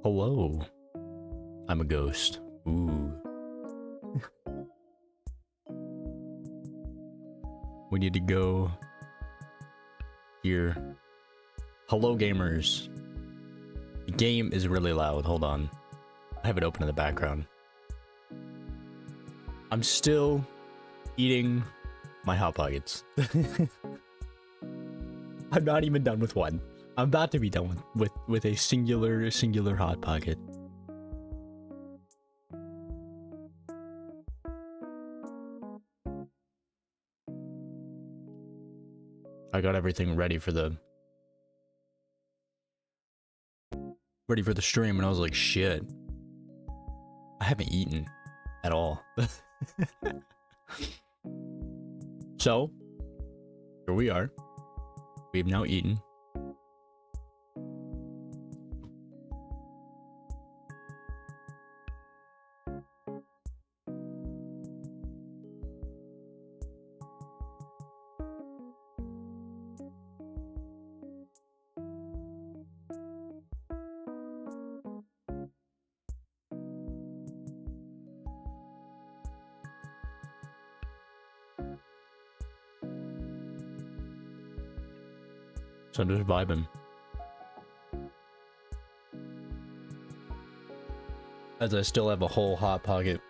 Hello. I'm a ghost. Ooh. We need to go here. Hello, gamers. The game is really loud. Hold on. I have it open in the background. I'm still eating my Hot Pockets. I'm not even done with one. I'm about to be done with a singular Hot Pocket. I got everything ready for the stream and I was like, shit. I haven't eaten at all. So, here we are. We've now eaten. So I'm just vibing. As I still have a whole Hot Pocket.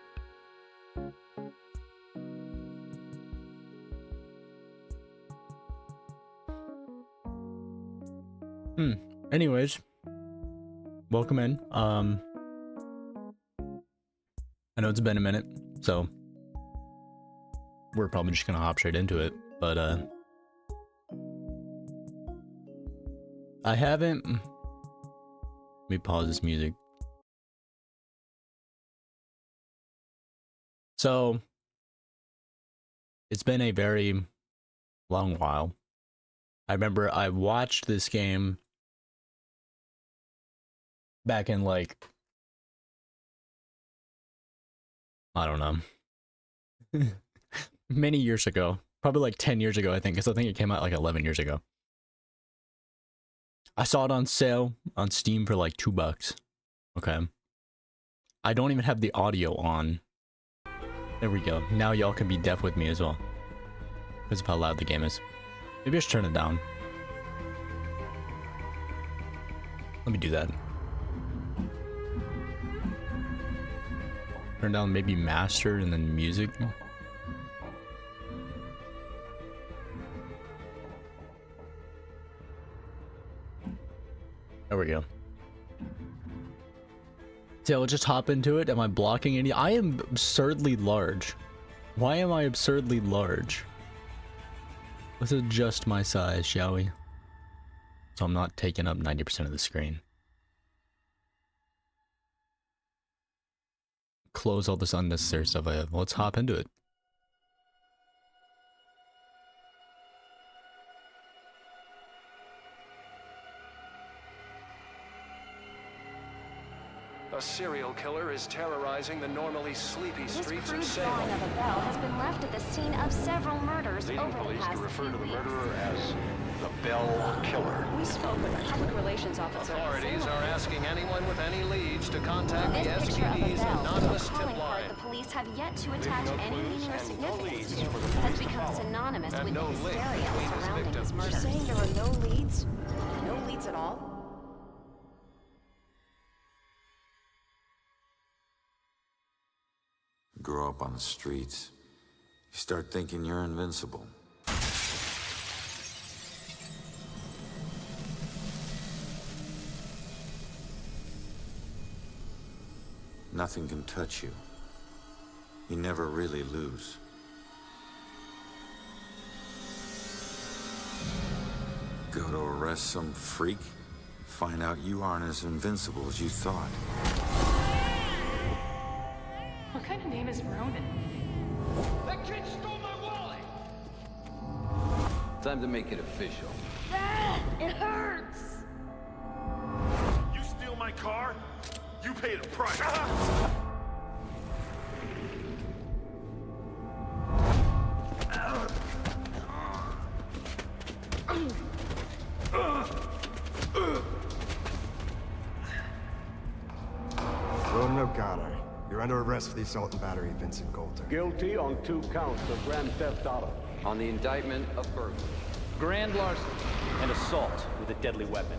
Anyways. Welcome in. I know it's been a minute, so we're probably just gonna hop straight into it, but I haven't. Let me pause this music. So, it's been a very long while. I remember I watched this game back in like, I don't know, many years ago. Probably like 10 years ago, I think, because I think it came out like 11 years ago. I saw it on sale on Steam for like $2. Okay. I don't even have the audio on. There we go. Now y'all can be deaf with me as well. Because of how loud the game is. Maybe I should turn it down. Let me do that. Turn down maybe master and then music. There we go. So I'll just hop into it. Am I blocking any? I am absurdly large. Why am I absurdly large? Let's adjust my size, shall we? So I'm not taking up 90% of the screen. Close all this unnecessary stuff I have. Let's hop into it. A serial killer is terrorizing the normally sleepy streets of This Salem. crude drawing of a bell has been left at the scene of several murders Leading over the police to past refer few to the weeks. murderer as the Bell Killer. We spoke with a public relations officer. Authorities are asking anyone with any leads to contact the This picture of a SPD's bell, anonymous a tip calling line. card the police have yet to attach no any clues meaning or and no significance leads to, for the has police to become follow. synonymous And with no the link hysteria between his surrounding victims. his murder. You're saying there are no leads? No leads at all? Grow up on the streets. You start thinking you're invincible. Nothing can touch you. You never really lose. Go to arrest some freak, find out you aren't as invincible as you thought. What kind of name is Ronan? That kid stole my wallet! Time to make it official. It hurts! You steal my car, you pay the price. O'Connor. You're under arrest for the assault and battery of Vincent Coulter. Guilty on 2 counts of grand theft auto. On the indictment of burglary. Grand larceny and assault with a deadly weapon.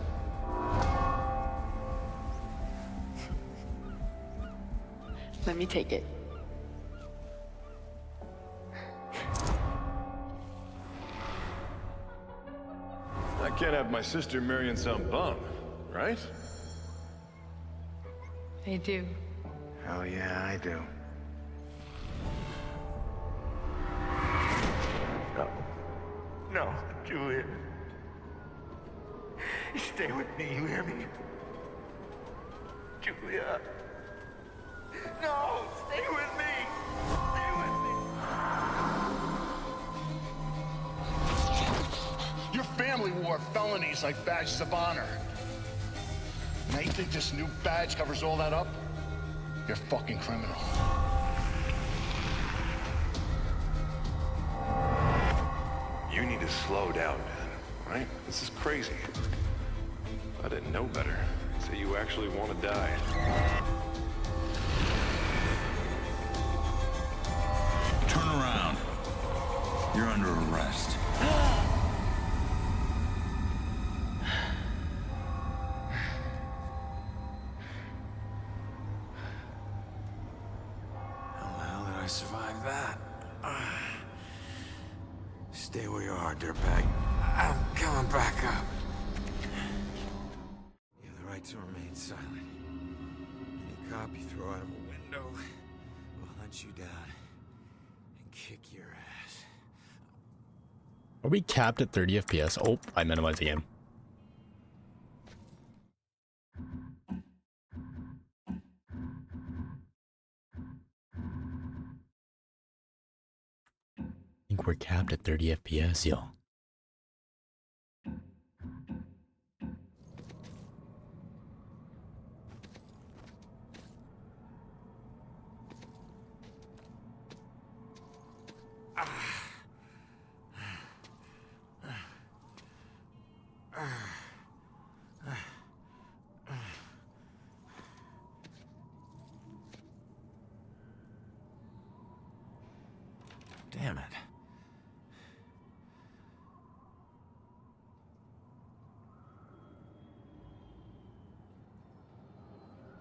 Let me take it. I can't have my sister marrying some bum, right? They do. Hell yeah, I do. No. No, Julia. Stay with me, you hear me? Julia. No, stay with me. Stay with me. Your family wore felonies like badges of honor. Now you think this new badge covers all that up? You're a fucking criminal. You need to slow down, man. Right? This is crazy. If I didn't know better, I'd say you actually want to die. Turn around. You're under arrest. How the hell did I survive that? Stay where you are, dirtbag. I'm coming back up. You have the right to remain silent. Any cop you throw out of a window will hunt you down and kick your ass. Are we capped at 30 FPS? Oh, I minimized the game. I think we're capped at 30 FPS, y'all. Damn it.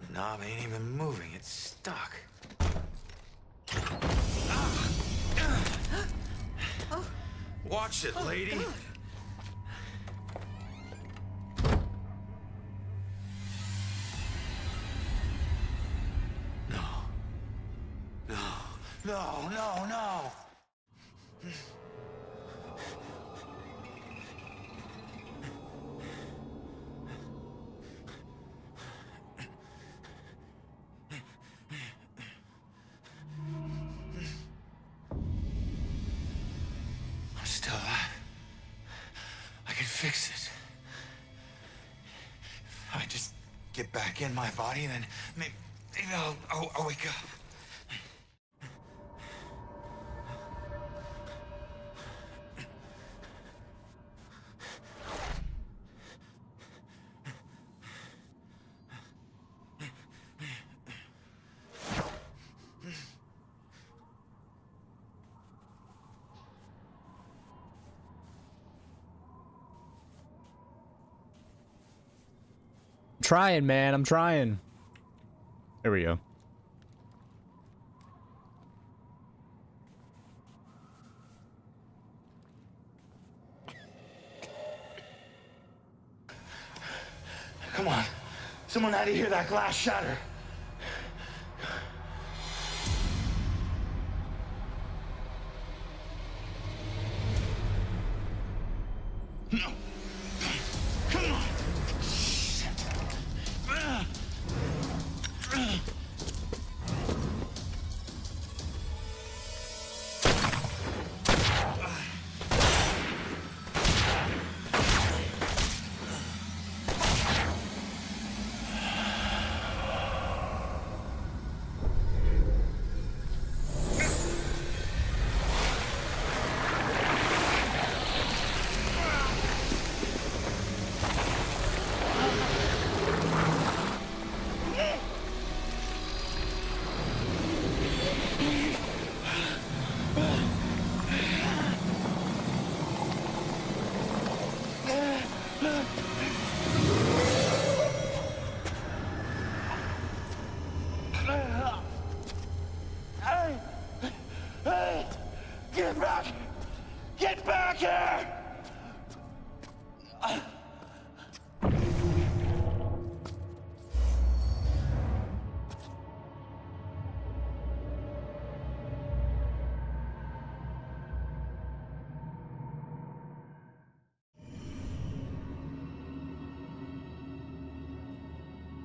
The knob ain't even moving, it's stuck. Watch it, lady. No. No. No, no, no. I'm still alive. I can fix it. If I just get back in my body, then maybe I'll wake up. Trying, man. I'm trying. There we go. Come on. Someone had to hear that glass shatter. No. Come on.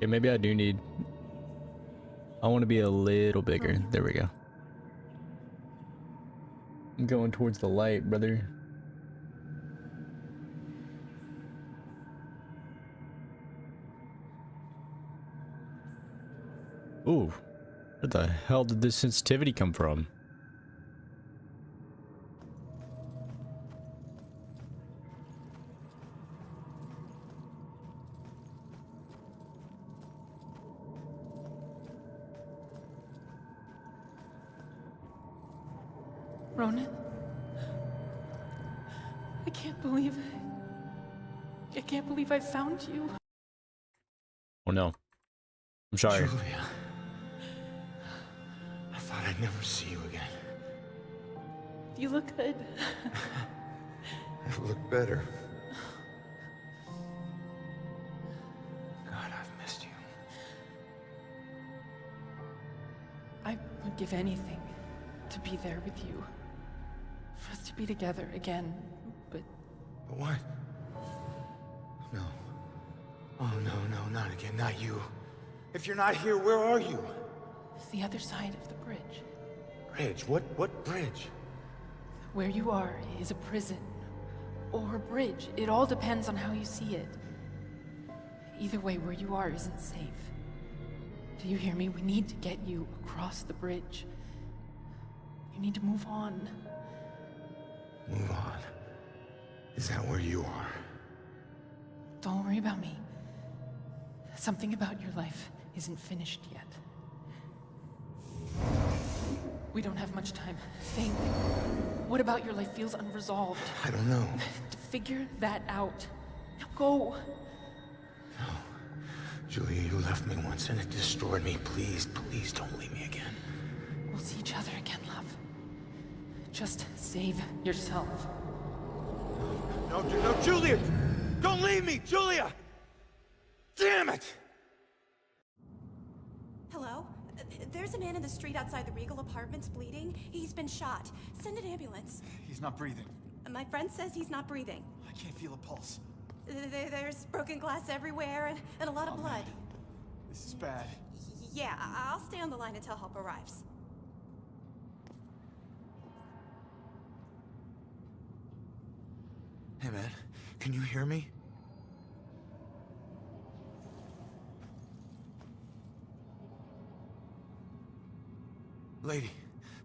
Okay, maybe I do need... I want to be a little bigger. There we go. I'm going towards the light, brother. Ooh. Where the hell did this sensitivity come from? Ronan? I can't believe it. I can't believe I found you. Oh no. I'm sorry. Julia. I thought I'd never see you again. You look good. I've looked better. God, I've missed you. I would give anything to be there with you. For us to be together again, but... But what? No. Oh, no, not again, not you. If you're not here, where are you? It's the other side of the bridge. Bridge? What bridge? Where you are is a prison. Or a bridge. It all depends on how you see it. Either way, where you are isn't safe. Do you hear me? We need to get you across the bridge. You need to move on. Move on? Is that where you are? Don't worry about me. Something about your life isn't finished yet. We don't have much time. Think. What about your life feels unresolved? I don't know. To figure that out. Now go. No. Julia, you left me once and it destroyed me. Please don't leave me again. We'll see each other again, love. Just save yourself. No, Julia! Don't leave me, Julia! Damn it! Hello? There's a man in the street outside the Regal Apartments bleeding. He's been shot. Send an ambulance. He's not breathing. My friend says he's not breathing. I can't feel a pulse. There's broken glass everywhere and a lot of blood. Man. This is bad. Yeah, I'll stay on the line until help arrives. Hey, man. Can you hear me? Lady,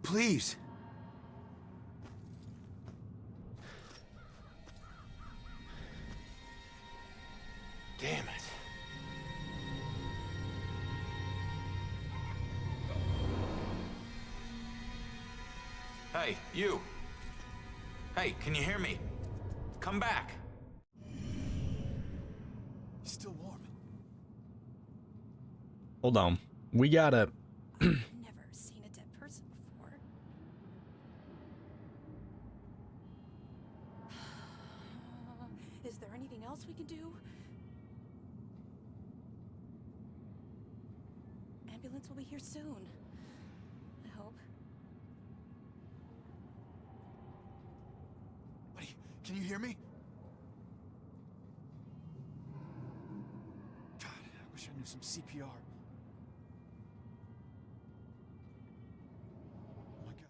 please. Damn it. Hey, you. Hey, can you hear me? Come back. He's still warm. Hold on. We gotta... I've never seen a dead person before. Is there anything else we can do? Ambulance will be here soon. I hope. Buddy, can you hear me? God, I wish I knew some CPR.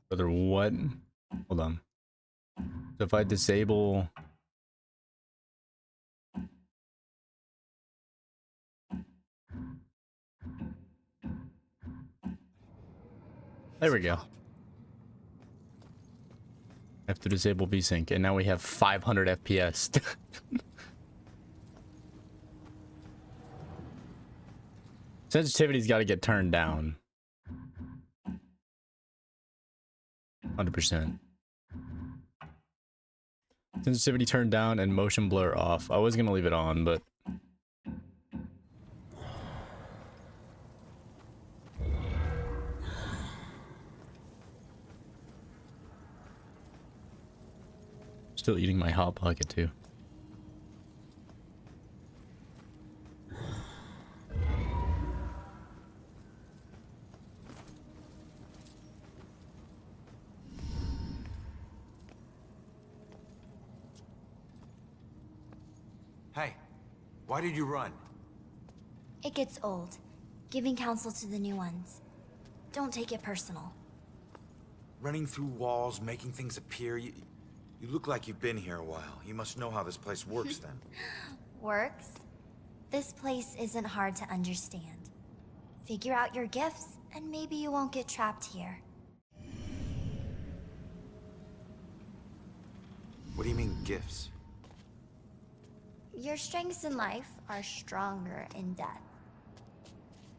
Brother, what? Hold on. So if I disable... There we go. I have to disable VSync, and now we have 500 FPS. Sensitivity's got to get turned down. 100%. Sensitivity turned down and motion blur off. I was gonna leave it on, but still eating my hot pocket too. Hey, why did you run? It gets old, giving counsel to the new ones. Don't take it personal. Running through walls, making things appear. You look like you've been here a while. You must know how this place works then. Works? This place isn't hard to understand. Figure out your gifts, and maybe you won't get trapped here. What do you mean, gifts? Your strengths in life are stronger in death.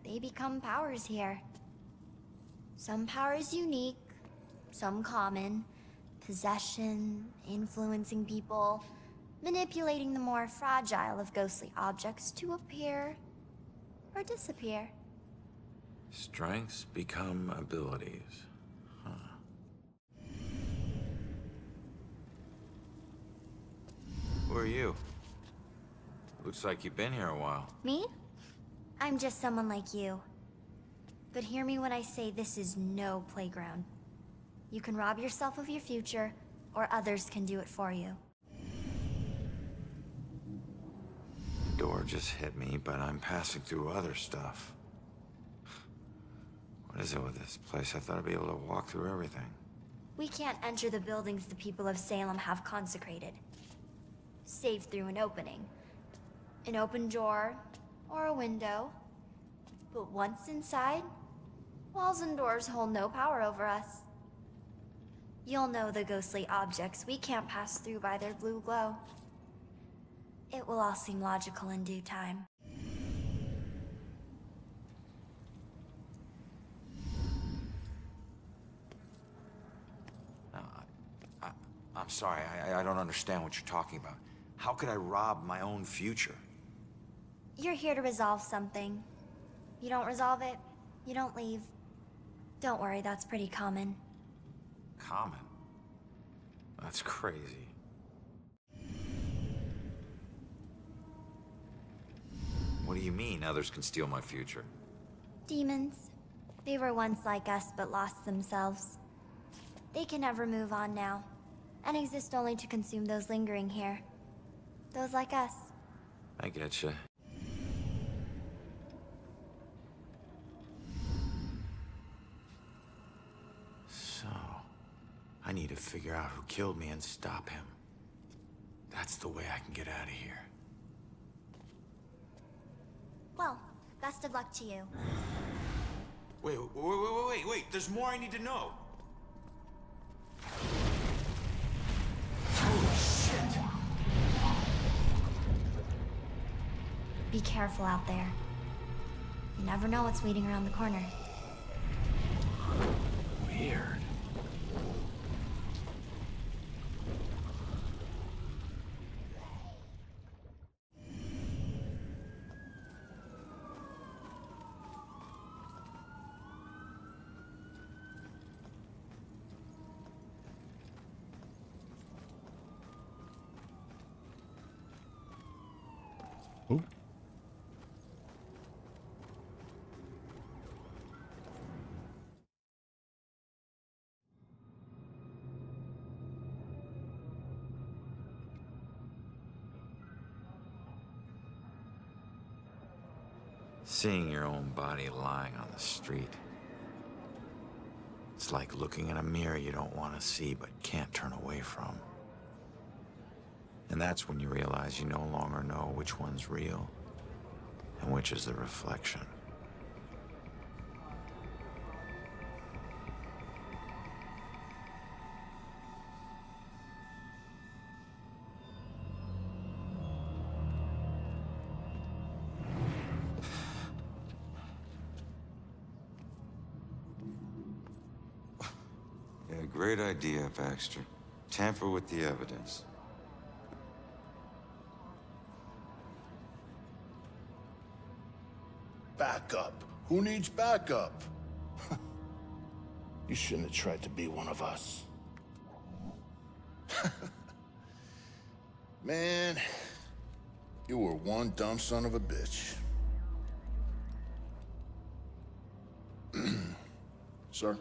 They become powers here. Some powers unique, some common. Possession, influencing people, manipulating the more fragile of ghostly objects to appear or disappear. Strengths become abilities. Huh. Who are you? Looks like you've been here a while. Me? I'm just someone like you. But hear me when I say this is no playground. You can rob yourself of your future, or others can do it for you. The door just hit me, but I'm passing through other stuff. What is it with this place? I thought I'd be able to walk through everything. We can't enter the buildings the people of Salem have consecrated. Save through an opening. An open door, or a window. But once inside, walls and doors hold no power over us. You'll know the ghostly objects we can't pass through by their blue glow. It will all seem logical in due time. I'm sorry, I don't understand what you're talking about. How could I rob my own future? You're here to resolve something. You don't resolve it, you don't leave. Don't worry, that's pretty common. Common? That's crazy. What do you mean others can steal my future? Demons. They were once like us, but lost themselves. They can never move on now, and exist only to consume those lingering here. Those like us. I getcha. So, I need to figure out who killed me and stop him. That's the way I can get out of here. Well, best of luck to you. Wait, there's more I need to know. Holy shit! Be careful out there. You never know what's waiting around the corner. Weird. Oh. Seeing your own body lying on the street. It's like looking in a mirror you don't want to see but can't turn away from. And that's when you realize you no longer know which one's real and which is the reflection. Yeah, great idea, Baxter. Tamper with the evidence. Backup. Who needs backup? You shouldn't have tried to be one of us. Man, you were one dumb son of a bitch. Sir?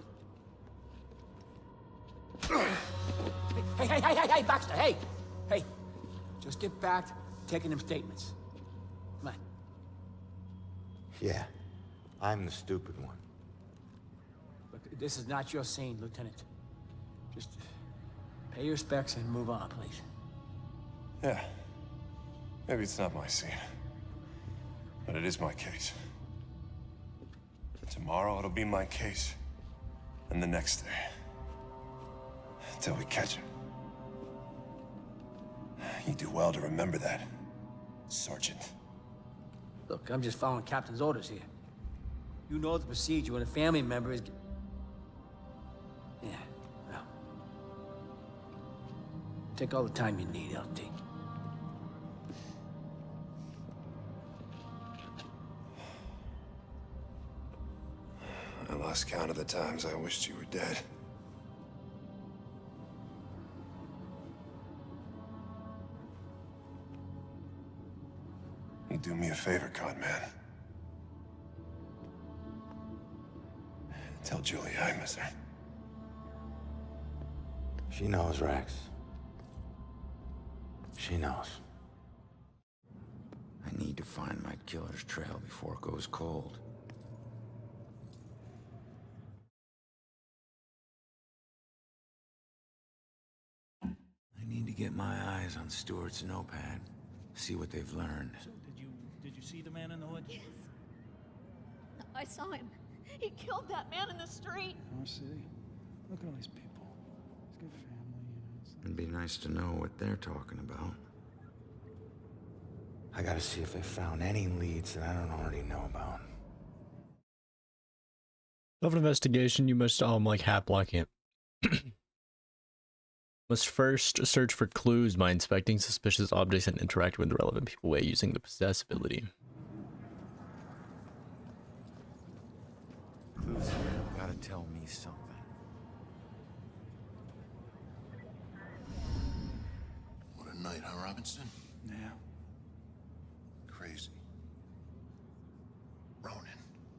Hey, Baxter, hey! Hey, just get back to taking them statements. Come on. Yeah, I'm the stupid one. Look, this is not your scene, Lieutenant. Just pay your respects and move on, please. Yeah. Maybe it's not my scene. But it is my case. Tomorrow it'll be my case. And the next day. Until we catch him. You do well to remember that, Sergeant. Look, I'm just following Captain's orders here. You know the procedure when a family member is... Yeah, well... Take all the time you need, LT. I lost count of the times I wished you were dead. You do me a favor, con man. Tell Julie I miss her. She knows, Rex. She knows. I need to find my killer's trail before it goes cold. I need to get my eyes on Stewart's notepad. See what they've learned. So did you see the man in the hood? Yes. I saw him. He killed that man in the street. I see. Look at all these people. He's got family, you know. It'd be nice to know what they're talking about. I gotta see if they found any leads that I don't already know about. Of an investigation, you must like Hap blocking it. Must first search for clues by inspecting suspicious objects and interacting with the relevant people by using the possess ability. Clues here gotta tell me something. What a night, huh, Robinson? Yeah. Crazy. Ronan,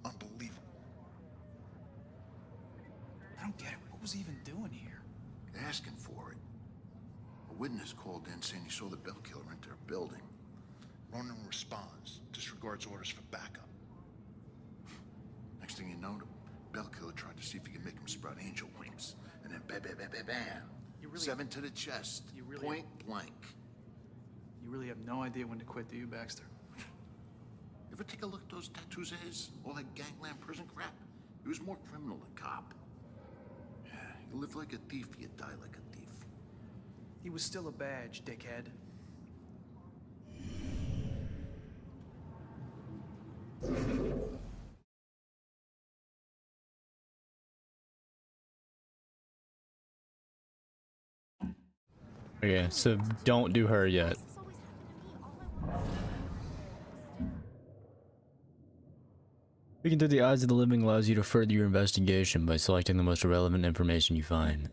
unbelievable. I don't get it. What was he even doing here? Asking for it. A witness called in saying he saw the Bell Killer enter a building. Ronan responds, disregards orders for backup. Next thing you know, the Bell Killer tried to see if he could make him sprout angel wings. And then bam, bam, bam, bam, bam. 7 to the chest. Point blank. You really have no idea when to quit, do you, Baxter? You ever take a look at those tattoos of his? All that gangland prison crap? He was more criminal than cop. You live like a thief, you die like a thief. He was still a badge, dickhead. Okay, so don't do her yet. Peeking through the eyes of the living allows you to further your investigation by selecting the most relevant information you find.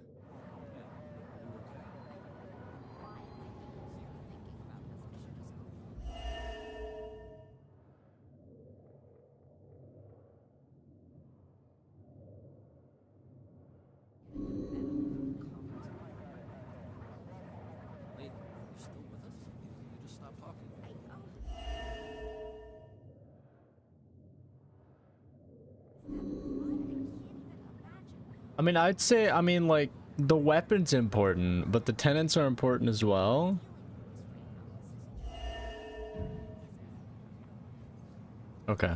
I mean, I'd say, like, the weapon's important, but the tenants are important as well. Okay.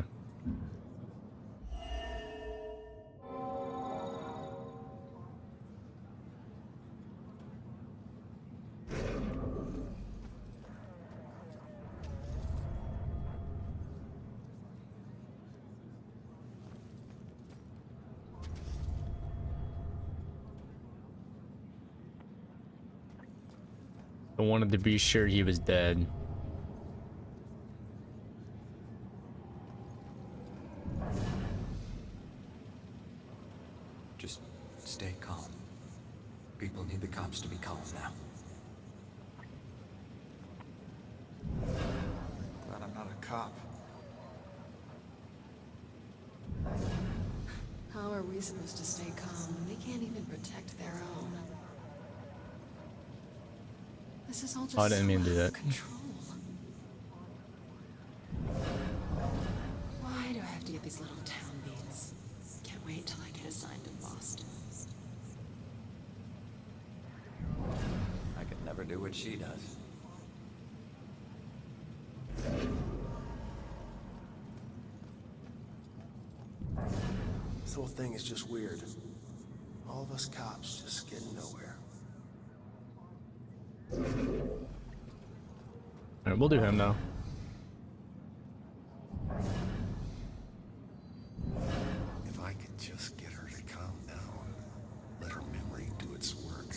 I wanted to be sure he was dead. Just stay calm. People need the cops to be calm now. Glad I'm not a cop. How are we supposed to stay calm when they can't even protect their own? This is all just I didn't mean to do that. control. Why do these little town beats. Can't wait till I get assigned to Boston. I could never do what she does. This whole thing is just weird. All of us cops just getting nowhere. Alright, we'll do him now. If I could just get her to calm down, let her memory do its work.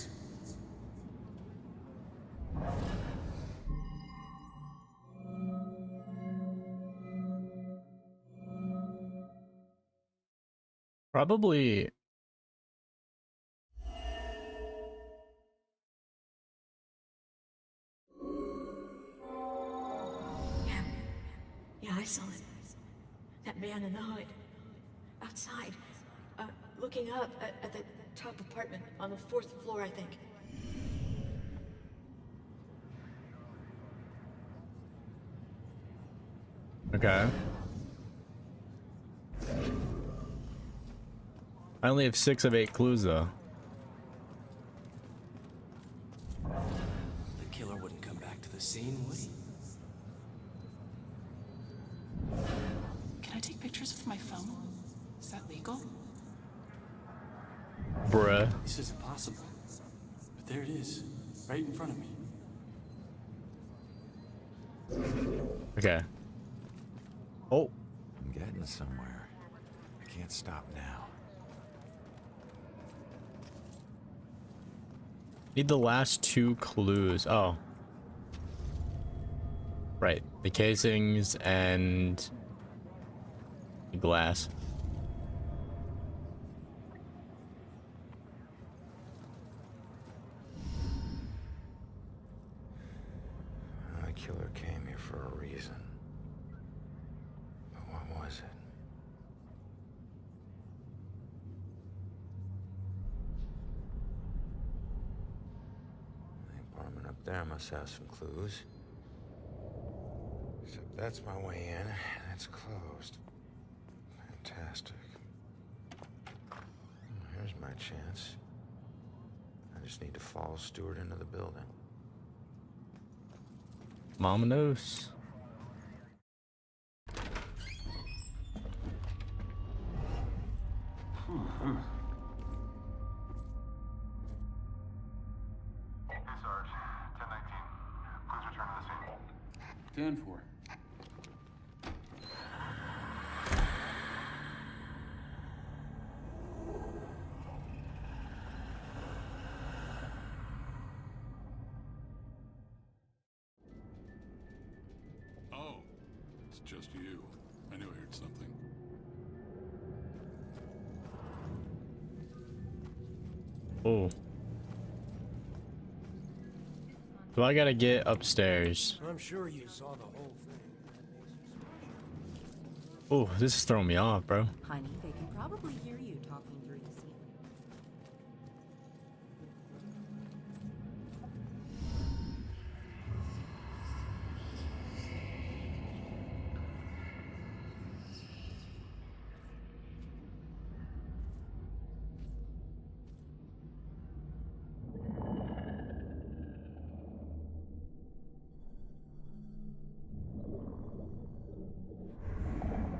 Probably. Yeah, I saw it. That man in the hood. Outside. Looking up at the top apartment on the 4th floor, I think. Okay. I only have 6 of 8 clues though. The killer wouldn't come back to the scene, would he? Can I take pictures with my phone? Is that legal? Bruh. This isn't possible. But there it is, right in front of me. Okay. Oh. I'm getting somewhere. I can't stop now. Need the last 2 clues. Oh. Right. The casings and the glass. The killer came here for a reason. But what was it? The apartment up there must have some clues. Except that's my way in, and it's closed. Fantastic. Here's my chance. I just need to follow Stewart into the building. Mama knows. Hey, Sarge. 1019. Please return to the scene. 10-4. Oh, it's just you. I knew I heard something. Oh. So I gotta get upstairs. I'm sure you saw the whole thing. Oh, this is throwing me off, bro. Honey, they can probably hear you talking through the ceiling.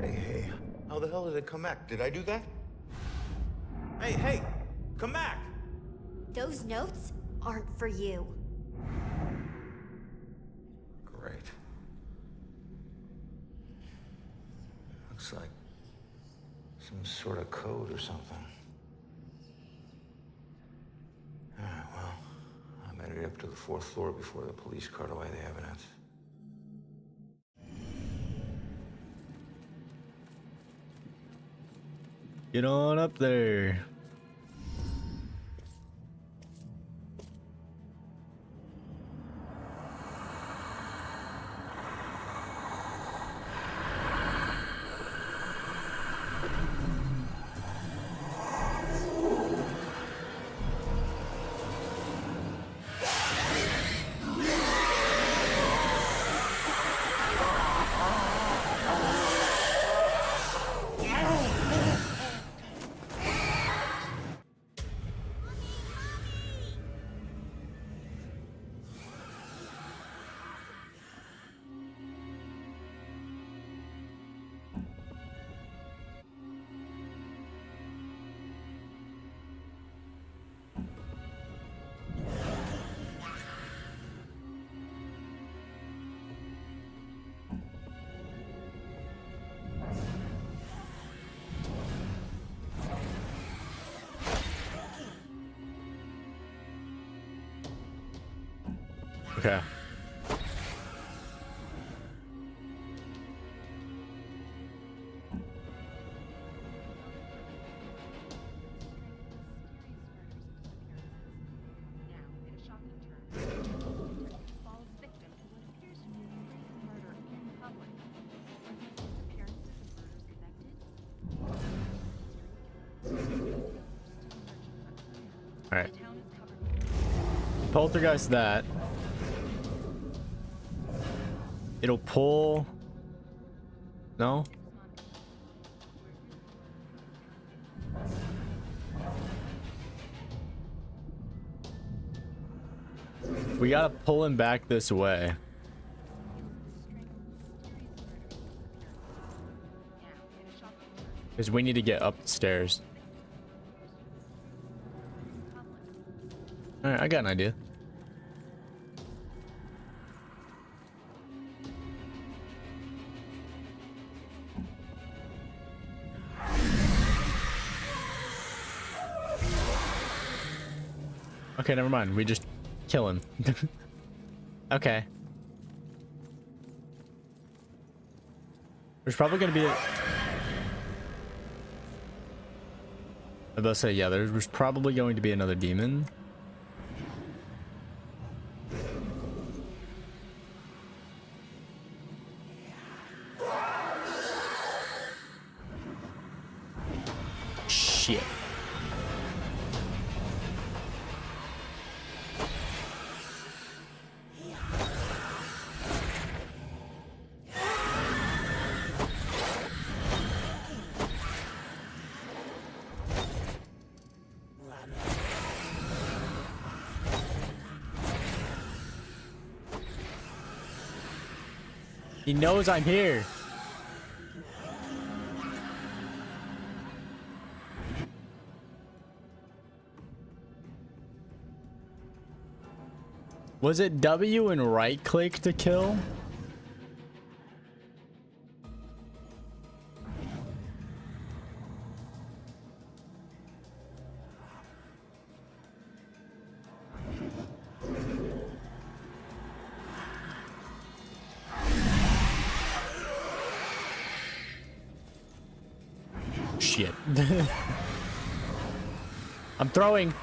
Hey, how the hell did it come back? Did I do that? Hey, come back! Those notes aren't for you. Great. Looks like some sort of code or something. Alright, well, I'm headed up to the 4th floor before the police cart away the evidence. Get on up there. Okay. All right. Poltergeist that. It'll pull. No? We gotta pull him back this way. Because we need to get upstairs. Alright, I got an idea. Okay, never mind. We just kill him. Okay. There's probably gonna be a... I was about to say, yeah, there's probably going to be another demon. Shit. He knows I'm here. Was it W and right click to kill? Shit. I'm throwing.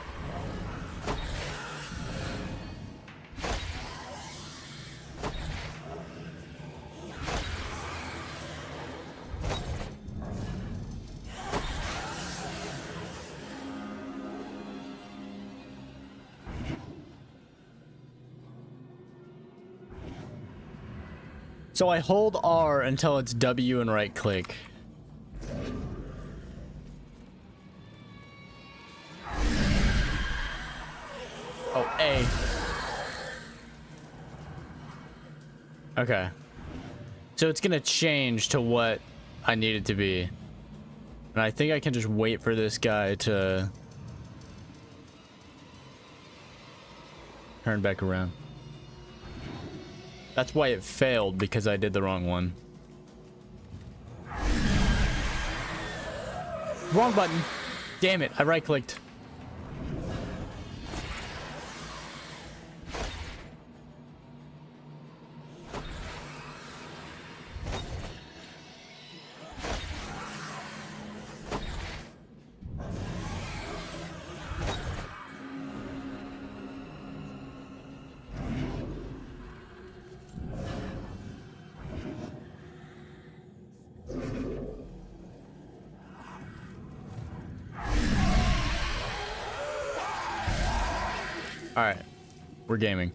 So I hold R until it's W and right click. Oh, A. Okay. So it's gonna change to what I need it to be. And I think I can just wait for this guy to turn back around. That's why it failed, because I did the wrong one. Wrong button. Damn it, I right-clicked. Alright, we're gaming.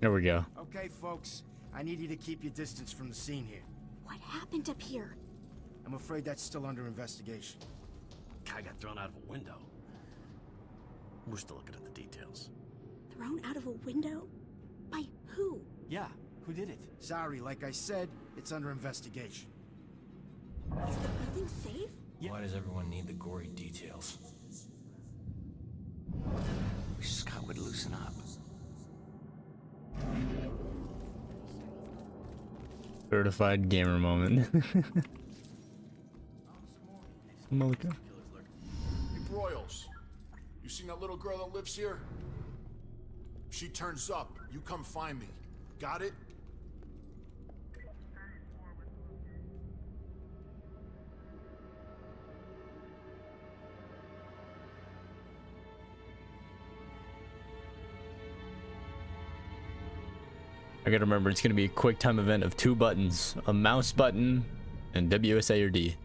There we go. Okay, folks. I need you to keep your distance from the scene here. What happened up here? I'm afraid that's still under investigation. Guy got thrown out of a window. We're still looking at the details. Thrown out of a window? By who? Yeah, who did it? Sorry, like I said, it's under investigation. Is the building safe? Yeah. Why does everyone need the gory details? Wish Scott would loosen up. Certified gamer moment. Malika. Hey, Broyles. You seen that little girl that lives here? If she turns up, you come find me. Got it? I gotta remember, it's gonna be a quick time event of 2 buttons, a mouse button and WSA or D.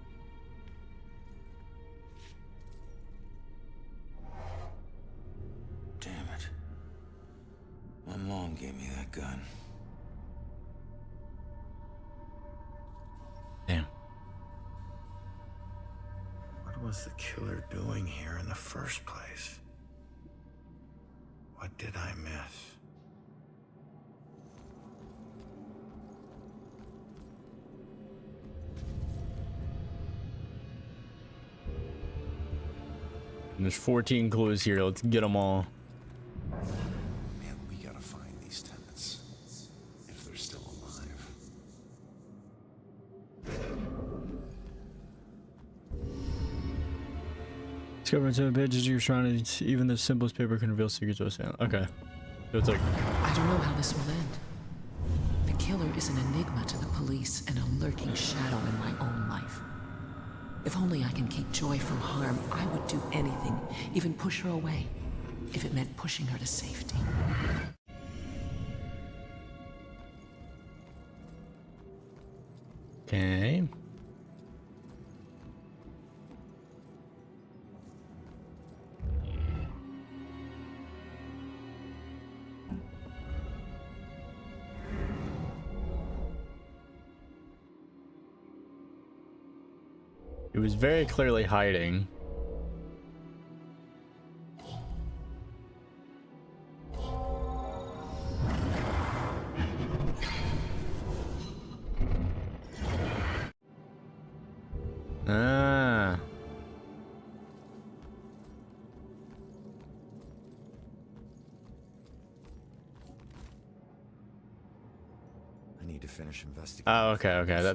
Damn it. One Long gave me that gun. Damn. What was the killer doing here in the first place? What did I miss? And there's 14 clues here. Let's get them all. Man, we gotta find these tenants. If they're still alive. Discovering 7 pages of your surroundings, even the simplest paper can reveal secrets of a sound. Okay. So it's like, I don't know how this will end. The killer is an enigma to the police and a lurking shadow in my own life. If only I can keep Joy from harm, I would do anything, even push her away, if it meant pushing her to safety. okay. It was very clearly hiding. Ah. I need to finish investigating. Oh, okay, okay.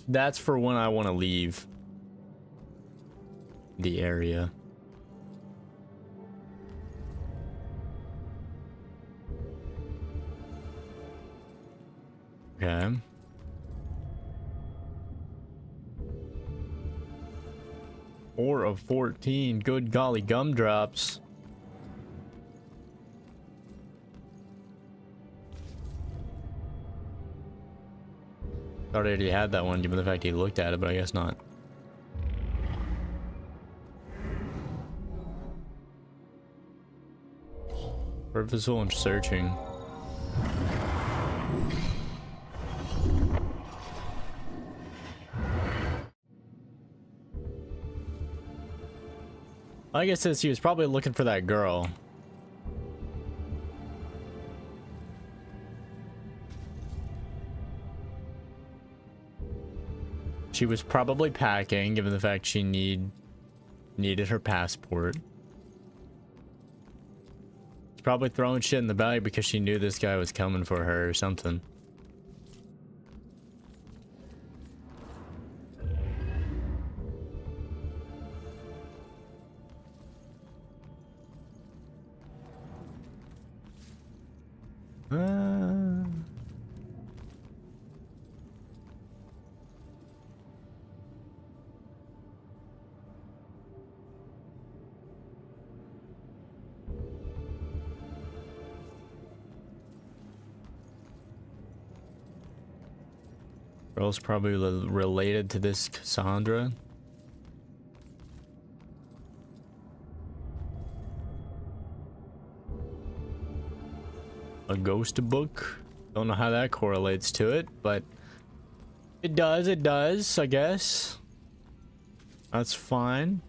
That's for when I want to leave the area. Okay. Four of 14. Good golly gumdrops. Thought I already had that one, given the fact he looked at it, but I guess not. Purposeful and searching. I guess since he was probably looking for that girl. She was probably packing, given the fact she needed her passport. She's probably throwing shit in the bag because she knew this guy was coming for her or something. Girl's probably related to this Cassandra. A ghost book. Don't know how that correlates to it, but it does, I guess. That's fine.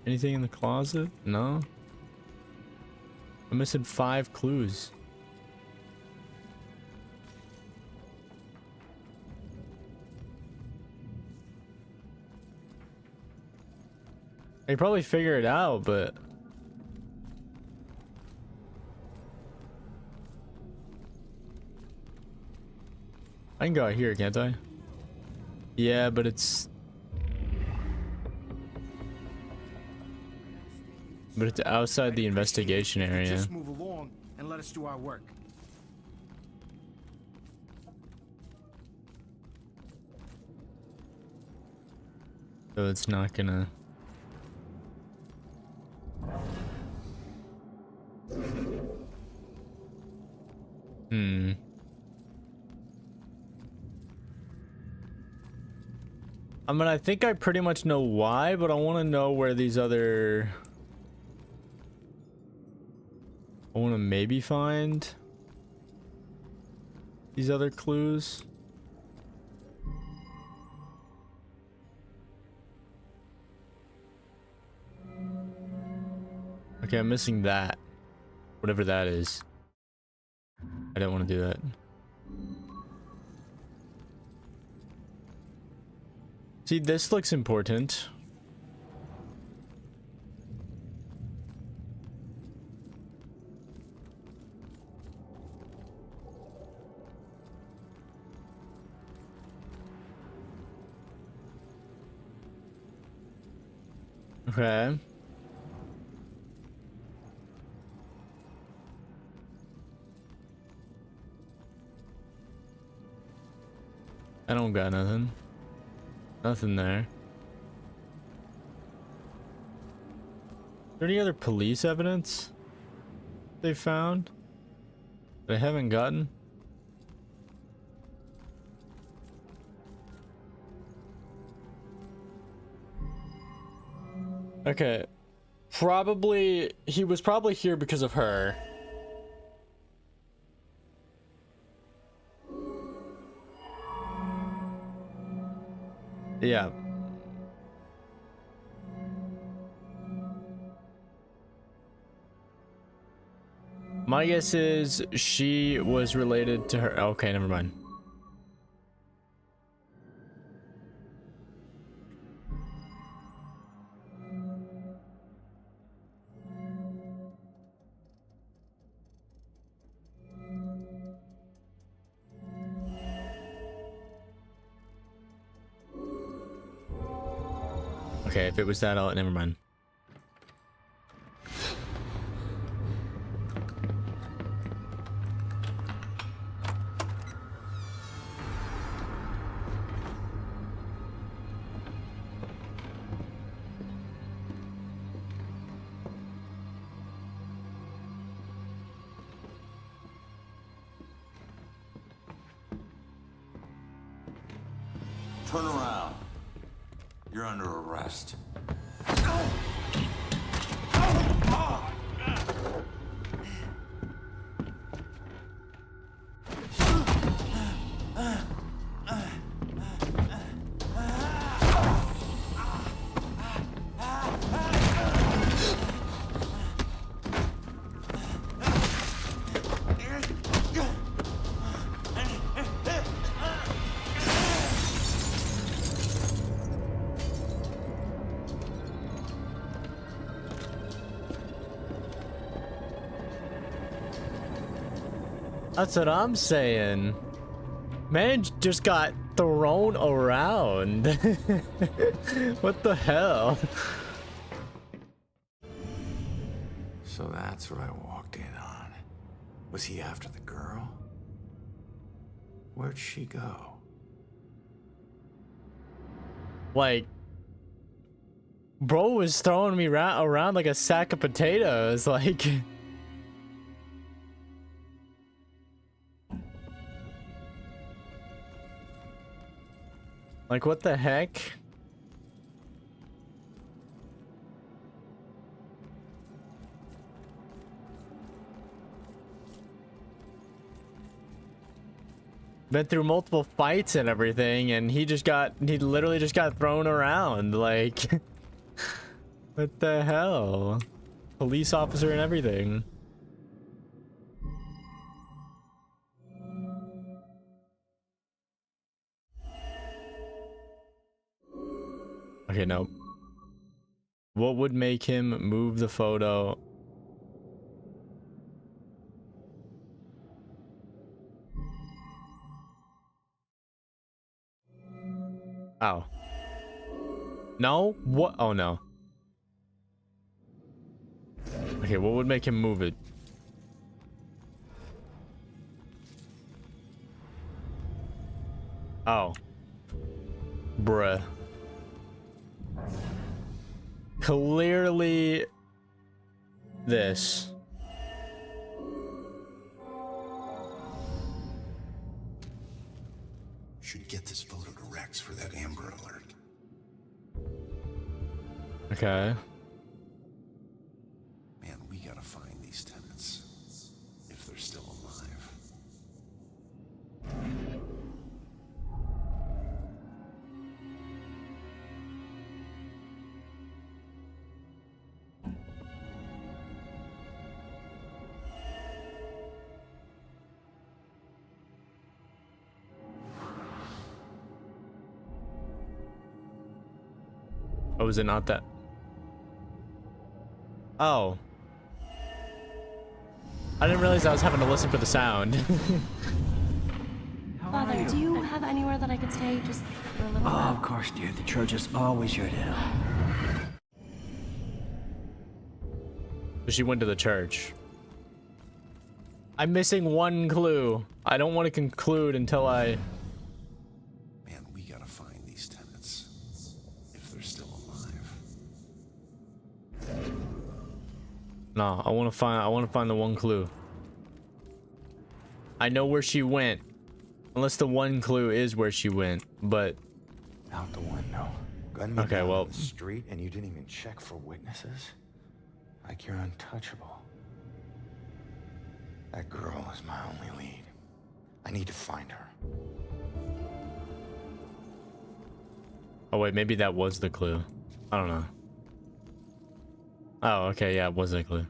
Anything in the closet? No. I'm missing 5 clues. I could probably figure it out, but I can go out here, can't I? Yeah, but it's But it's outside the investigation area. Just move along and let us do our work. So it's not gonna... I mean, I think I pretty much know why, but I want to know where these other... I want to maybe find these other clues. Okay, I'm missing that. Whatever that is. I don't want to do that. See, this looks important. Okay. I don't got nothing. Nothing there. Is there any other police evidence they found that I haven't gotten? Okay. Probably, he was probably here because of her. Yeah. My guess is she was related to her. Okay, never mind. Okay, if it was that, never mind. Turn around. You're under arrest. That's what I'm saying. Man just got thrown around. What the hell? So that's what I walked in on. Was he after the girl? Where'd she go? Like, bro was throwing me around like a sack of potatoes. Like, like what the heck? Been through multiple fights and everything, and he literally just got thrown around. Like, what the hell? Police officer and everything. Okay, no. What would make him move the photo? Oh. No? What? Oh, no. Okay, what would make him move it? Oh. Bruh. Clearly this. Should get this photo to Rex for that Amber Alert. Okay. Man, we gotta find these tenants. If they're still alive. Oh, is it not that? Oh. I didn't realize I was having to listen for the sound. Father, do you have anywhere that I could stay just for a little Oh, bit? of course, dear. The church is always here to help. So she went to the church. I'm missing one clue. I don't want to conclude until I... Man, we gotta find these tenants. If they're still alive. No, I want to find the one clue. I know where she went. Unless the one clue is where she went, but... Out the window. Gunman Okay, down well... on the street, and you didn't even check for witnesses? Like you're untouchable. That girl is my only lead. I need to find her. Oh wait, maybe that was the clue. I don't know. Oh, okay, yeah, it was the clue.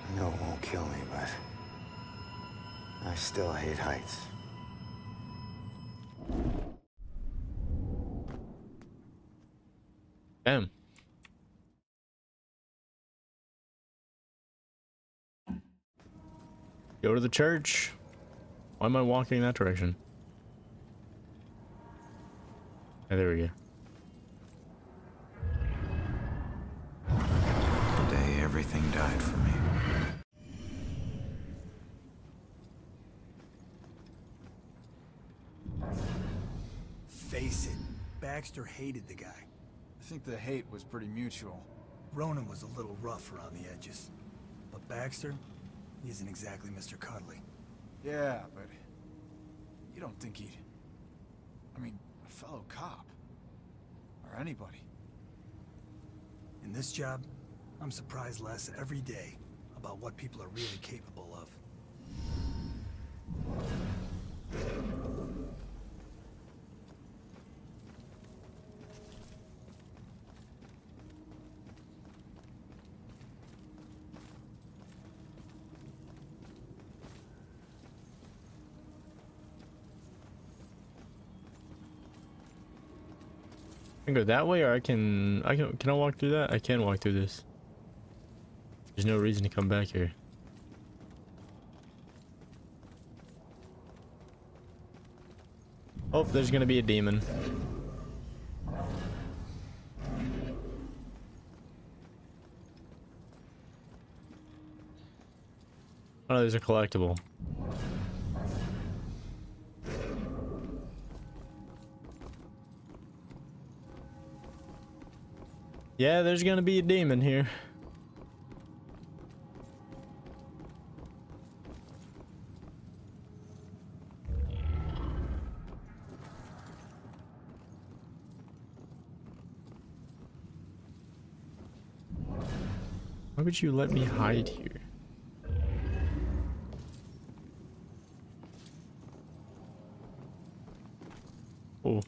I know it won't kill me, but I still hate heights. Damn. Go to the church. Why am I walking in that direction? Oh, there we go. The day everything died for me. Face it, Baxter hated the guy. I think the hate was pretty mutual. Ronan was a little rough around the edges. But Baxter, he isn't exactly Mr. Cuddly. Yeah, but you don't think he'd... I mean, a fellow cop. Or anybody. In this job, I'm surprised less every day about what people are really capable of. I can go that way, or I can I walk through that? I can walk through this. There's no reason to come back here. Oh, there's gonna be a demon. Oh, there's a collectible. Yeah, there's gonna be a demon here. Why would you let me hide here? Oh.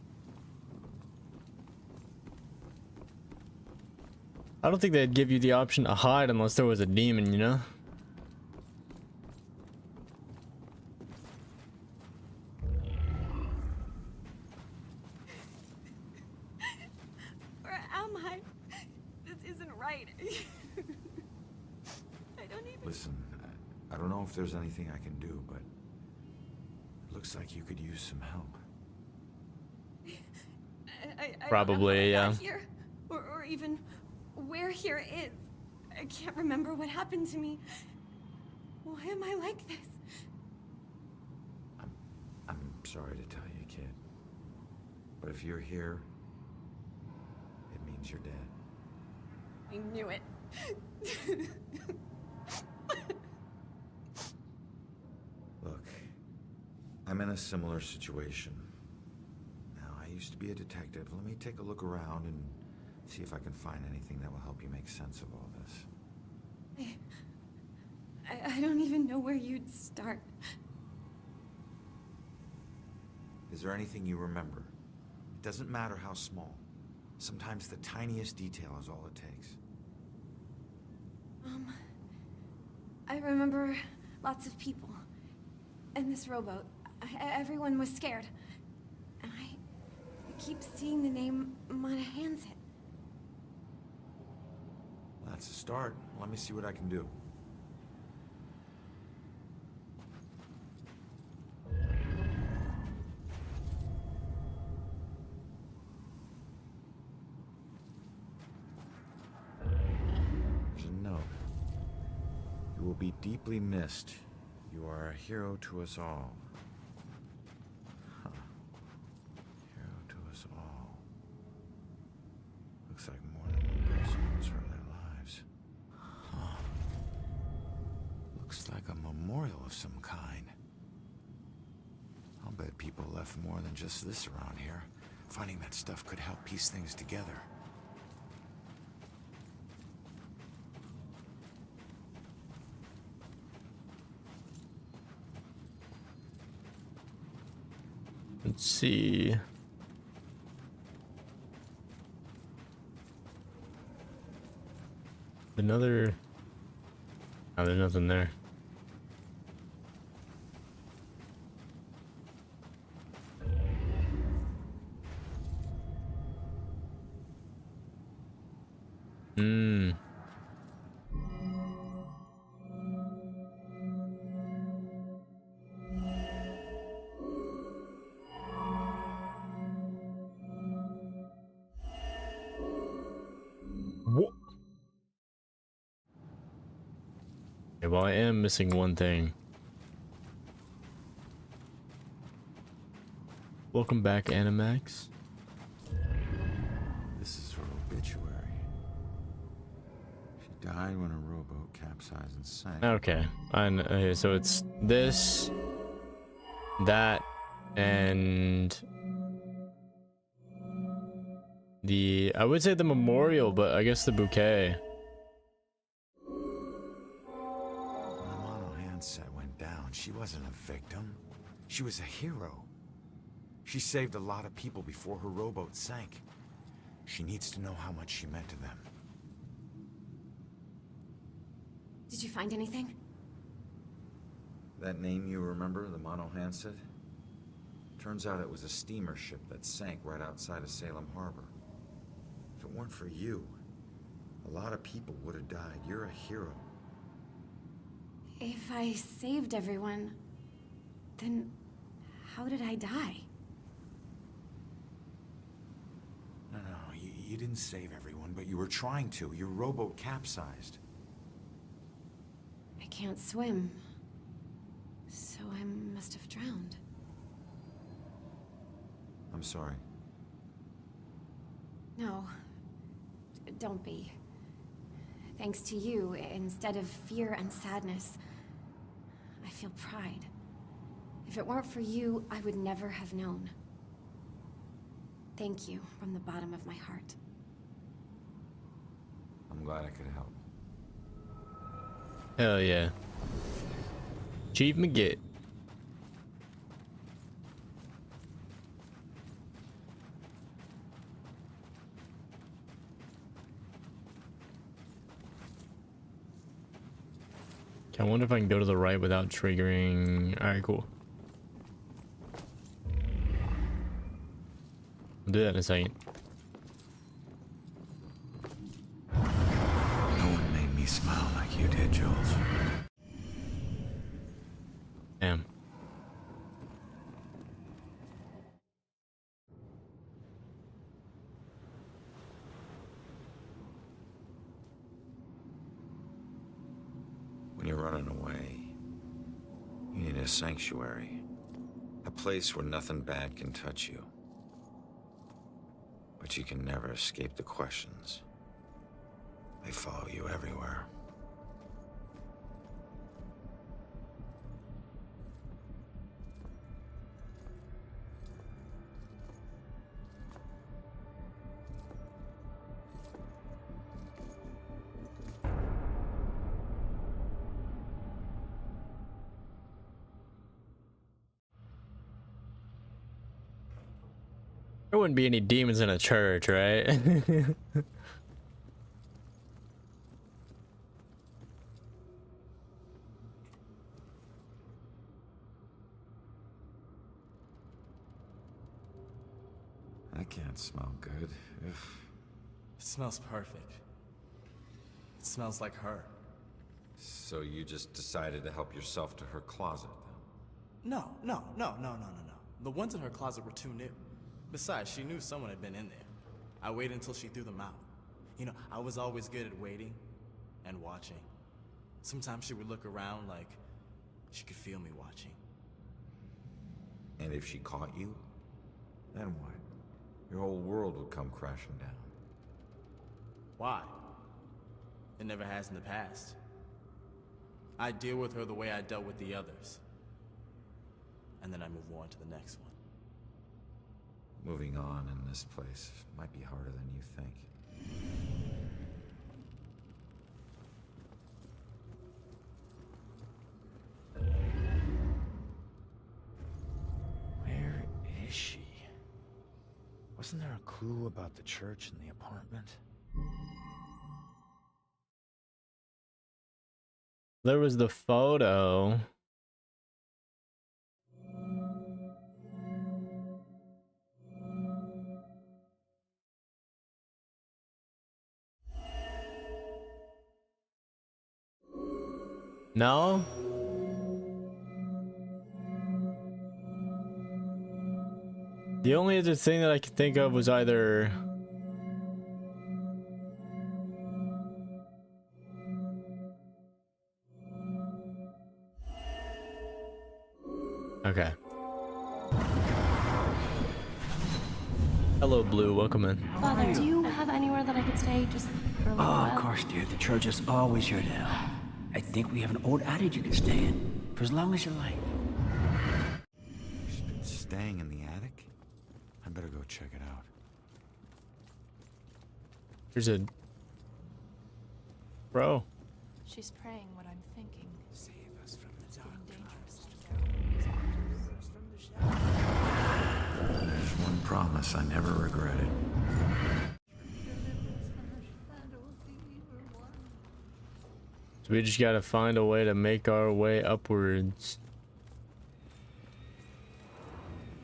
I don't think they'd give you the option to hide unless there was a demon, you know? right. I don't even... Listen, I don't know if there's anything I can do, but it looks like you could use some help. I Probably, don't know how I yeah. got here, or even where here is. I can't remember what happened to me. Why am I like this? I'm sorry to tell you, kid. But if you're here, it means you're dead. I knew it. Look, I'm in a similar situation. Now, I used to be a detective. Let me take a look around and see if I can find anything that will help you make sense of all this. I don't even know where you'd start. Is there anything you remember? It doesn't matter how small. Sometimes the tiniest detail is all it takes. I remember lots of people. And this rowboat. Everyone was scared. And I keep seeing the name Monahanset. That's a start. Let me see what I can do. There's a note. You will be deeply missed. You are a hero to us all. Huh. Hero to us all. Looks like more than one person once heard their lives. Huh. Looks like a memorial of some kind. I'll bet people left more than just this around here. Finding that stuff could help piece things together. Let's see. Another... Oh, there's nothing there. Hmm. What? Okay, well, I am missing one thing. Welcome back, Animax. This is her obituary. She died when a rowboat capsized and sank. Okay, okay, so it's this, that, and the, I would say the memorial, but I guess the bouquet. When Monahanset went down, she wasn't a victim. She was a hero. She saved a lot of people before her rowboat sank. She needs to know how much she meant to them. Did you find anything? That name you remember, the Monahanset? Turns out it was a steamer ship that sank right outside of Salem Harbor. If it weren't for you, a lot of people would have died. You're a hero. If I saved everyone, then how did I die? No, you didn't save everyone, but you were trying to. Your rowboat capsized. I can't swim, so I must have drowned. I'm sorry. No, don't be. Thanks to you, instead of fear and sadness, I feel pride. If it weren't for you, I would never have known. Thank you from the bottom of my heart. I'm glad I could help. Hell yeah. Chief McGit. I wonder if I can go to the right without triggering. Alright, cool. I'll do that in a second. Jules. Damn. When you're running away, you need a sanctuary. A place where nothing bad can touch you. But you can never escape the questions. They follow you everywhere. There wouldn't be any demons in a church, right? That can't smell good. Ugh. It smells perfect. It smells like her. So you just decided to help yourself to her closet, then? No. The ones in her closet were too new. Besides, she knew someone had been in there. I waited until she threw them out. You know, I was always good at waiting and watching. Sometimes she would look around like she could feel me watching. And if she caught you, then what? Your whole world would come crashing down. Why? It never has in the past. I deal with her the way I dealt with the others. And then I move on to the next one. Moving on in this place might be harder than you think. Where is she? Wasn't there a clue about the church in the apartment? There was the photo. No? The only other thing that I could think of was either... Okay. Hello, Blue. Welcome in. Father, do you have anywhere that I could stay just for a little Oh, while? of course, dear. The church is always your help. I think we have an old attic you can stay in for as long as you like. She's been staying in the attic? I better go check it out. Here's a... Bro. She's praying what I'm thinking. Save us from the dark There's one promise I never regretted. So we just gotta find a way to make our way upwards.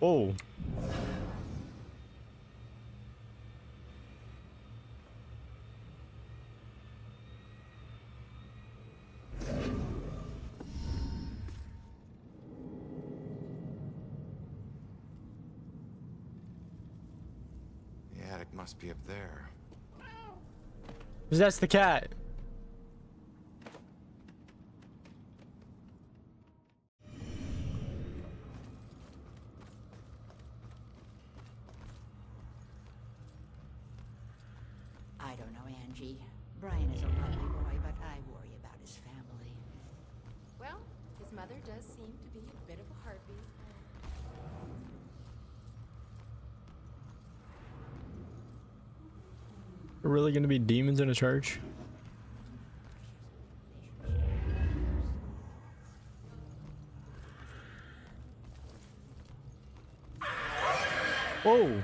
Oh. The attic must be up there. That's the cat. I don't know, Angie. Brian is a lovely boy, but I worry about his family. Well, his mother does seem to be a bit of a heartbeat. Are really gonna be demons in a church? Whoa.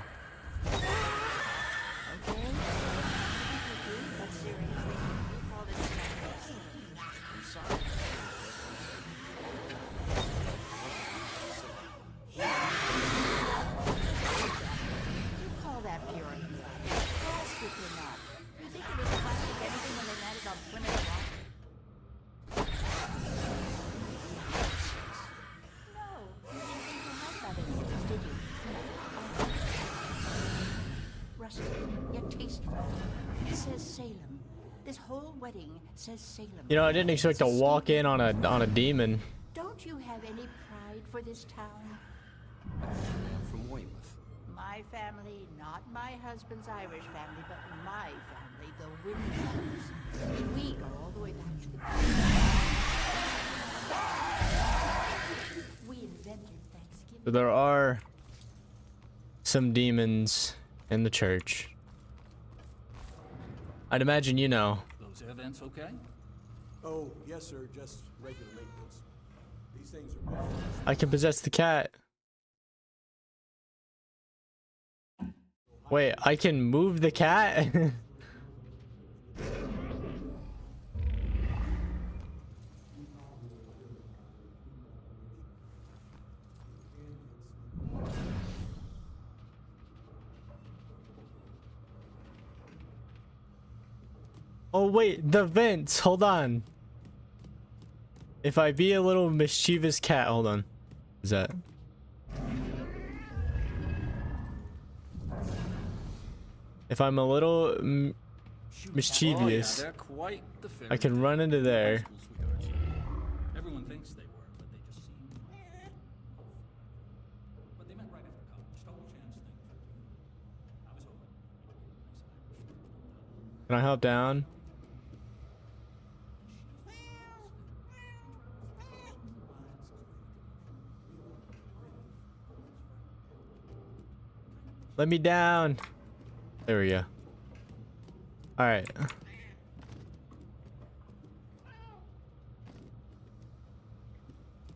whole wedding says Salem. You know, I didn't expect to walk in on a demon. Don't you have any pride for this town? I'm from Weymouth. My family, not my husband's Irish family, but my family, the Winchesters. And we go all the way back to the We invented Thanksgiving. So there are some demons in the church. I'd imagine you know. Those air vents okay? Oh, yes, sir. Just regular maintenance. These things are bad. I can possess the cat. Wait, I can move the cat? Oh wait, the vents, hold on. If I be a little mischievous cat, hold on. Is that? If I'm a little mischievous, Oh, yeah, they're quite the I can run into there. Everyone thinks they were, but they just seem. But they met right after college. Total chance thing. I was hoping. Can I hop down? Let me down. There we go. All right.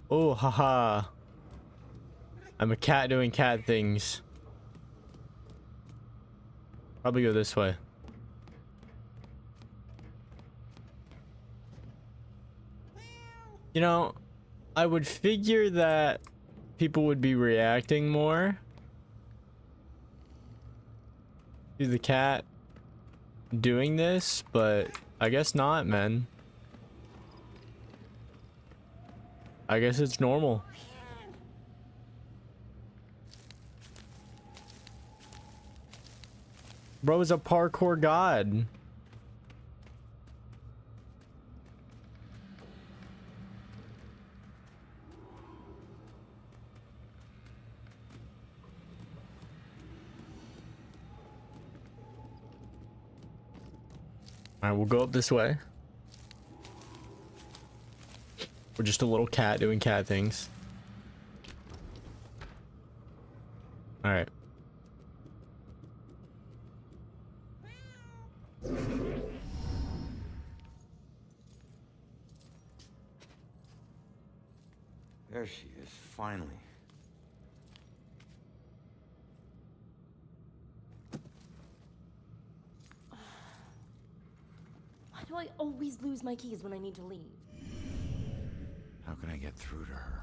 Oh, haha. I'm a cat doing cat things. Probably go this way. You know, I would figure that people would be reacting more to the cat doing this, but I guess not, man. I guess it's normal. Bro is a parkour god. Alright, we'll go up this way. We're just a little cat doing cat things. Alright. There she is, finally. Why do I always lose my keys when I need to leave? How can I get through to her?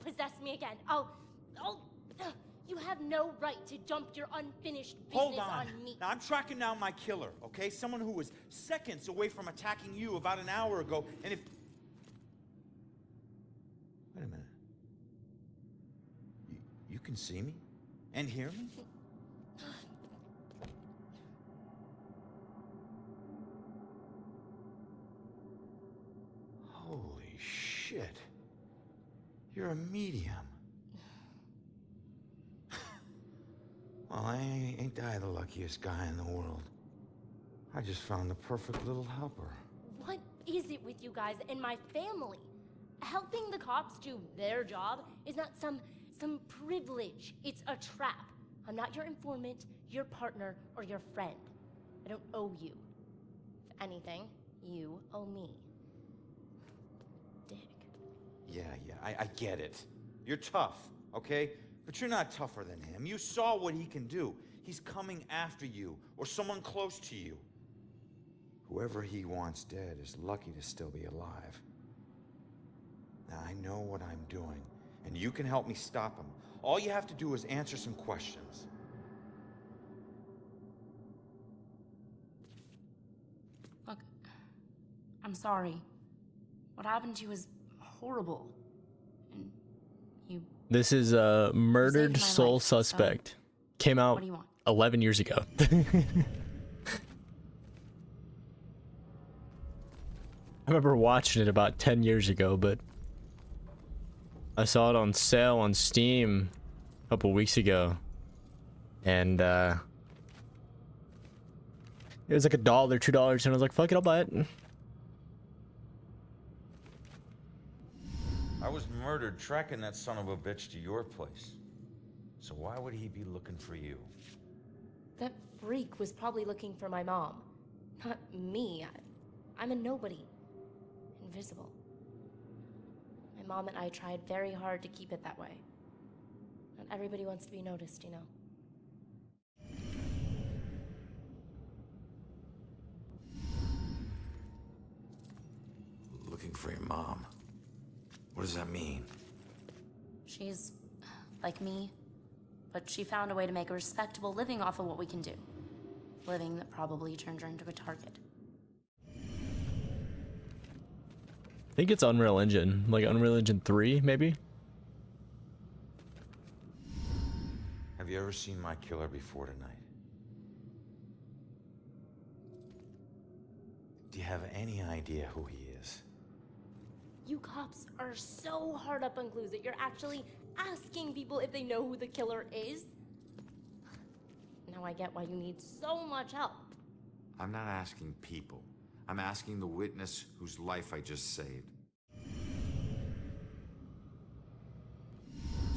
Possess me again. You have no right to dump your unfinished business Hold on. me. Now, I'm tracking down my killer, okay? Someone who was seconds away from attacking you about an hour ago, and if... Wait a minute. You can see me? And hear me? Holy shit. You're a medium. Well, ain't I the luckiest guy in the world? I just found the perfect little helper. What is it with you guys and my family? Helping the cops do their job is not some privilege. It's a trap. I'm not your informant, your partner, or your friend. I don't owe you. If anything, you owe me. Yeah, I get it. You're tough, okay? But you're not tougher than him. You saw what he can do. He's coming after you, or someone close to you. Whoever he wants dead is lucky to still be alive. Now, I know what I'm doing, and you can help me stop him. All you have to do is answer some questions. Look, I'm sorry. What happened to you is horrible. And you... This is a murdered my soul life, so suspect. Came out what do you want? 11 years ago. I remember watching it about 10 years ago, but I saw it on sale on Steam a couple weeks ago. And it was like $1, $2, and I was like, fuck it, I'll buy it. I was murdered tracking that son of a bitch to your place. So why would he be looking for you? That freak was probably looking for my mom. Not me. I'm a nobody. Invisible. My mom and I tried very hard to keep it that way. Not everybody wants to be noticed, you know. Looking for your mom. What does that mean? She's like me, but she found a way to make a respectable living off of what we can do. Living that probably turned her into a target. I think it's Unreal Engine, like Unreal Engine 3, maybe? Have you ever seen my killer before tonight? Do you have any idea who he is? You cops are so hard up on clues that you're actually asking people if they know who the killer is. Now I get why you need so much help. I'm not asking people. I'm asking the witness whose life I just saved.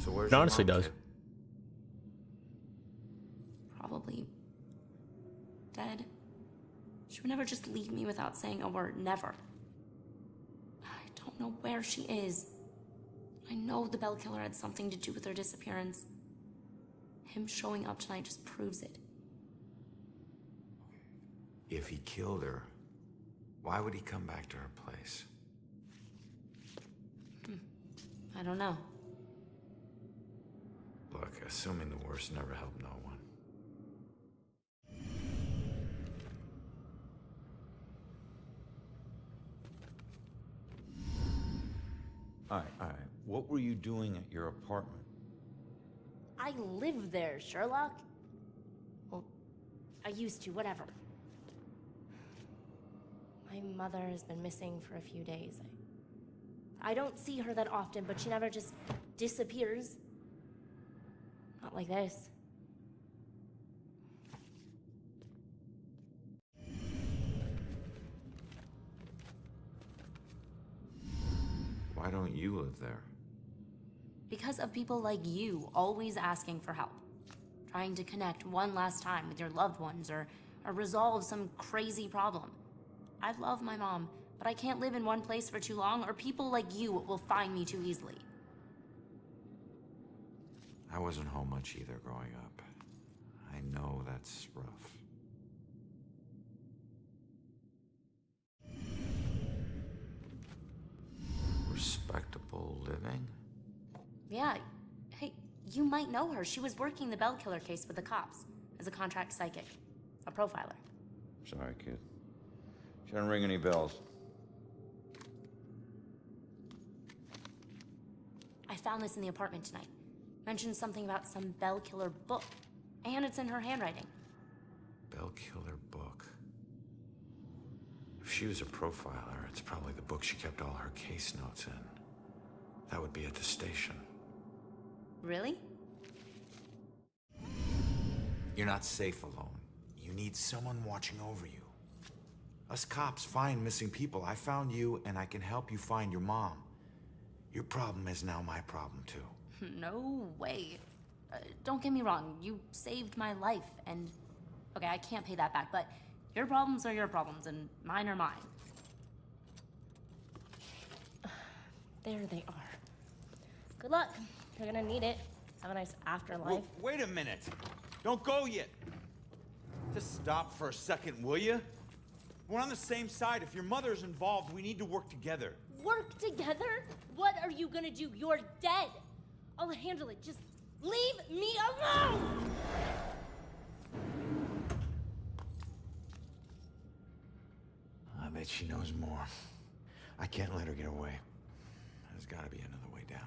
So where's It honestly your mom, does. kid? Probably dead. She would never just leave me without saying a word, never. I don't know where she is. I know the Bell Killer had something to do with her disappearance. Him showing up tonight just proves it. If he killed her, why would he come back to her place? I don't know. Look, assuming the worst never helped no one. All right. What were you doing at your apartment? I live there, Sherlock. Well, I used to, whatever. My mother has been missing for a few days. I don't see her that often, but she never just disappears. Not like this. Why don't you live there? Because of people like you always asking for help. Trying to connect one last time with your loved ones or resolve some crazy problem. I love my mom, but I can't live in one place for too long or people like you will find me too easily. I wasn't home much either growing up. I know that's rough. Respectable living? Yeah, hey, you might know her. She was working the Bell Killer case with the cops as a contract psychic, a profiler. Sorry, kid. She didn't ring any bells. I found this in the apartment tonight. Mentioned something about some Bell Killer book, and it's in her handwriting. Bell Killer book. If she was a profiler, it's probably the book she kept all her case notes in. That would be at the station. Really? You're not safe alone. You need someone watching over you. Us cops find missing people. I found you, and I can help you find your mom. Your problem is now my problem, too. No way. Don't get me wrong, you saved my life, and... Okay, I can't pay that back, but your problems are your problems, and mine are mine. There they are. Good luck. You're gonna need it. Have a nice afterlife. Wait a minute. Don't go yet. Just stop for a second, will you? We're on the same side. If your mother's involved, we need to work together. Work together? What are you gonna do? You're dead. I'll handle it. Just leave me alone! I bet she knows more. I can't let her get away. There's gotta be another way down.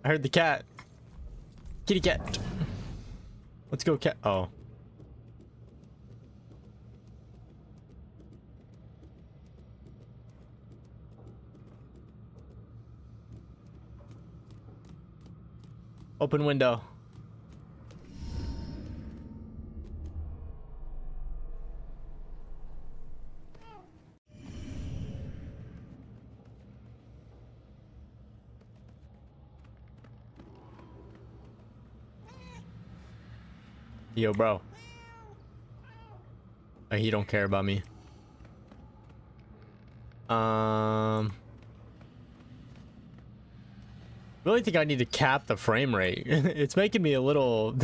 I heard the cat. Kitty cat. Let's go, cat. Oh. Open window. Yo, bro. Oh, he don't care about me. Really think I need to cap the frame rate. It's making me a little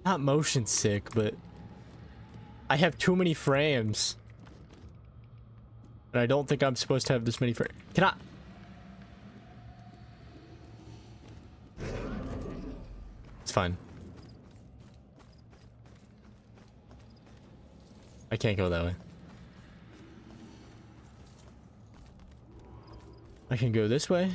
not motion sick, but I have too many frames. And I don't think I'm supposed to have this many frames. Can I? It's fine. I can't go that way. I can go this way.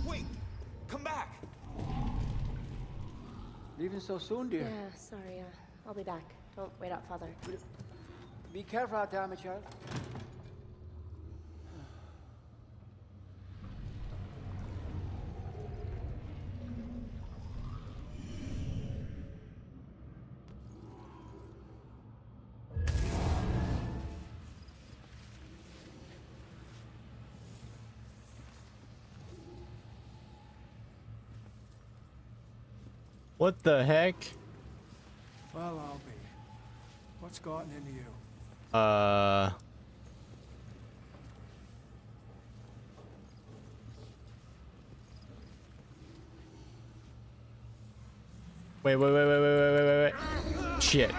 Wait! Come back! Leaving so soon, dear? Yeah, sorry. I'll be back. Don't wait out, Father. Be careful out there, my child. What the heck? Well, I'll be. What's gotten into you? Wait. Shit.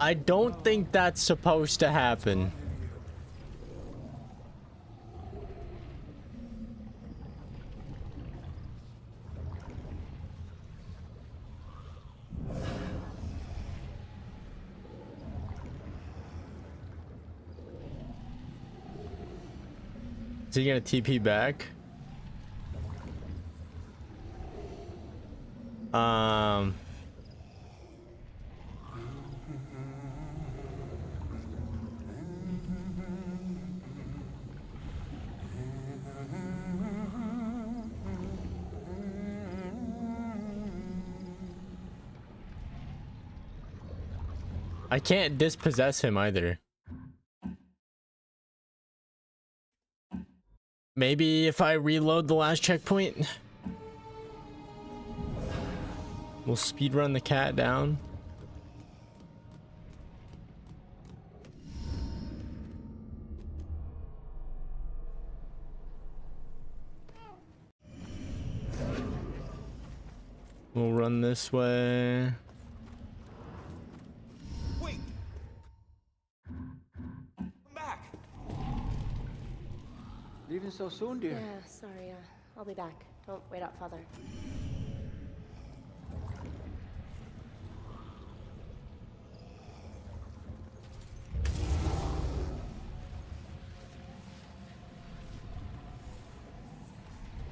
I don't think that's supposed to happen. Is he gonna TP back? I can't dispossess him either. Maybe if I reload the last checkpoint, we'll speedrun the cat down. We'll run this way. Leaving so soon, dear? Yeah, sorry. I'll be back. Don't wait out, Father.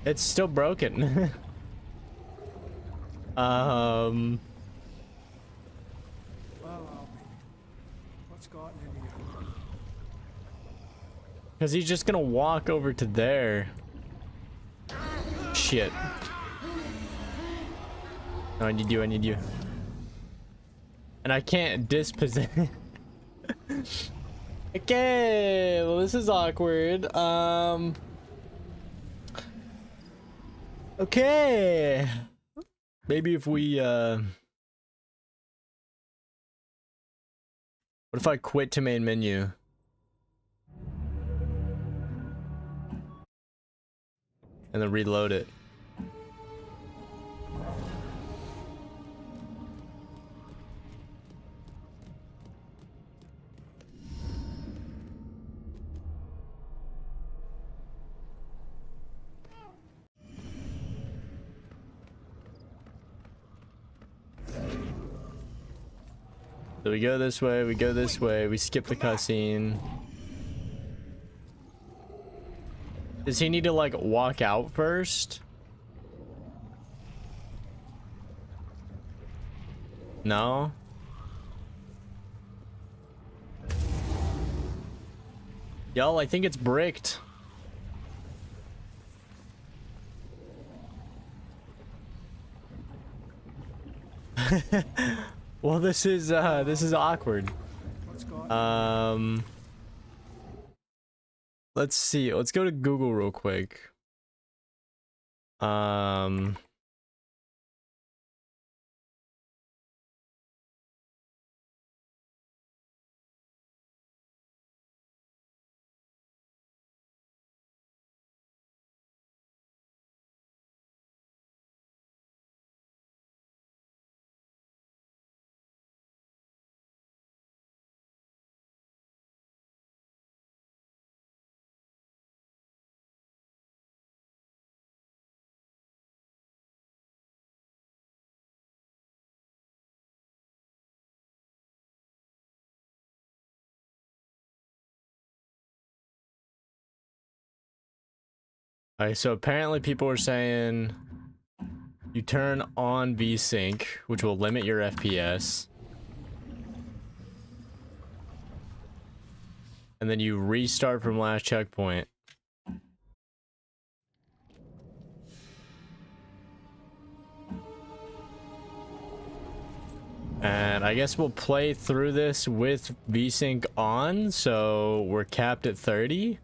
It's still broken. What's gotten into you? Because he's just gonna walk over to there. Shit. No, I need you, I need you. And I can't dispossess. Okay, well this is awkward. Okay. Maybe if we what if I quit to main menu? And then reload it. So we go this way, we go this way, we skip the cutscene. Does he need to like walk out first? No? Y'all, I think it's bricked. Well, this is awkward. Let's see. Let's go to Google real quick. Alright, so apparently people are saying you turn on VSync, which will limit your FPS. And then you restart from last checkpoint. And I guess we'll play through this with VSync on, so we're capped at 30.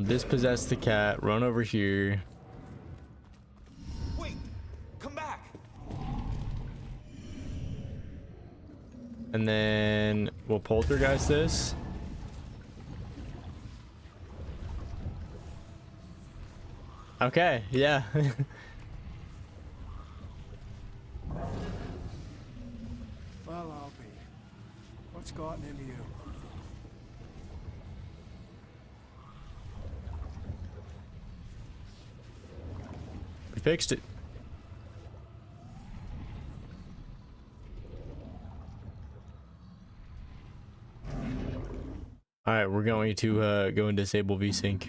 Dispossess the cat, run over here. Wait, come back. And then we'll poltergeist this. Okay, yeah. Well, I'll be. What's gotten into you? We fixed it. Alright, we're going to go and disable VSync.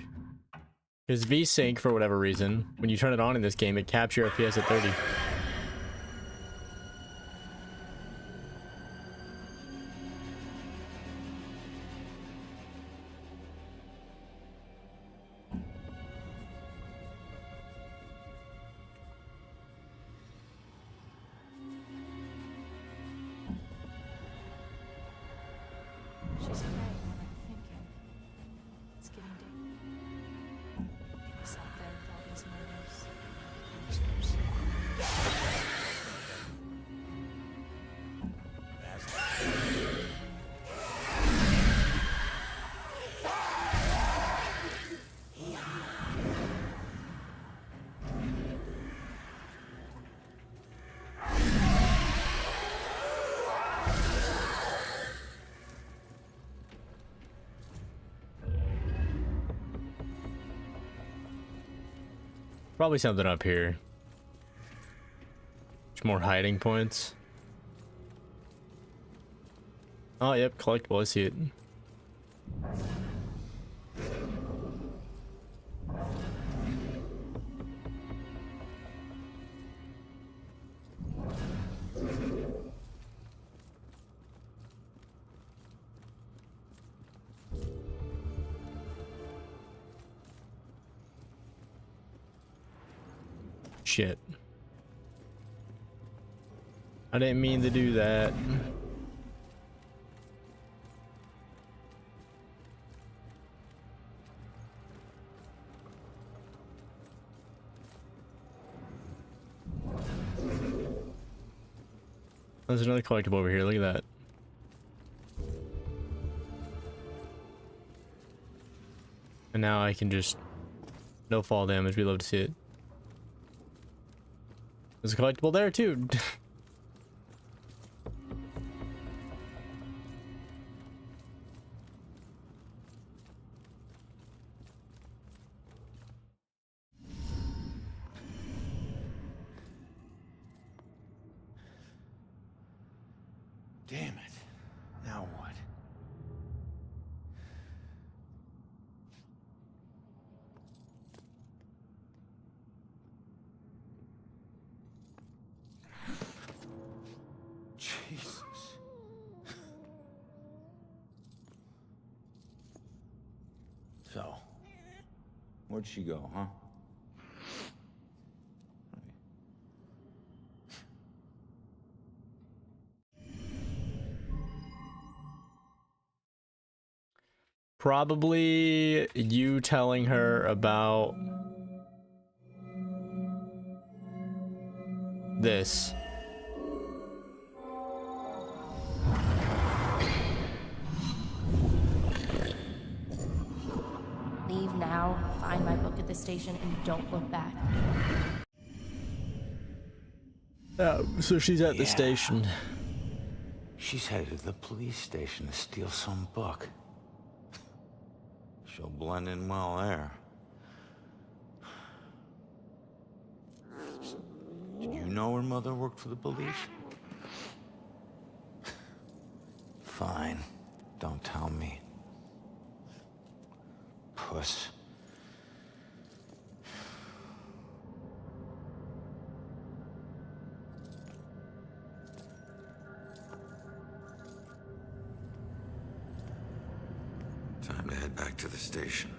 Because VSync, for whatever reason, when you turn it on in this game, it caps your FPS at 30. She's praying what I'm thinking. It's getting deep. He's out there with all these murders. Probably something up here. There's more hiding points. Oh, yep, collectible. I see it. Shit. I didn't mean to do that. There's another collectible over here. Look at that. And now I can just no fall damage. We love to see it. There's a collectible there too. Damn it. Now what? Jesus. So, where'd she go, huh? Probably you telling her about this. Leave now, find my book at the station, and don't look back. So she's at the station. She's headed to the police station to steal some book. She'll blend in well there. Did you know her mother worked for the police? Fine. Don't tell me. Puss. Time to head back to the station.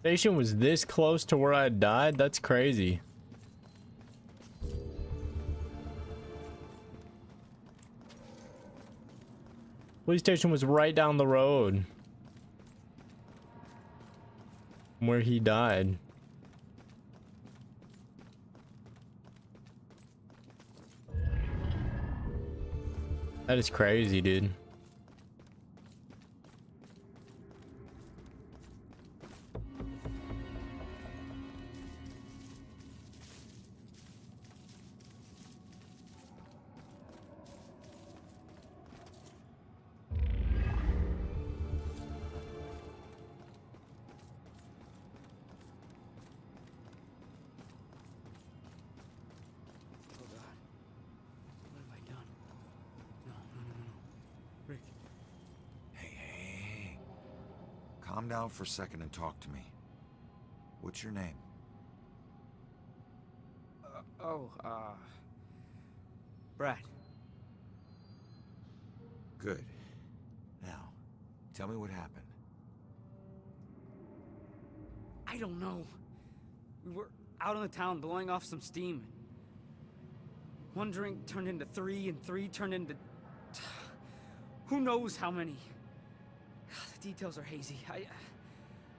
Station was this close to where I died? That's crazy. Police station was right down the road from where he died. That is crazy, dude. Calm down for a second and talk to me. What's your name? Brad. Good. Now, tell me what happened. I don't know. We were out in the town blowing off some steam. One drink turned into three, and three turned into... who knows how many. The details are hazy.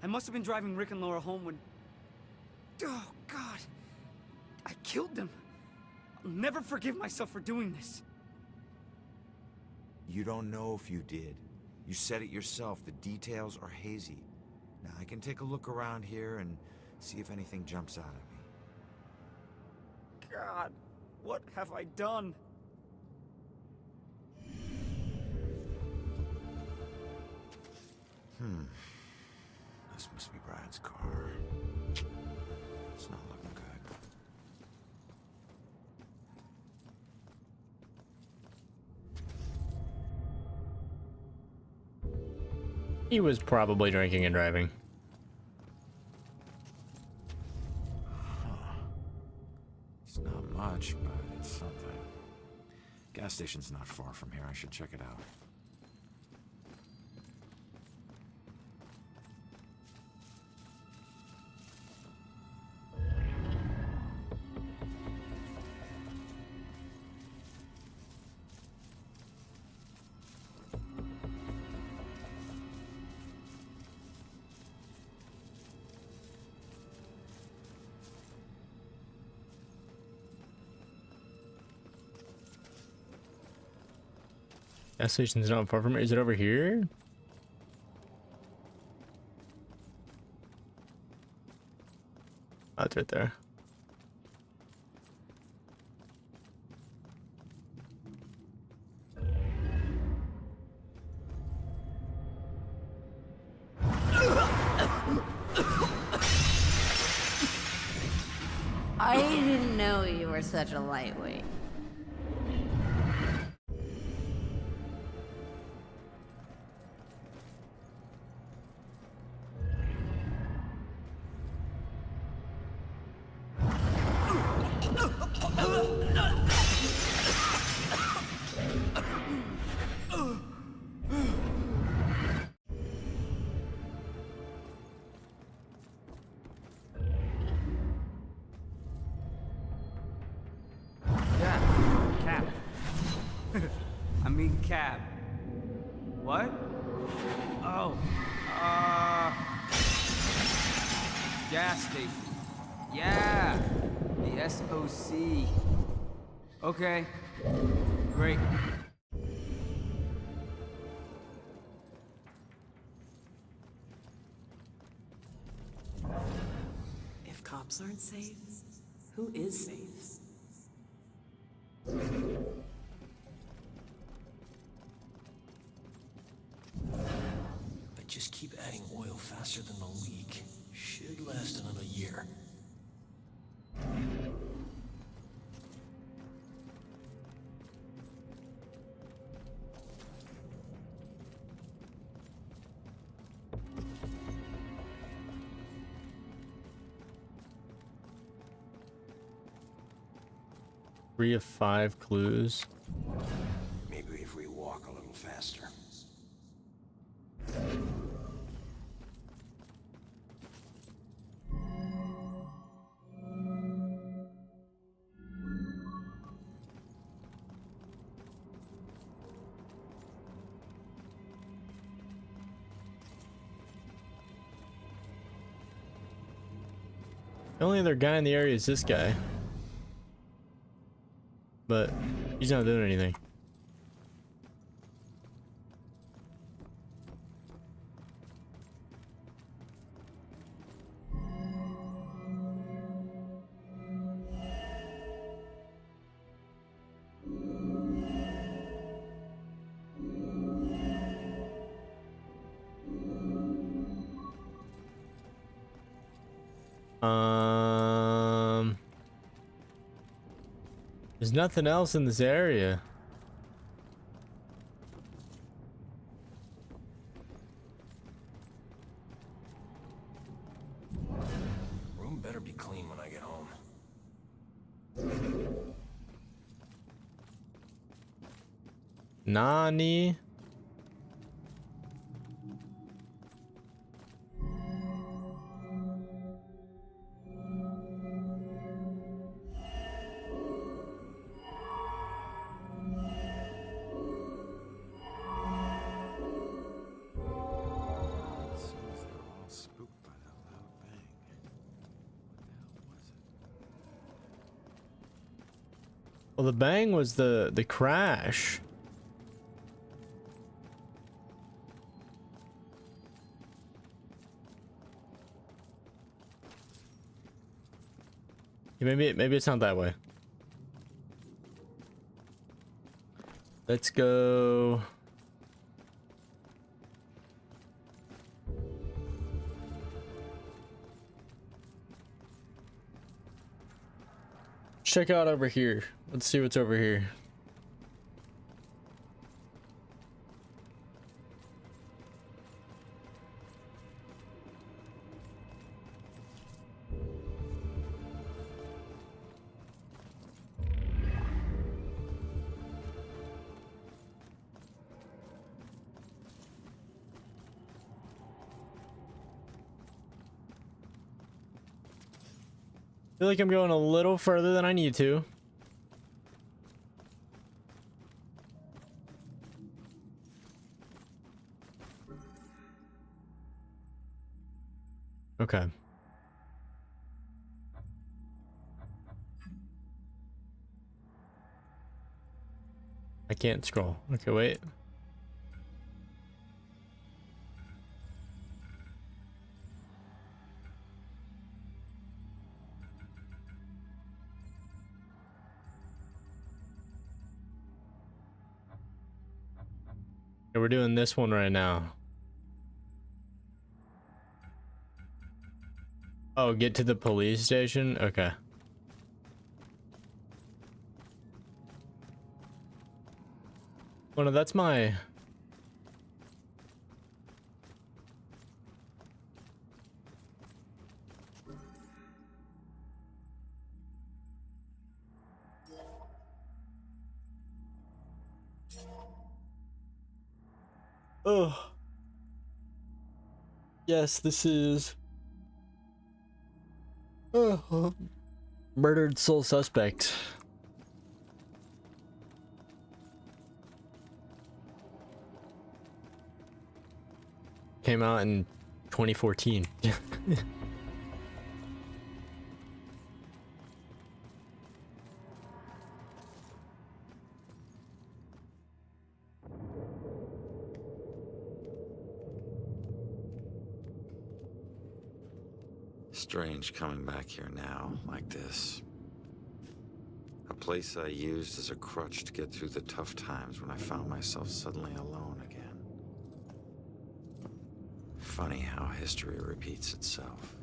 I must have been driving Rick and Laura home when... oh, God. I killed them. I'll never forgive myself for doing this. You don't know if you did. You said it yourself. The details are hazy. Now, I can take a look around here and see if anything jumps out at me. God, what have I done? This must be Brad's car. It's not looking good. He was probably drinking and driving. It's not much, but it's something. Gas station's not far from here. I should check it out. Gas station's not far from it. Is it over here? Oh, it's right there. I didn't know you were such a lightweight. Cap. I mean cab. What? Oh. Gas station. Yeah. The SOC. Okay. Great. If cops aren't safe, who is safe? But just keep adding oil faster than the leak. Should last another year. Three of 5 clues. Maybe if we walk a little faster. The only other guy in the area is this guy. But he's not doing anything. There's nothing else in this area. Room better be clean when I get home. Nani? Well, the bang was the crash. Yeah, maybe it's not that way. Let's go. Check out over here. Let's see what's over here. I feel like I'm going a little further than I need to. Okay. I can't scroll. Okay, wait. Okay, we're doing this one right now. Oh, get to the police station? Okay. Oh no, that's my... Oh. Yes, this is... Murdered sole suspect. Came out in 2014. Strange coming back here now, like this. A place I used as a crutch to get through the tough times when I found myself suddenly alone again. Funny how history repeats itself.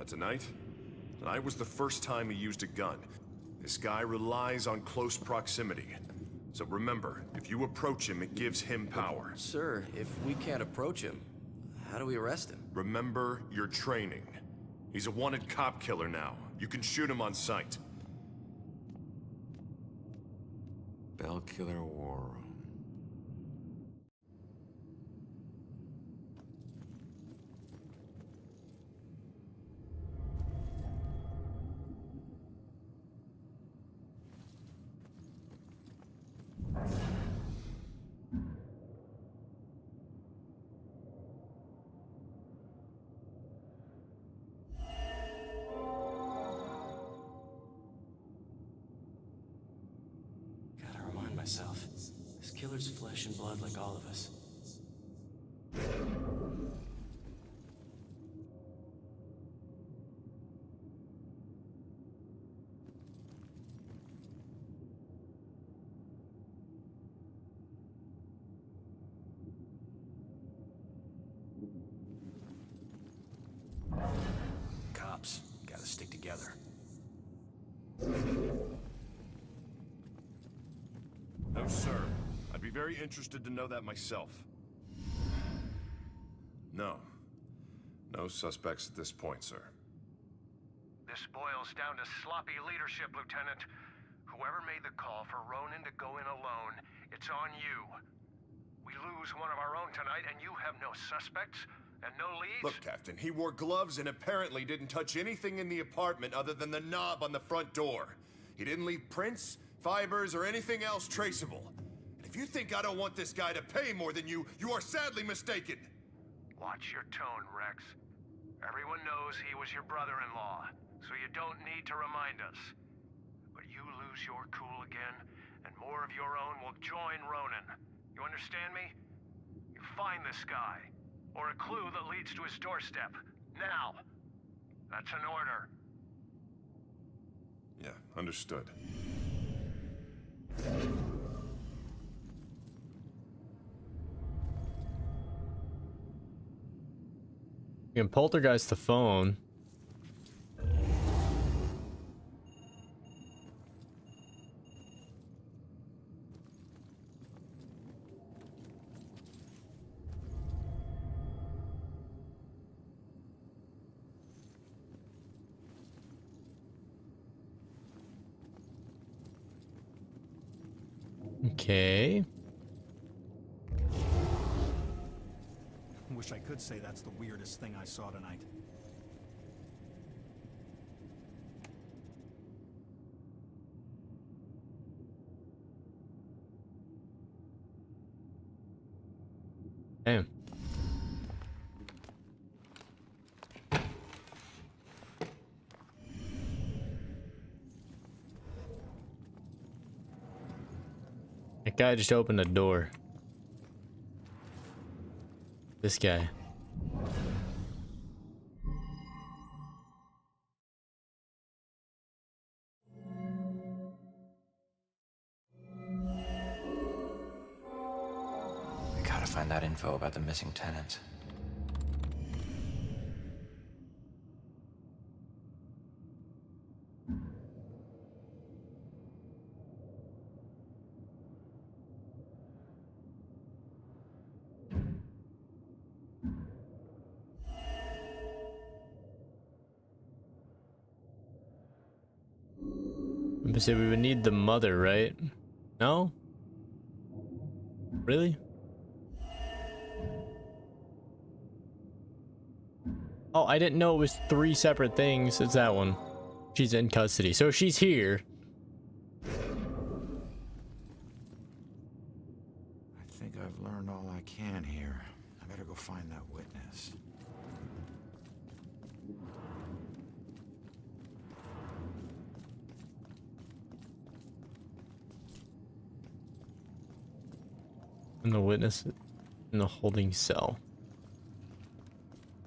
Tonight? Tonight was the first time he used a gun. This guy relies on close proximity. So remember, if you approach him, it gives him power. Sir, if we can't approach him, how do we arrest him? Remember your training. He's a wanted cop killer now. You can shoot him on sight. Bellkiller War Room. Myself. This killer's flesh and blood like all of us. Cops gotta stick together. No, sir. I'd be very interested to know that myself. No. No suspects at this point, sir. This boils down to sloppy leadership, Lieutenant. Whoever made the call for Ronan to go in alone, it's on you. We lose one of our own tonight, and you have no suspects and no leads? Look, Captain, he wore gloves and apparently didn't touch anything in the apartment other than the knob on the front door. He didn't leave prints, fibers, or anything else traceable. And if you think I don't want this guy to pay more than you, you are sadly mistaken. Watch your tone, Rex. Everyone knows he was your brother-in-law, so you don't need to remind us. But you lose your cool again, and more of your own will join Ronan. You understand me? You find this guy, or a clue that leads to his doorstep. Now! That's an order. Yeah, understood. You can poltergeist the phone. Okay. Wish I could say that's the weirdest thing I saw tonight. Damn. That guy just opened a door. This guy. We gotta find that info about the missing tenants. But say we would need the mother, right? No? Really? Oh, I didn't know it was 3 separate things. It's that one. She's in custody. So she's here. I think I've learned all I can here. I better go find that witness. And the witness in the holding cell.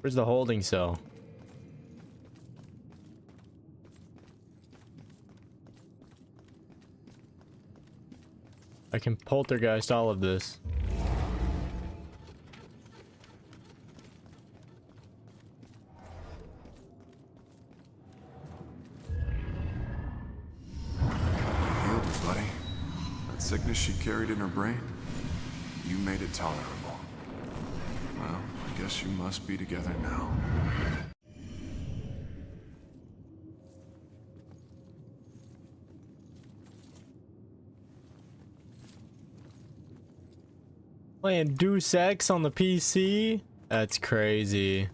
Where's the holding cell? I can poltergeist all of this. Healed her, buddy. That sickness she carried in her brain, you made it tolerable. Well, I guess you must be together now. Playing Deus Ex on the PC? That's crazy.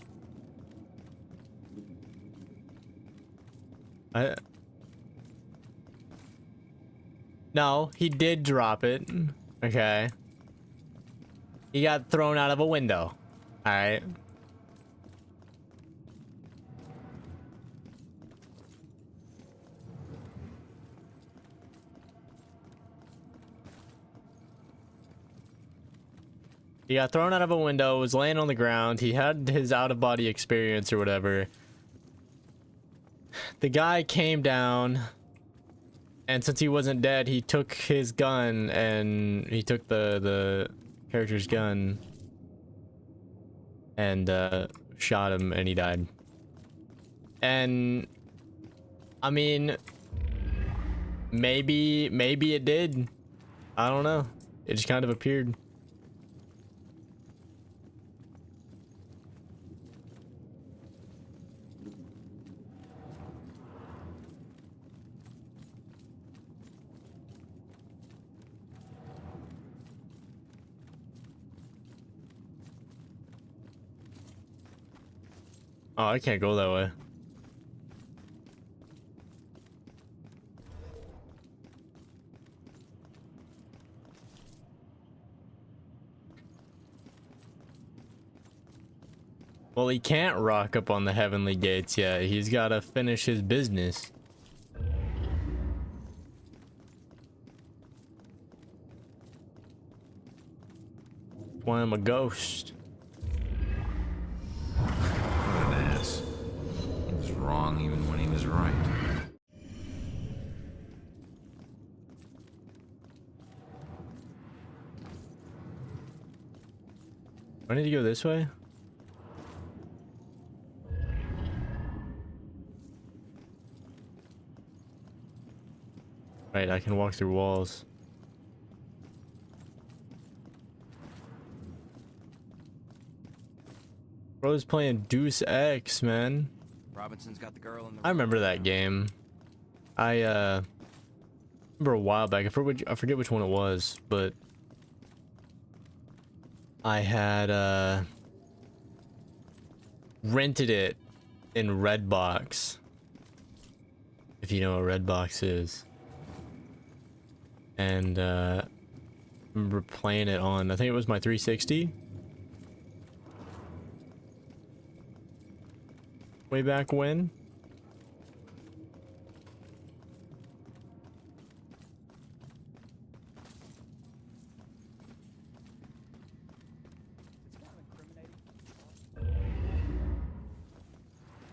No, he did drop it. Okay. He got thrown out of a window. Alright. He got thrown out of a window, was laying on the ground. He had his out-of-body experience or whatever. The guy came down, and since he wasn't dead, he took his gun and he took the character's gun and shot him, and he died. And I mean, maybe it did. I don't know. It just kind of appeared. Oh, I can't go that way. Well, he can't rock up on the heavenly gates yet. He's got to finish his business. Why I'm a ghost. What an ass. He was wrong even when he was right. I need to go this way? Right, I can walk through walls. Bro's playing Deus Ex, man. Robinson's got the girl in the I remember that game. I remember a while back. I forget which one it was, but I had rented it in Redbox. If you know what Redbox is. And I remember playing it on, I think it was my 360. Way back when.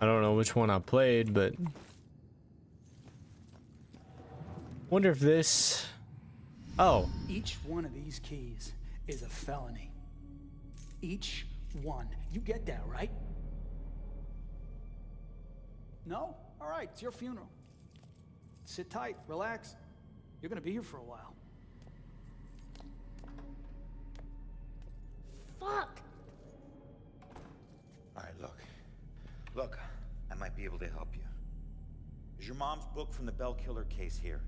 I don't know which one I played, but wonder if this... Oh. Each one of these keys is a felony. Each one. You get that, right? No? All right, it's your funeral. Sit tight, relax. You're gonna be here for a while. Fuck! All right, look, I might be able to help you. Is your mom's book from the Bell Killer case here?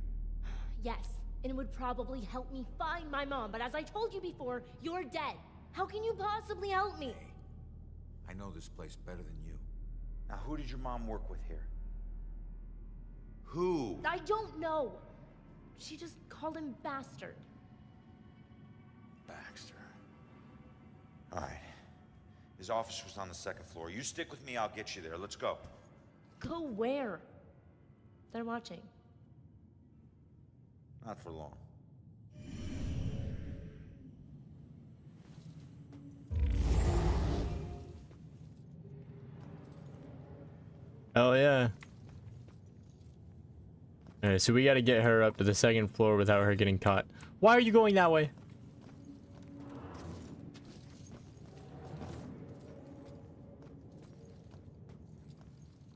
Yes, and it would probably help me find my mom, but as I told you before, you're dead. How can you possibly help me? I know this place better than you. Now, who did your mom work with here? Who? I don't know. She just called him bastard. Baxter. All right. His office was on the second floor. You stick with me, I'll get you there. Let's go. Go where? They're watching. Not for long. Oh yeah. Alright, so we gotta get her up to the second floor without her getting caught. Why are you going that way?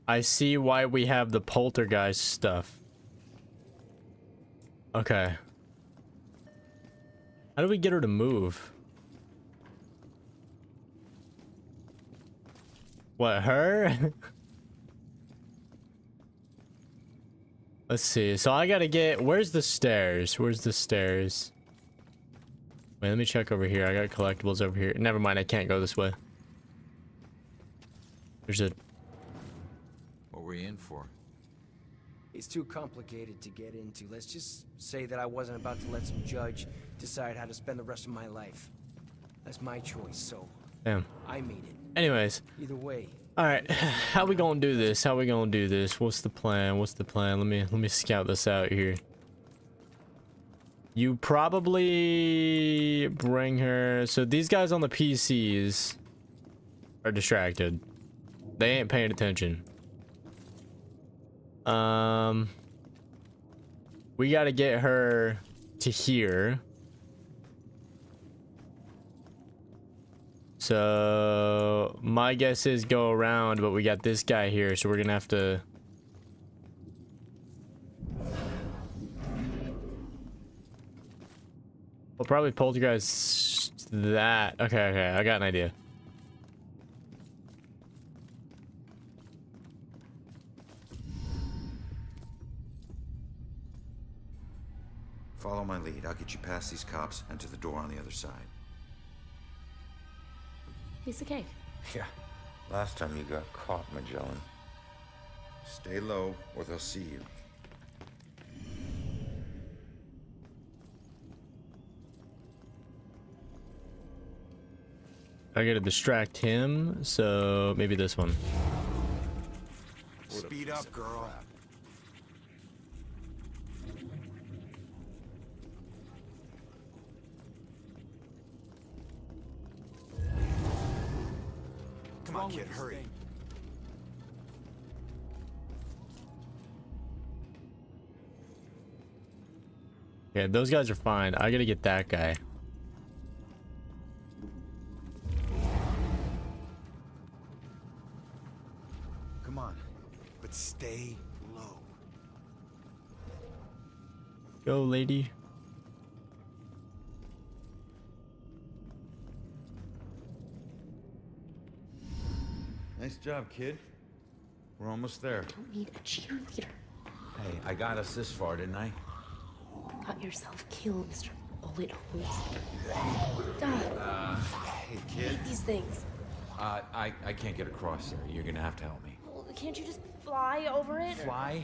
I see why we have the poltergeist stuff. Okay. How do we get her to move? What, her? Let's see. So I gotta get... Where's the stairs? Where's the stairs? Wait, let me check over here. I got collectibles over here. Never mind, I can't go this way. There's a... What were you in for? It's too complicated to get into. Let's just say that I wasn't about to let some judge decide how to spend the rest of my life. That's my choice, so... Damn. I made it. Anyways. Either way. Alright, how we gonna do this? How we gonna do this? What's the plan? What's the plan? Let me scout this out here. You probably bring her... So these guys on the PCs are distracted. They ain't paying attention. We gotta get her to here. So my guess is go around, but we got this guy here, so we're gonna have to... We'll probably poltergeist that. Okay, I got an idea. Follow my lead. I'll get you past these cops and to the door on the other side. Piece of cake. Yeah. Last time you got caught, Magellan. Stay low, or they'll see you. I gotta distract him, so maybe this one. Speed up, girl. Come on, kid, hurry. Yeah, those guys are fine. I gotta get that guy. Come on, but stay low. Go, lady. Nice job, kid. We're almost there. Don't need a cheerleader. Hey, I got us this far, didn't I? Got yourself killed, Mr. Bullet Holes. Hey, kid. I hate these things. I can't get across there. You're gonna have to help me. Well, can't you just fly over it? or- Fly?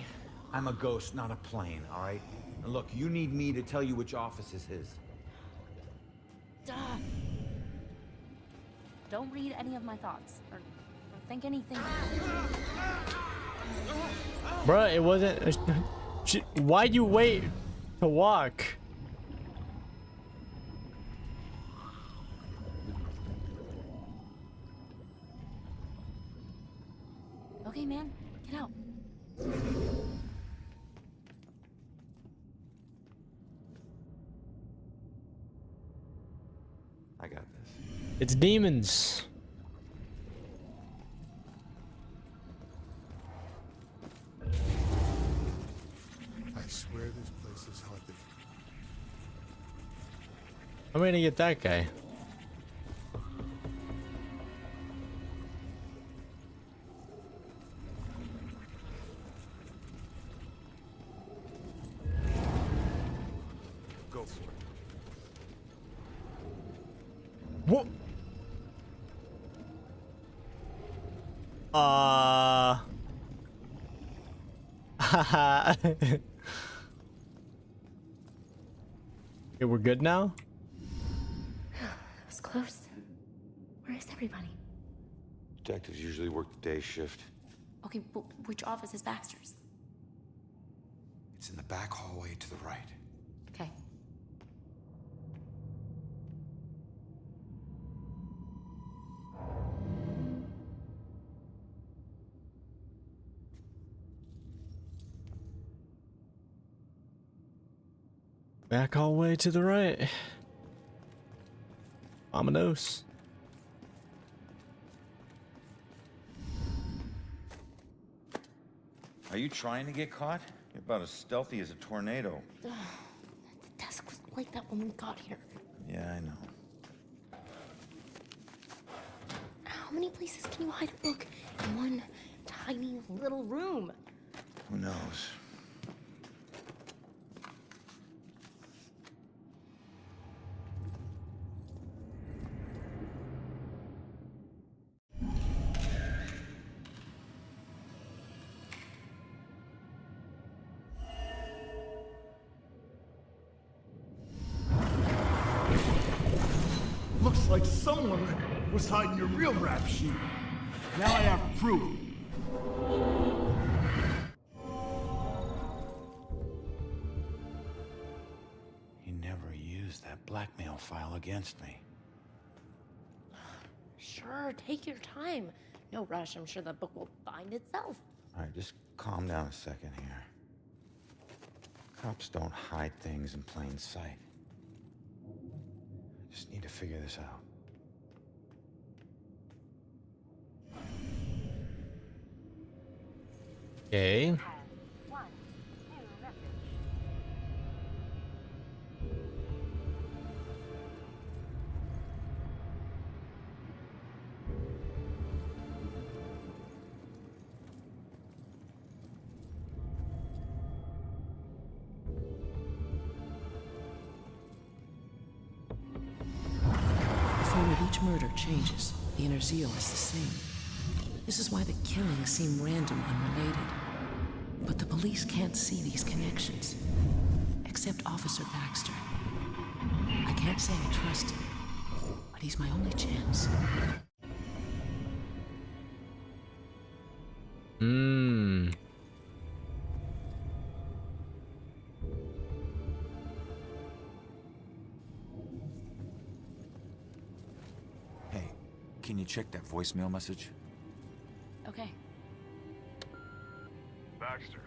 I'm a ghost, not a plane, all right? And look, you need me to tell you which office is his. Duh. Don't read any of my thoughts or think anything. Bruh, it wasn't. Why'd you wait to walk? Okay, man, get out. I got this. It's demons. I swear this place is haunted. I'm gonna get that guy. Go for it. What? Haha. Okay, we're good now? That was close. Where is everybody? Detectives usually work the day shift. Okay, but which office is Baxter's? It's in the back hallway to the right. Okay. Back all the way to the right. Ominous. Are you trying to get caught? You're about as stealthy as a tornado. The desk was like that when we got here. Yeah, I know. How many places can you hide a book in one tiny little room? Who knows? Looks like someone was hiding your real rap sheet. Now I have proof. He never used that blackmail file against me. Sure, take your time. No rush, I'm sure the book will find itself. All right, just calm down a second here. Cops don't hide things in plain sight. Just need to figure this out. Okay. The form of each murder changes. The inner zeal is the same. This is why the killings seem random, unrelated. But the police can't see these connections. Except Officer Baxter. I can't say I trust him. But he's my only chance. Hey, can you check that voicemail message? Okay. Baxter,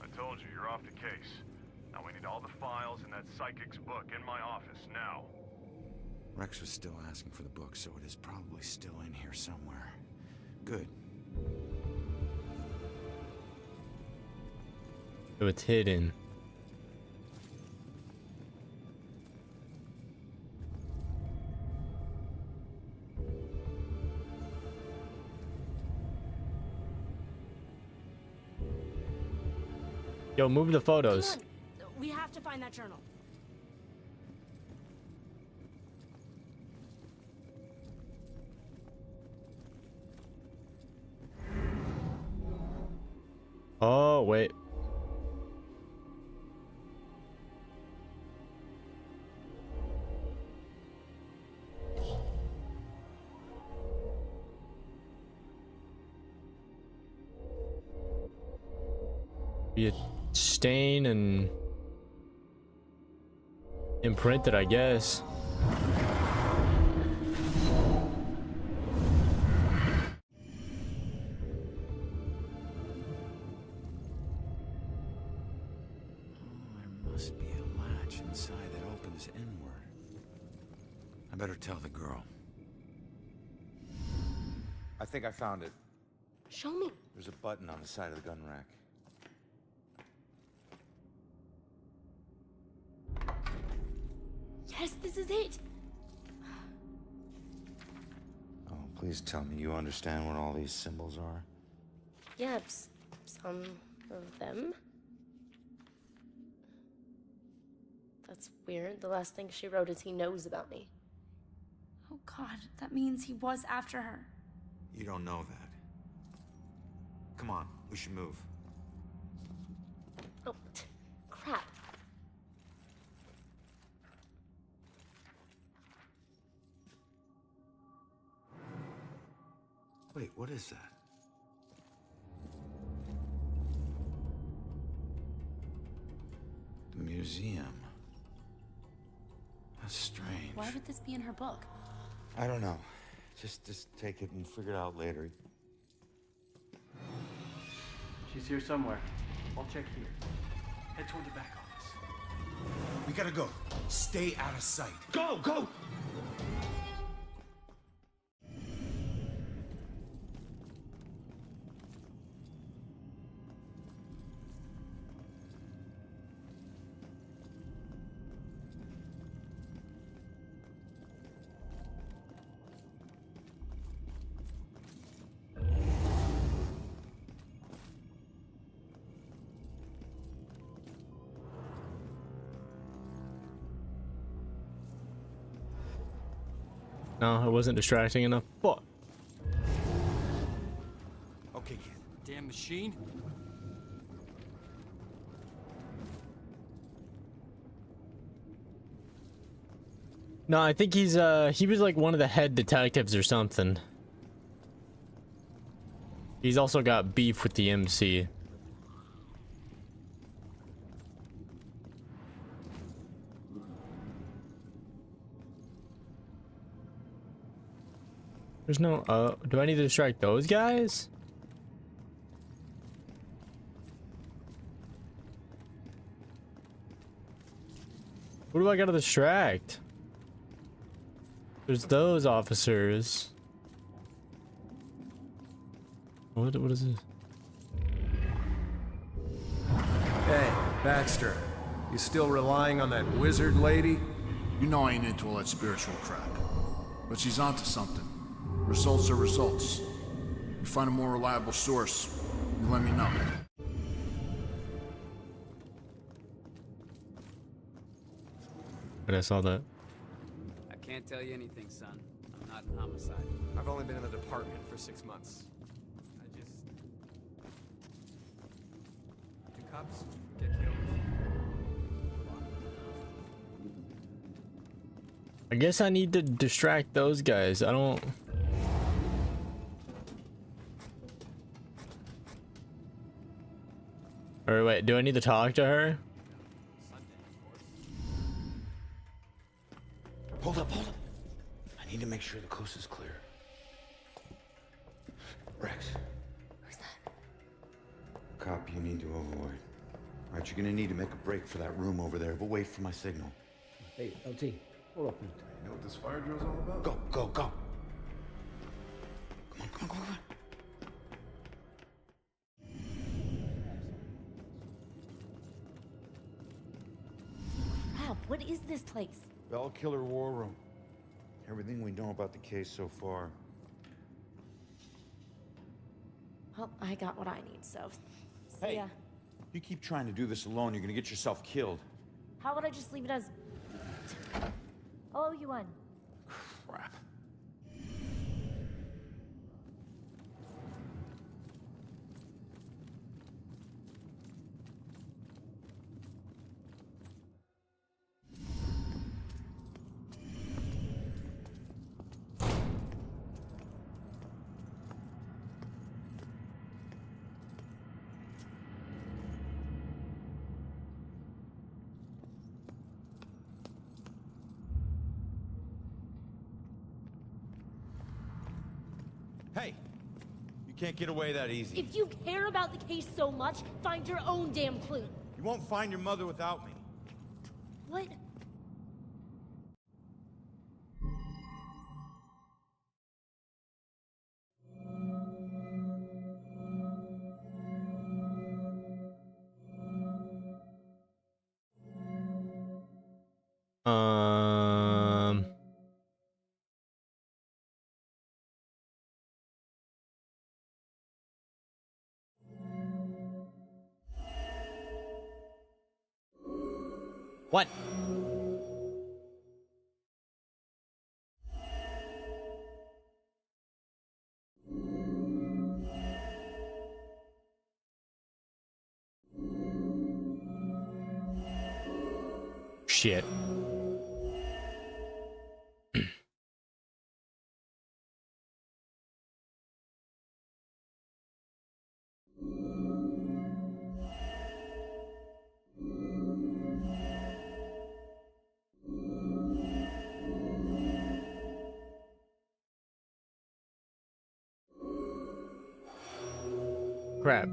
I told you you're off the case. Now we need all the files in that psychic's book in my office now. Rex was still asking for the book, so it is probably still in here somewhere. Good. So it's hidden. Yo, move the photos. Come on. We have to find that journal. Oh, wait. Be a stain and imprinted, I guess. There must be a latch inside that opens inward. I better tell the girl. I think I found it. Show me. There's a button on the side of the gun rack. Yes, this is it. Oh, please tell me you understand what all these symbols are. Yeah, some of them. That's weird. The last thing she wrote is he knows about me. Oh God, that means he was after her. You don't know that. Come on, we should move. Oh, crap. Wait, what is that? The museum. That's strange. Why would this be in her book? I don't know. Just take it and figure it out later. She's here somewhere. I'll check here. Head toward the back office. We gotta go. Stay out of sight. Go, go! No, it wasn't distracting enough. Fuck. Okay, kid. Damn machine. No, I think he was like one of the head detectives or something. He's also got beef with the MC. There's no, do I need to distract those guys? Who do I gotta distract? There's those officers. What is this? Hey, Baxter. You still relying on that wizard lady? You know I ain't into all that spiritual crap. But she's onto something. Results are results. You find a more reliable source, you let me know. But I saw that. I can't tell you anything, son. I'm not in homicide. I've only been in the department for 6 months. Do cops get killed? I guess I need to distract those guys. I don't... Or wait, do I need to talk to her? Hold up, hold up. I need to make sure the coast is clear. Rex. Who's that? Cop you need to avoid. All right, you're gonna need to make a break for that room over there, but wait for my signal. Hey, LT, hold up. You know what this fire drill's all about? Go, go, go. Come on, come on, come on. Crap, what is this place? Bell Killer War Room. Everything we know about the case so far. Well, I got what I need, so... See Hey. ya. You keep trying to do this alone, you're gonna get yourself killed. How about I just leave it as... I'll owe you one. Crap. Hey, you can't get away that easy. If you care about the case so much, find your own damn clue. You won't find your mother without me. What? What? Shit. Crap.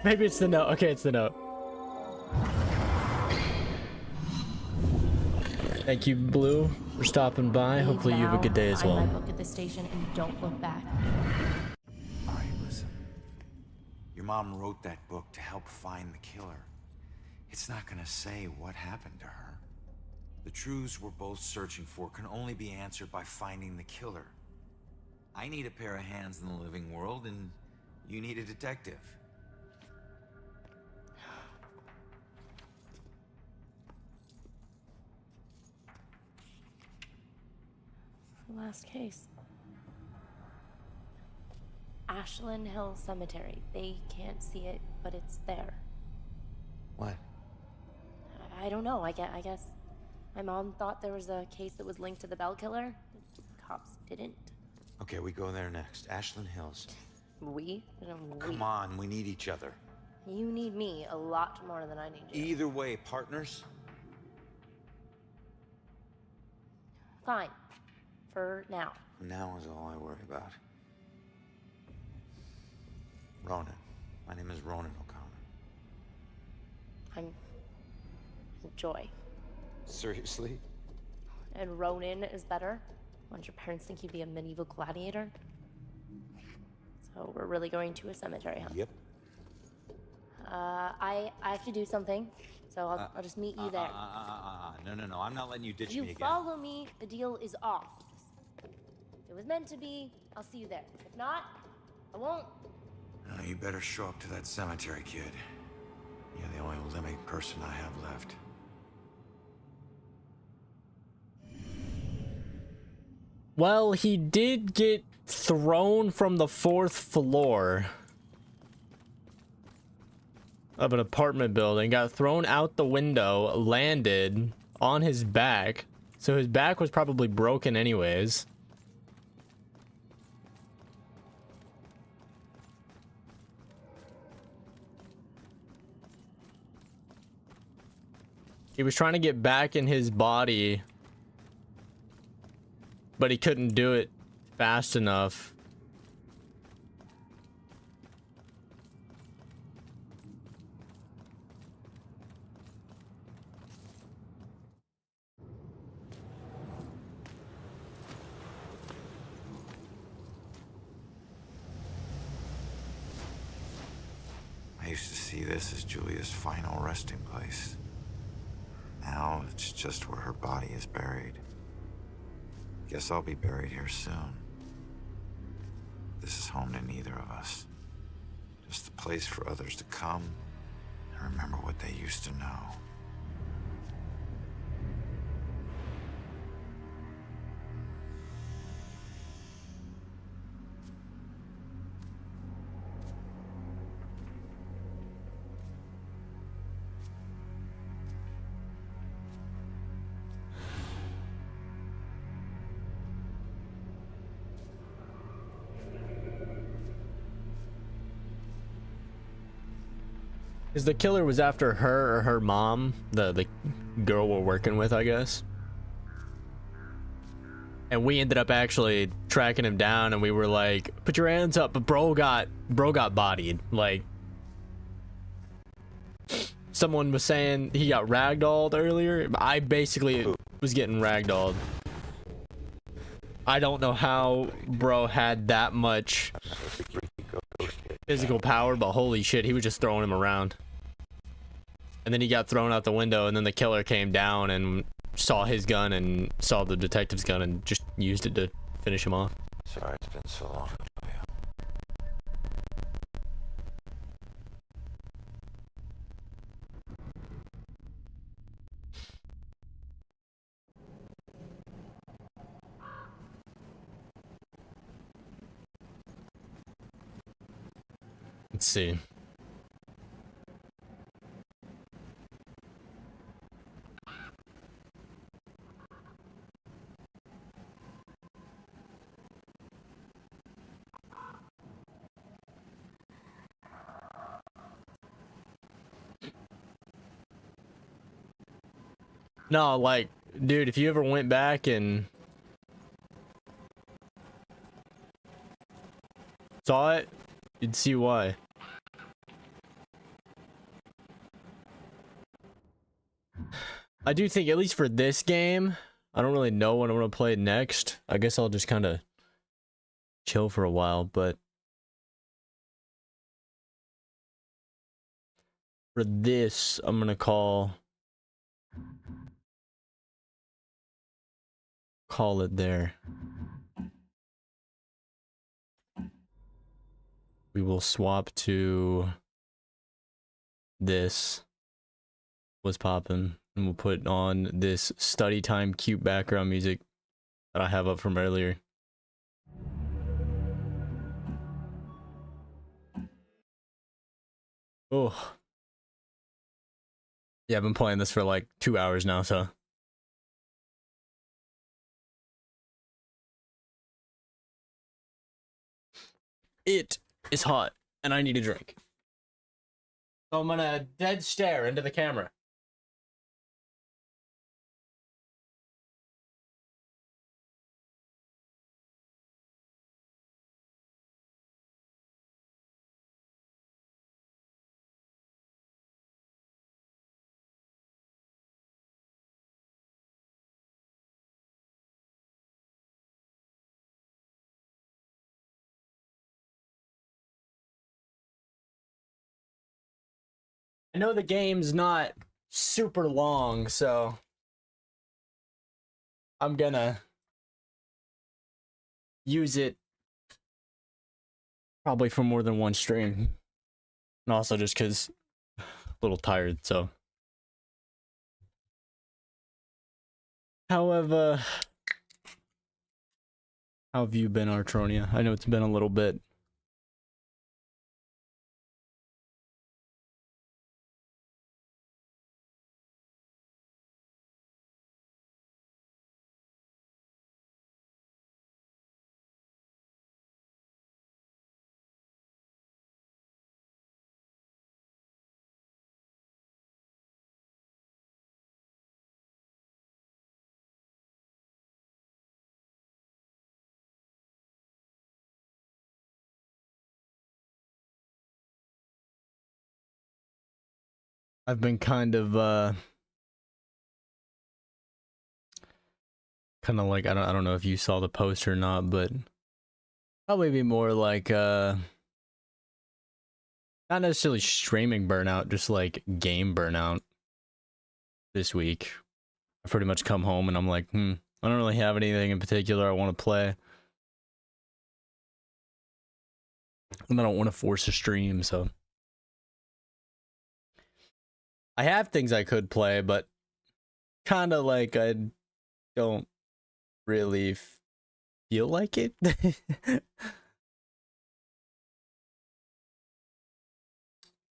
Maybe it's the note. Okay, it's the note. Thank you, Blue, for stopping by. Hopefully you have a good day as Find well. my book at the station and don't look back. All right, listen. Your mom wrote that book to help find the killer. It's not gonna say what happened to her. The truths we're both searching for can only be answered by finding the killer. I need a pair of hands in the living world, and you need a detective. The last case. Ashland Hill Cemetery. They can't see it, but it's there. What? I don't know. I guess my mom thought there was a case that was linked to the Bell Killer. The cops didn't. Okay, we go there next. Ashland Hills. We? No, we. Come on, we need each other. You need me a lot more than I need you. Either way, partners. Fine. For now. Now is all I worry about. Ronan. My name is Ronan O'Connor. I'm Joy. Seriously? And Ronin is better? Why did your parents think you'd be a medieval gladiator? So we're really going to a cemetery, huh? Yep. I have to do something, so I'll just meet you there. No, I'm not letting you ditch You me again. follow me, the deal is off. If it was meant to be, I'll see you there. If not, I won't. You better show up to that cemetery, kid. You're the only living person I have left. Well, he did get thrown from the 4th floor of an apartment building, got thrown out the window, landed on his back. So his back was probably broken anyways. He was trying to get back in his body, but he couldn't do it fast enough. I used to see this as Julia's final resting place. Now it's just where her body is buried. Guess I'll be buried here soon. This is home to neither of us. Just the place for others to come and remember what they used to know. Because the killer was after her or her mom, the girl we're working with, I guess. And we ended up actually tracking him down, and we were like, "Put your hands up!" But bro got bodied. Like, someone was saying he got ragdolled earlier. I basically was getting ragdolled. I don't know how bro had that much physical power, but holy shit, he was just throwing him around. And then he got thrown out the window, and then the killer came down and saw his gun and saw the detective's gun and just used it to finish him off. Sorry it's been so long, Julia. Let's see. No, like, dude, if you ever went back and saw it, you'd see why. I do think, at least for this game, I don't really know what I'm going to play next. I guess I'll just kind of chill for a while, but for this, I'm going to call it there. We will swap to this. What's poppin'? And we'll put on this study time cute background music that I have up from earlier. Oh. Yeah, I've been playing this for like 2 hours now, so. It is hot, and I need a drink. So I'm gonna dead stare into the camera. I know the game's not super long, so I'm gonna use it probably for more than one stream. And also just because I'm a little tired, so. However, how have you been, Artronia? I know it's been a little bit. I've been kind of like, I don't know if you saw the post or not, but probably be more like not necessarily streaming burnout, just like game burnout this week. I pretty much come home and I'm like, I don't really have anything in particular I want to play. And I don't want to force a stream, so I have things I could play, but kind of like I don't really feel like it.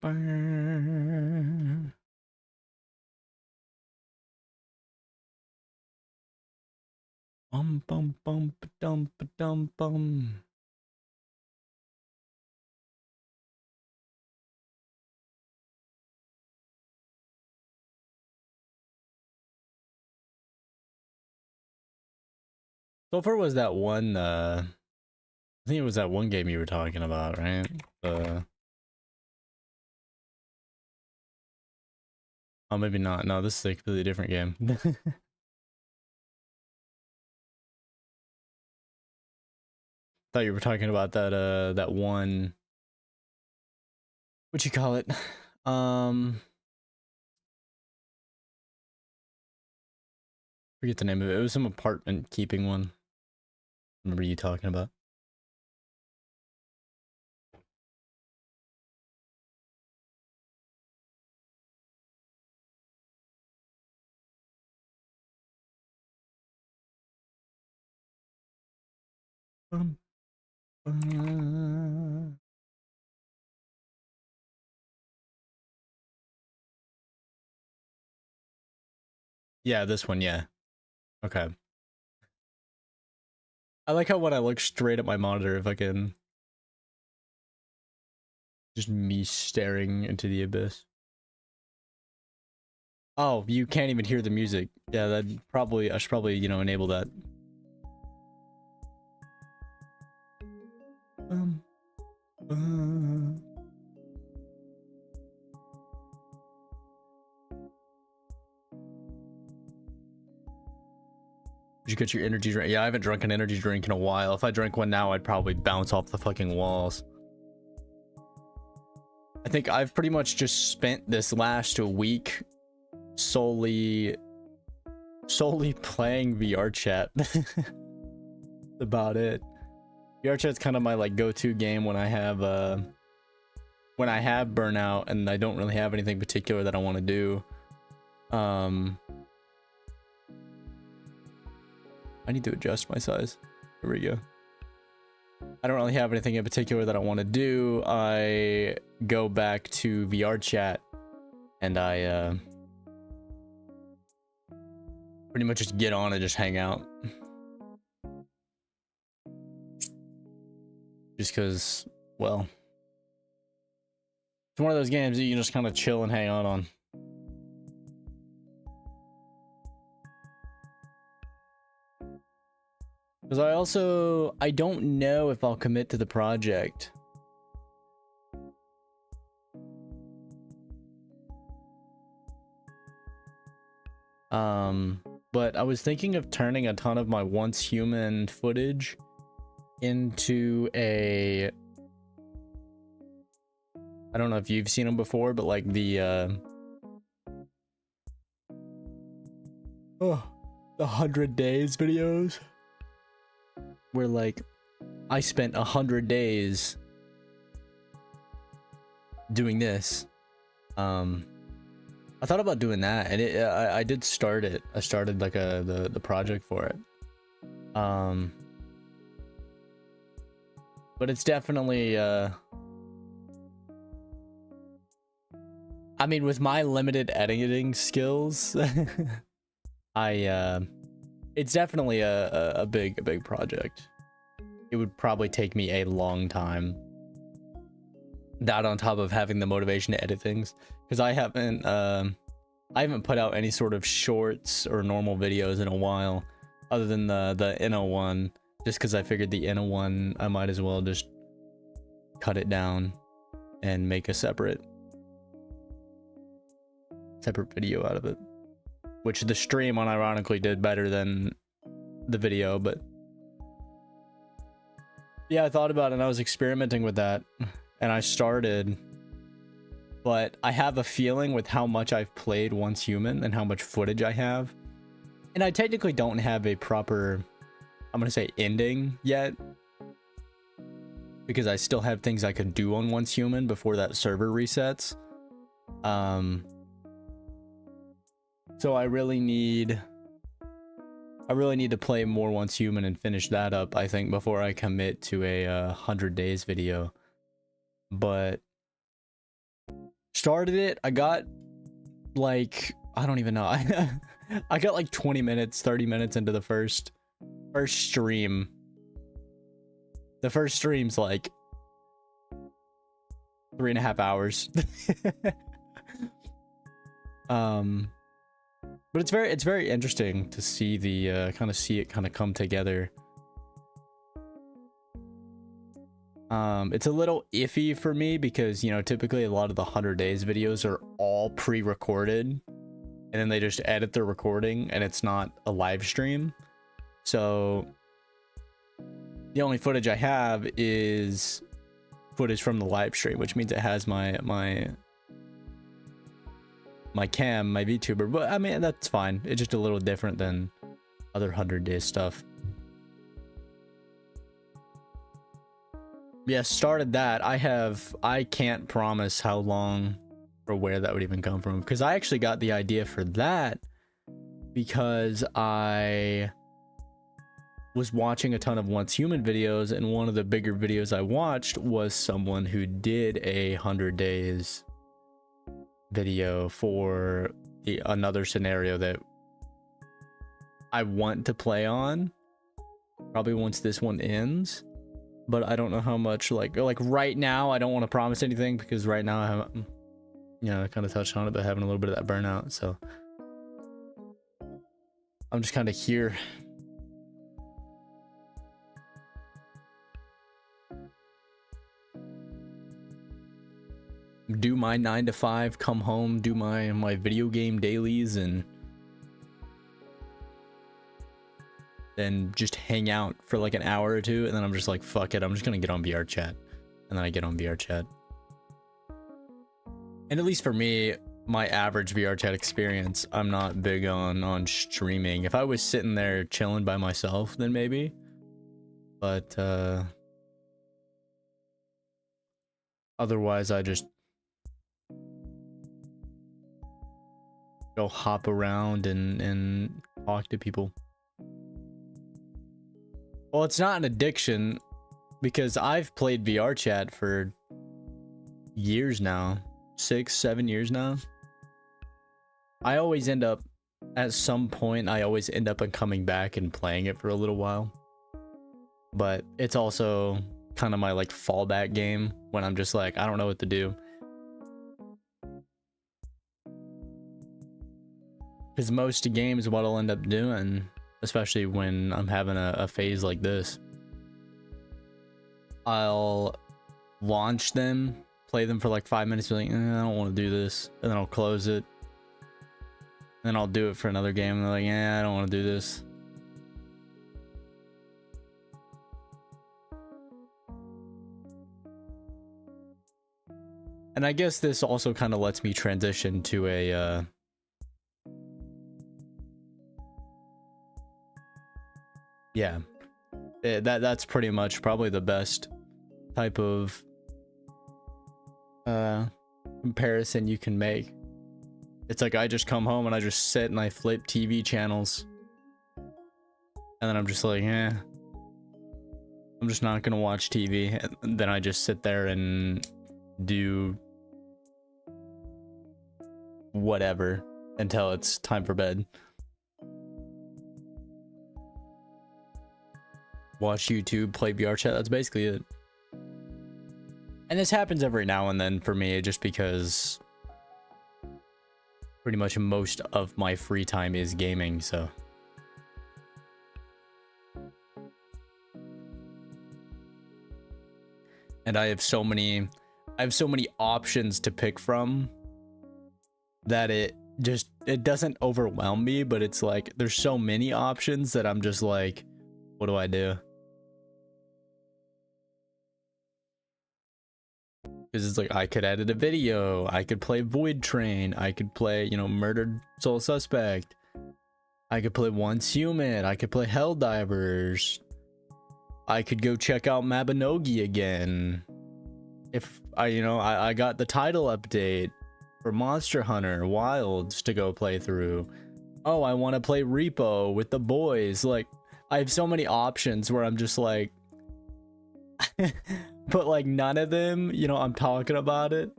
Burn. Bum bum bum ba-dum ba-dum bum. So far was that one, I think it was that one game you were talking about, right? Oh, maybe not. No, this is a completely different game. Thought you were talking about that, that one, what you call it? Forget the name of it. It was some apartment keeping one. Remember you talking about? Yeah, this one, yeah. Okay. I like how when I look straight at my monitor, if I can... Just me staring into the abyss. Oh, you can't even hear the music. Yeah, that probably, I should probably, you know, enable that. Did you get your energy drink? Yeah, I haven't drunk an energy drink in a while. If I drank one now, I'd probably bounce off the fucking walls. I think I've pretty much just spent this last week solely playing VR chat. About it. VR chat's kind of my like go-to game when I have burnout and I don't really have anything particular that I want to do. I need to adjust my size. Here we go. I don't really have anything in particular that I want to do. I go back to VR chat and I pretty much just get on and just hang out. Just because, well, it's one of those games that you can just kind of chill and hang out on. Because I don't know if I'll commit to the project. But I was thinking of turning a ton of my once human footage into a, I don't know if you've seen them before, but like the 100 days videos, where like I spent 100 days doing this. I thought about doing that, and I did start it. I started like the project for it. But it's definitely I mean, with my limited editing skills, it's definitely a big project. It would probably take me a long time. That on top of having the motivation to edit things, because I haven't put out any sort of shorts or normal videos in a while, other than the Inno one, just because I figured the Inno one I might as well just cut it down and make a separate separate video out of it, which the stream unironically did better than the video. But yeah, I thought about it and I was experimenting with that, and I started, but I have a feeling with how much I've played Once Human and how much footage I have, and I technically don't have a proper, I'm gonna say, ending yet, because I still have things I could do on Once Human before that server resets. So I really need to play more Once Human and finish that up, I think, before I commit to a 100 days video. But started it, I got like, I don't even know. I got like 20 minutes, 30 minutes into the first stream. The first stream's like 3.5 hours. But it's very interesting to see the kind of come together. It's a little iffy for me because, you know, typically a lot of the 100 days videos are all pre-recorded, and then they just edit the recording and it's not a live stream. So the only footage I have is footage from the live stream, which means it has my cam, my VTuber. But I mean, that's fine. It's just a little different than other 100 days stuff. Yeah, started that. I can't promise how long or where that would even come from, because I actually got the idea for that because I was watching a ton of Once Human videos, and one of the bigger videos I watched was someone who did a 100 days video for another scenario that I want to play on, probably once this one ends, but I don't know how much, like right now I don't want to promise anything, because right now I have, you know, I kind of touched on it, but having a little bit of that burnout, so I'm just kind of here. Do my 9 to 5, come home, do my video game dailies, and then just hang out for like an hour or two, and then I'm just like, fuck it, I'm just gonna get on VR chat, and then I get on VR chat. And at least for me, my average VR chat experience, I'm not big on streaming. If I was sitting there chilling by myself, then maybe, but otherwise I just go hop around and talk to people. Well, it's not an addiction because I've played VR chat for years now, 6-7 years now. I always end up, at some point, I always end up coming back and playing it for a little while. But it's also kind of my like fallback game when I'm just like, I don't know what to do. Because most games, what I'll end up doing, especially when I'm having a phase like this, I'll launch them, play them for like 5 minutes, be like, I don't want to do this, and then I'll close it. Then I'll do it for another game, and they're like, I don't want to do this. And I guess this also kind of lets me transition to a yeah, that's pretty much probably the best type of comparison you can make. It's like I just come home and I just sit and I flip TV channels, and then I'm just like, I'm just not gonna watch TV, and then I just sit there and do whatever until it's time for bed. Watch YouTube, play VR chat, that's basically it. And this happens every now and then for me, just because pretty much most of my free time is gaming, so. And I have so many options to pick from that just, it doesn't overwhelm me, but it's like there's so many options that I'm just like, what do I do? Because it's like, I could edit a video, I could play Void Train, I could play, you know, Murdered Soul Suspect, I could play Once Human, I could play Helldivers, I could go check out Mabinogi again. If I got the title update for Monster Hunter Wilds to go play through. Oh, I want to play Repo with the boys. Like, I have so many options where I'm just like, but like none of them, you know, I'm talking about it,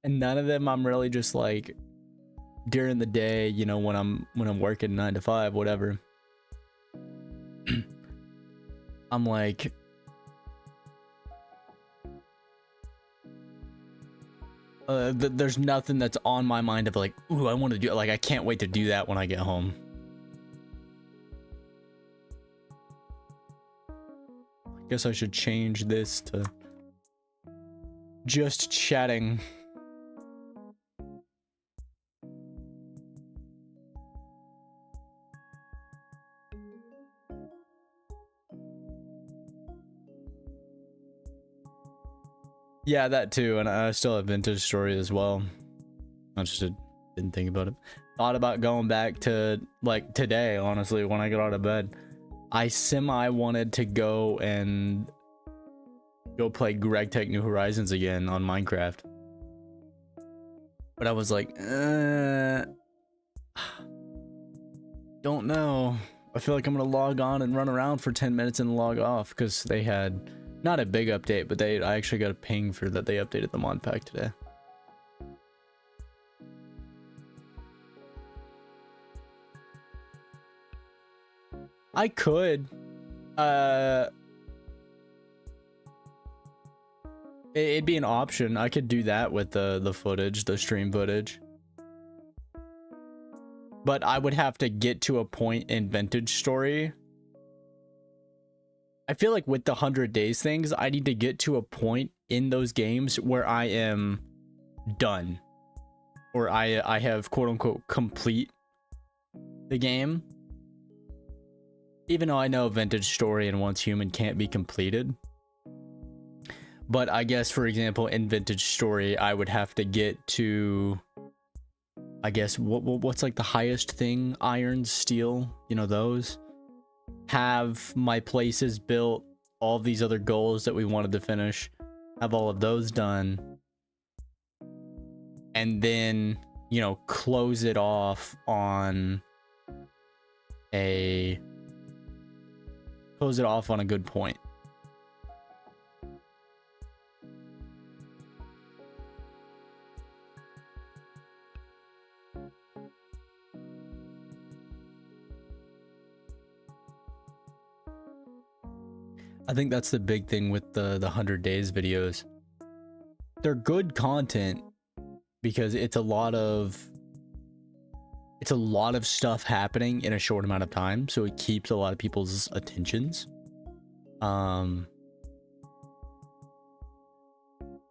and none of them I'm really just like during the day, you know, when I'm working 9 to 5, whatever. I'm like, there's nothing that's on my mind of like, ooh, I want to do it. Like, I can't wait to do that when I get home. I guess I should change this to just chatting. Yeah, that too, and I still have Vintage Story as well. I just didn't think about it. Thought about going back to, like, today, honestly, when I got out of bed. I wanted to go play Greg Tech New Horizons again on Minecraft. But I was like, don't know. I feel like I'm gonna log on and run around for 10 minutes and log off, because they had not a big update, but I actually got a ping for that they updated the mod pack today. I could it'd be an option. I could do that with the footage, the stream footage. But I would have to get to a point in Vintage Story. I feel like with the 100 days things, I need to get to a point in those games where I am done. Or I have quote unquote complete the game. Even though I know Vintage Story and Once Human can't be completed. But I guess, for example, in Vintage Story, I would have to get to, I guess, what's like the highest thing? Iron, steel, you know, those. Have my places built, all of these other goals that we wanted to finish, have all of those done. And then, you know, close it off on a good point. I think that's the big thing with the 100 days videos. They're good content because it's a lot of stuff happening in a short amount of time, so it keeps a lot of people's attentions.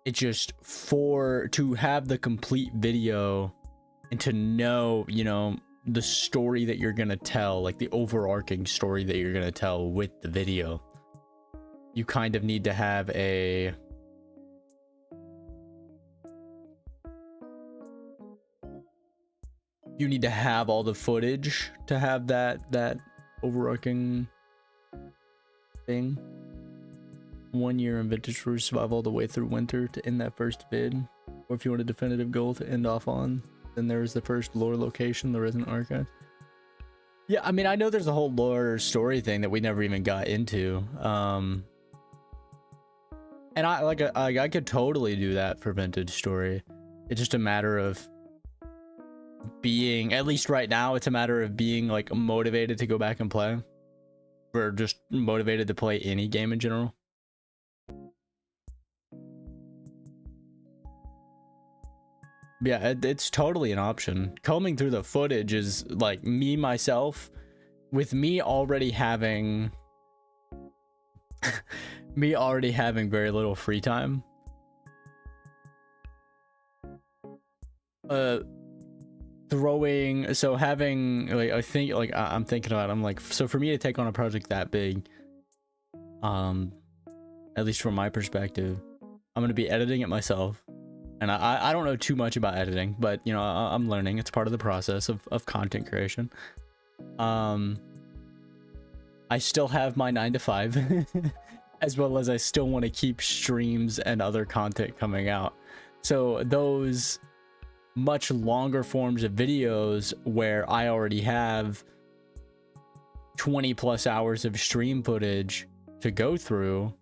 It's just to have the complete video and to know, you know, the story that you're gonna tell, like the overarching story that you're gonna tell with the video. You kind of need to have you need to have all the footage to have that overarching thing. 1 year in Vintage Story, survive all the way through winter to end that first vid. Or if you want a definitive goal to end off on, then there's the first lore location, the Resident Archive. Yeah, I mean, I know there's a whole lore story thing that we never even got into. And I could totally do that for Vintage Story. It's just a matter of being, at least right now, it's a matter of being like motivated to go back and play. Or just motivated to play any game in general. Yeah, it's totally an option. Combing through the footage is like myself, with me already having very little free time. throwing, so having, like, I think, like, I'm thinking about it, I'm like, so for me to take on a project that big, at least from my perspective, I'm going to be editing it myself. And I don't know too much about editing, but, you know, I'm learning. It's part of the process of content creation. I still have my 9 to 5, as well as I still want to keep streams and other content coming out. So those much longer forms of videos where I already have 20 plus hours of stream footage to go through,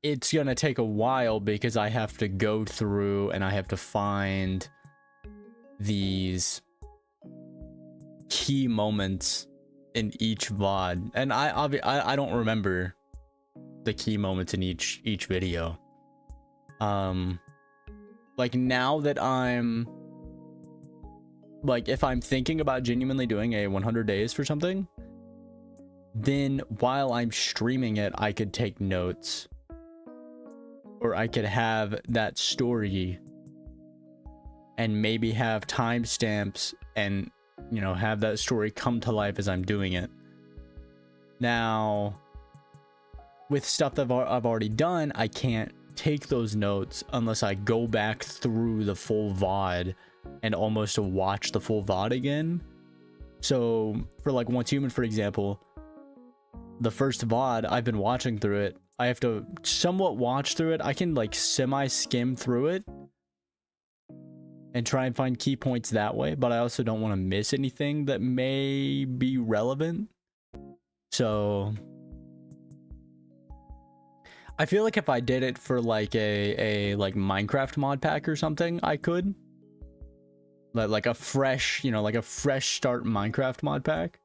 it's gonna take a while because I have to go through and I have to find these key moments in each VOD, and I don't remember the key moments in each video. Like, now that I'm like, if I'm thinking about genuinely doing a 100 days for something, then while I'm streaming it, I could take notes, or I could have that story and maybe have timestamps and, you know, have that story come to life as I'm doing it. Now, with stuff that I've already done, I can't take those notes unless I go back through the full VOD and almost watch the full VOD again. So for like Once Human, for example, the first VOD, I've been watching through it. I have to somewhat watch through it. I can like semi-skim through it and try and find key points that way, but I also don't want to miss anything that may be relevant. So I feel like if I did it for like a like Minecraft mod pack or something, I could. Like a fresh, you know, like a fresh start Minecraft mod pack.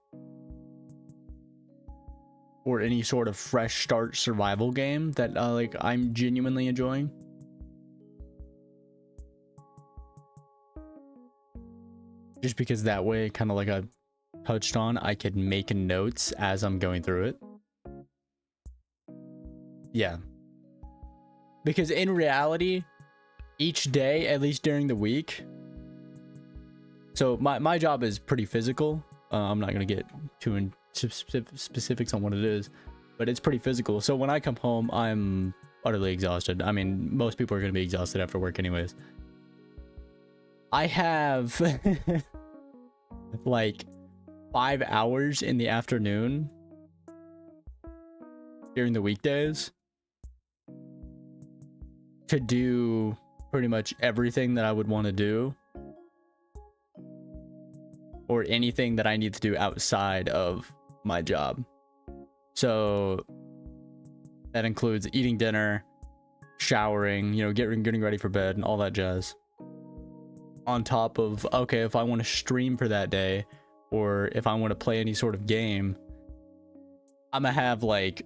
Or any sort of fresh start survival game that like I'm genuinely enjoying. Just because that way, kind of like I touched on, I could make notes as I'm going through it. Yeah. Because in reality, each day, at least during the week, so my job is pretty physical. I'm not going to get too into specifics on what it is, but it's pretty physical. So when I come home, I'm utterly exhausted. I mean, most people are going to be exhausted after work anyways. I have like 5 hours in the afternoon during the weekdays to do pretty much everything that I would want to do, or anything that I need to do outside of my job. So that includes eating dinner, showering, you know, getting ready for bed and all that jazz. On top of, okay, if I want to stream for that day, or if I want to play any sort of game, I'm gonna have like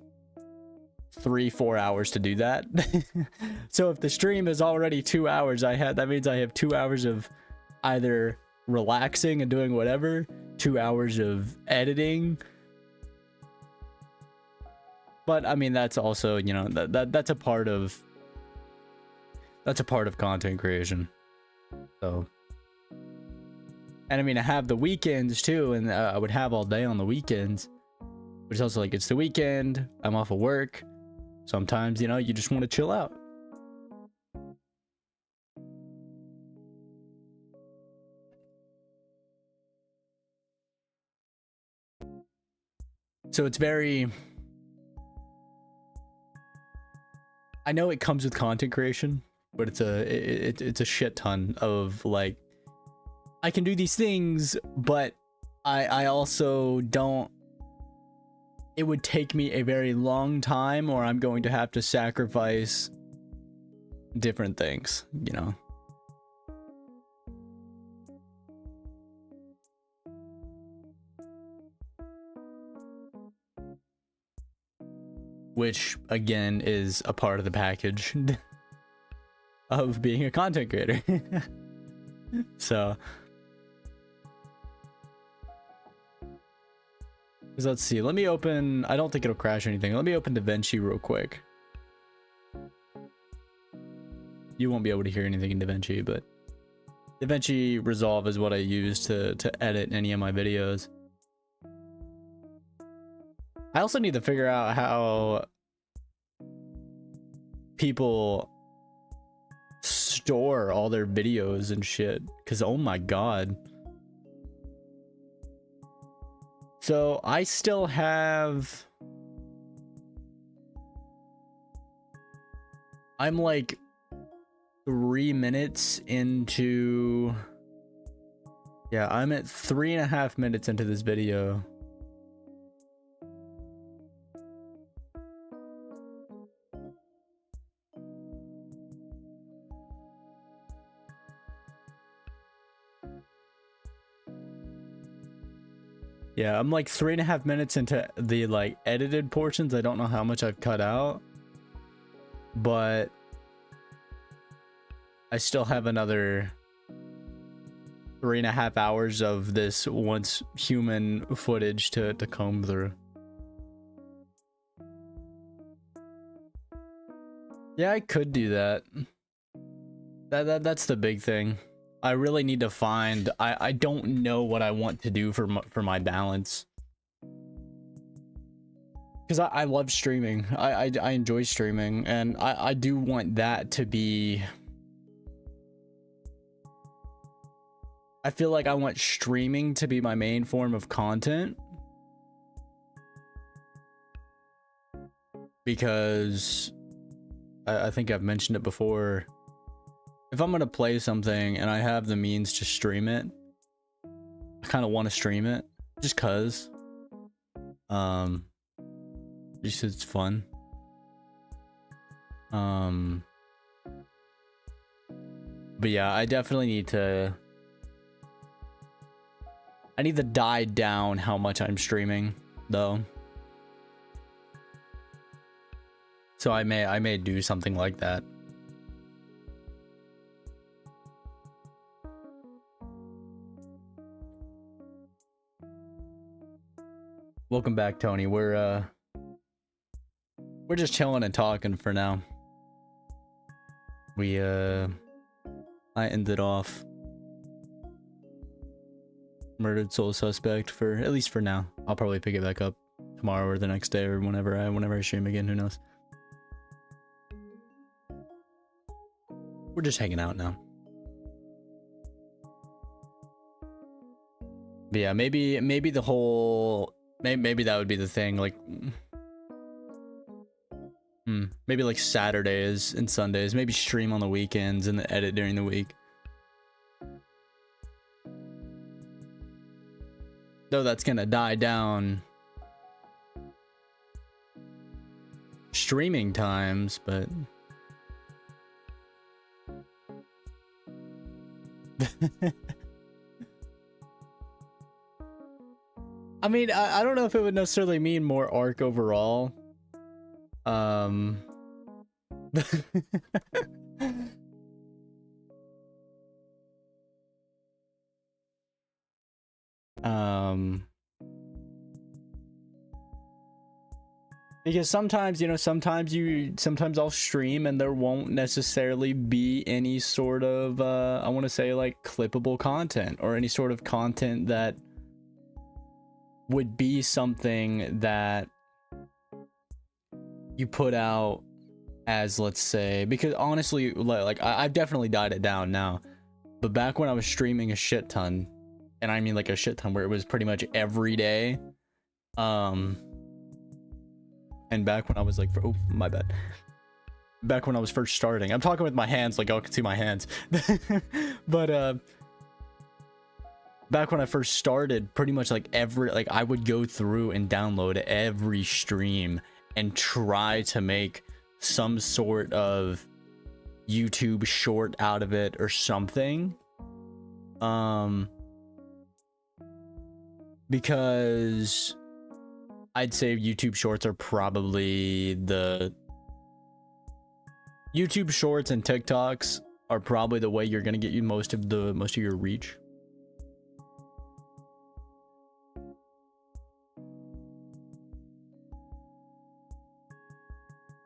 3-4 hours to do that. So if the stream is already 2 hours, that means I have 2 hours of either relaxing and doing whatever, 2 hours of editing. But I mean, that's also, you know, that's a part of content creation. So, and I mean, I have the weekends too, and I would have all day on the weekends, but it's also like, it's the weekend, I'm off of work. Sometimes, you know, you just want to chill out. So it's very, I know it comes with content creation, but it's a shit ton of like, I can do these things, but I also don't, it would take me a very long time, or I'm going to have to sacrifice different things, you know. Which, again, is a part of the package of being a content creator. So, let's see. Let me open, I don't think it'll crash anything. Let me open DaVinci real quick. you won't be able to hear anything in DaVinci, but DaVinci Resolve is what I use to edit any of my videos. I also need to figure out how people store all their videos and shit, because oh my god. So I still have, I'm like 3 minutes into, yeah, I'm at 3.5 minutes into this video. Yeah, I'm like 3.5 minutes into the like edited portions. I don't know how much I've cut out, but I still have another 3.5 hours of this once human footage to comb through. Yeah, I could do that. That's the big thing. I really need to find, I don't know what I want to do for my balance. Because I love streaming. I enjoy streaming, and I do want that to be, I feel like I want streaming to be my main form of content. Because I think I've mentioned it before. If I'm gonna play something and I have the means to stream it, I kind of want to stream it just cause just it's fun. But yeah, I definitely need to, I need to die down how much I'm streaming though. So I may do something like that. Welcome back, Tony. We're just chilling and talking for now. I ended off murdered sole suspect for at least for now. I'll probably pick it back up tomorrow or the next day or whenever I stream again, who knows. We're just hanging out now. But yeah, maybe the whole, maybe that would be the thing, like maybe like Saturdays and Sundays, maybe stream on the weekends and edit during the week. Though that's gonna die down streaming times, but I mean, I don't know if it would necessarily mean more arc overall. Because sometimes, you know, sometimes I'll stream and there won't necessarily be any sort of, I want to say like clippable content or any sort of content that would be something that you put out as, let's say, because honestly, like I've definitely died it down now, but back when I was streaming a shit ton, and I mean like a shit ton where it was pretty much every day, and back when I was like, oh my bad, back when I was first starting, I'm talking with my hands like y'all can see my hands, but back when I first started, pretty much like I would go through and download every stream and try to make some sort of YouTube short out of it or something. Because I'd say YouTube shorts are probably the YouTube shorts and TikToks are probably the way you're gonna get you most of your reach.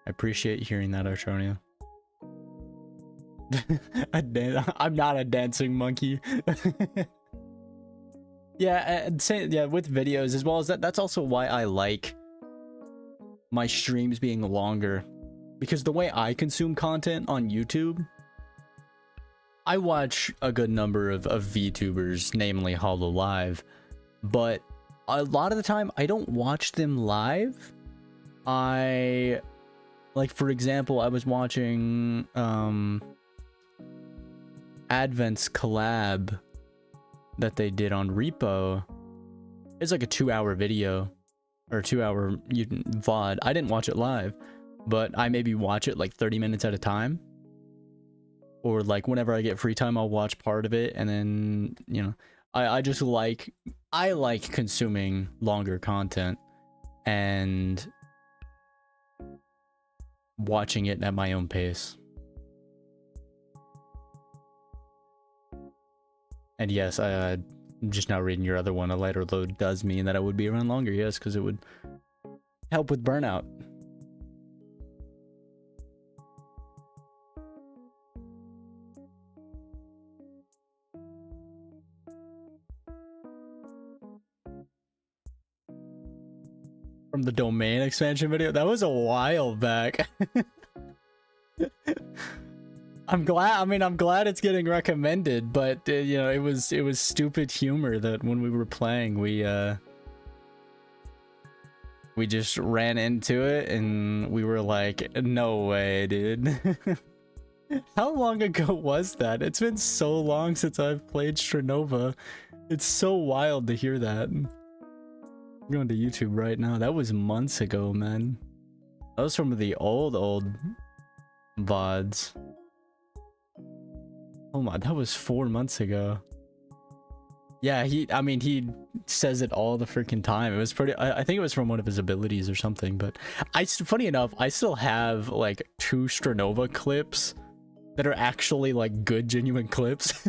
I appreciate hearing that, Artronia. I'm not a dancing monkey. Yeah, and yeah, with videos as well as that. That's also why I like my streams being longer, because the way I consume content on YouTube, I watch a good number of VTubers, namely HoloLive, but a lot of the time I don't watch them live. Like, for example, I was watching Advent's collab that they did on Repo. It's like a 2-hour video or 2-hour VOD. I didn't watch it live, but I maybe watch it like 30 minutes at a time, or like whenever I get free time I'll watch part of it, and then, you know, I just like consuming longer content and watching it at my own pace. And yes, I'm just now reading your other one. A lighter load does mean that I would be around longer, yes, because it would help with burnout. From the domain expansion video? That was a while back. I'm glad it's getting recommended, but you know, it was stupid humor that when we were playing, we just ran into it and we were like, no way, dude. How long ago was that? It's been so long since I've played Stranova. It's so wild to hear that. I'm going to YouTube right now. That was months ago, man. That was from the old VODs. Oh my, that was 4 months ago. Yeah, he says it all the freaking time. It was pretty, I think it was from one of his abilities or something, but funny enough, I still have like 2 Stranova clips that are actually like good, genuine clips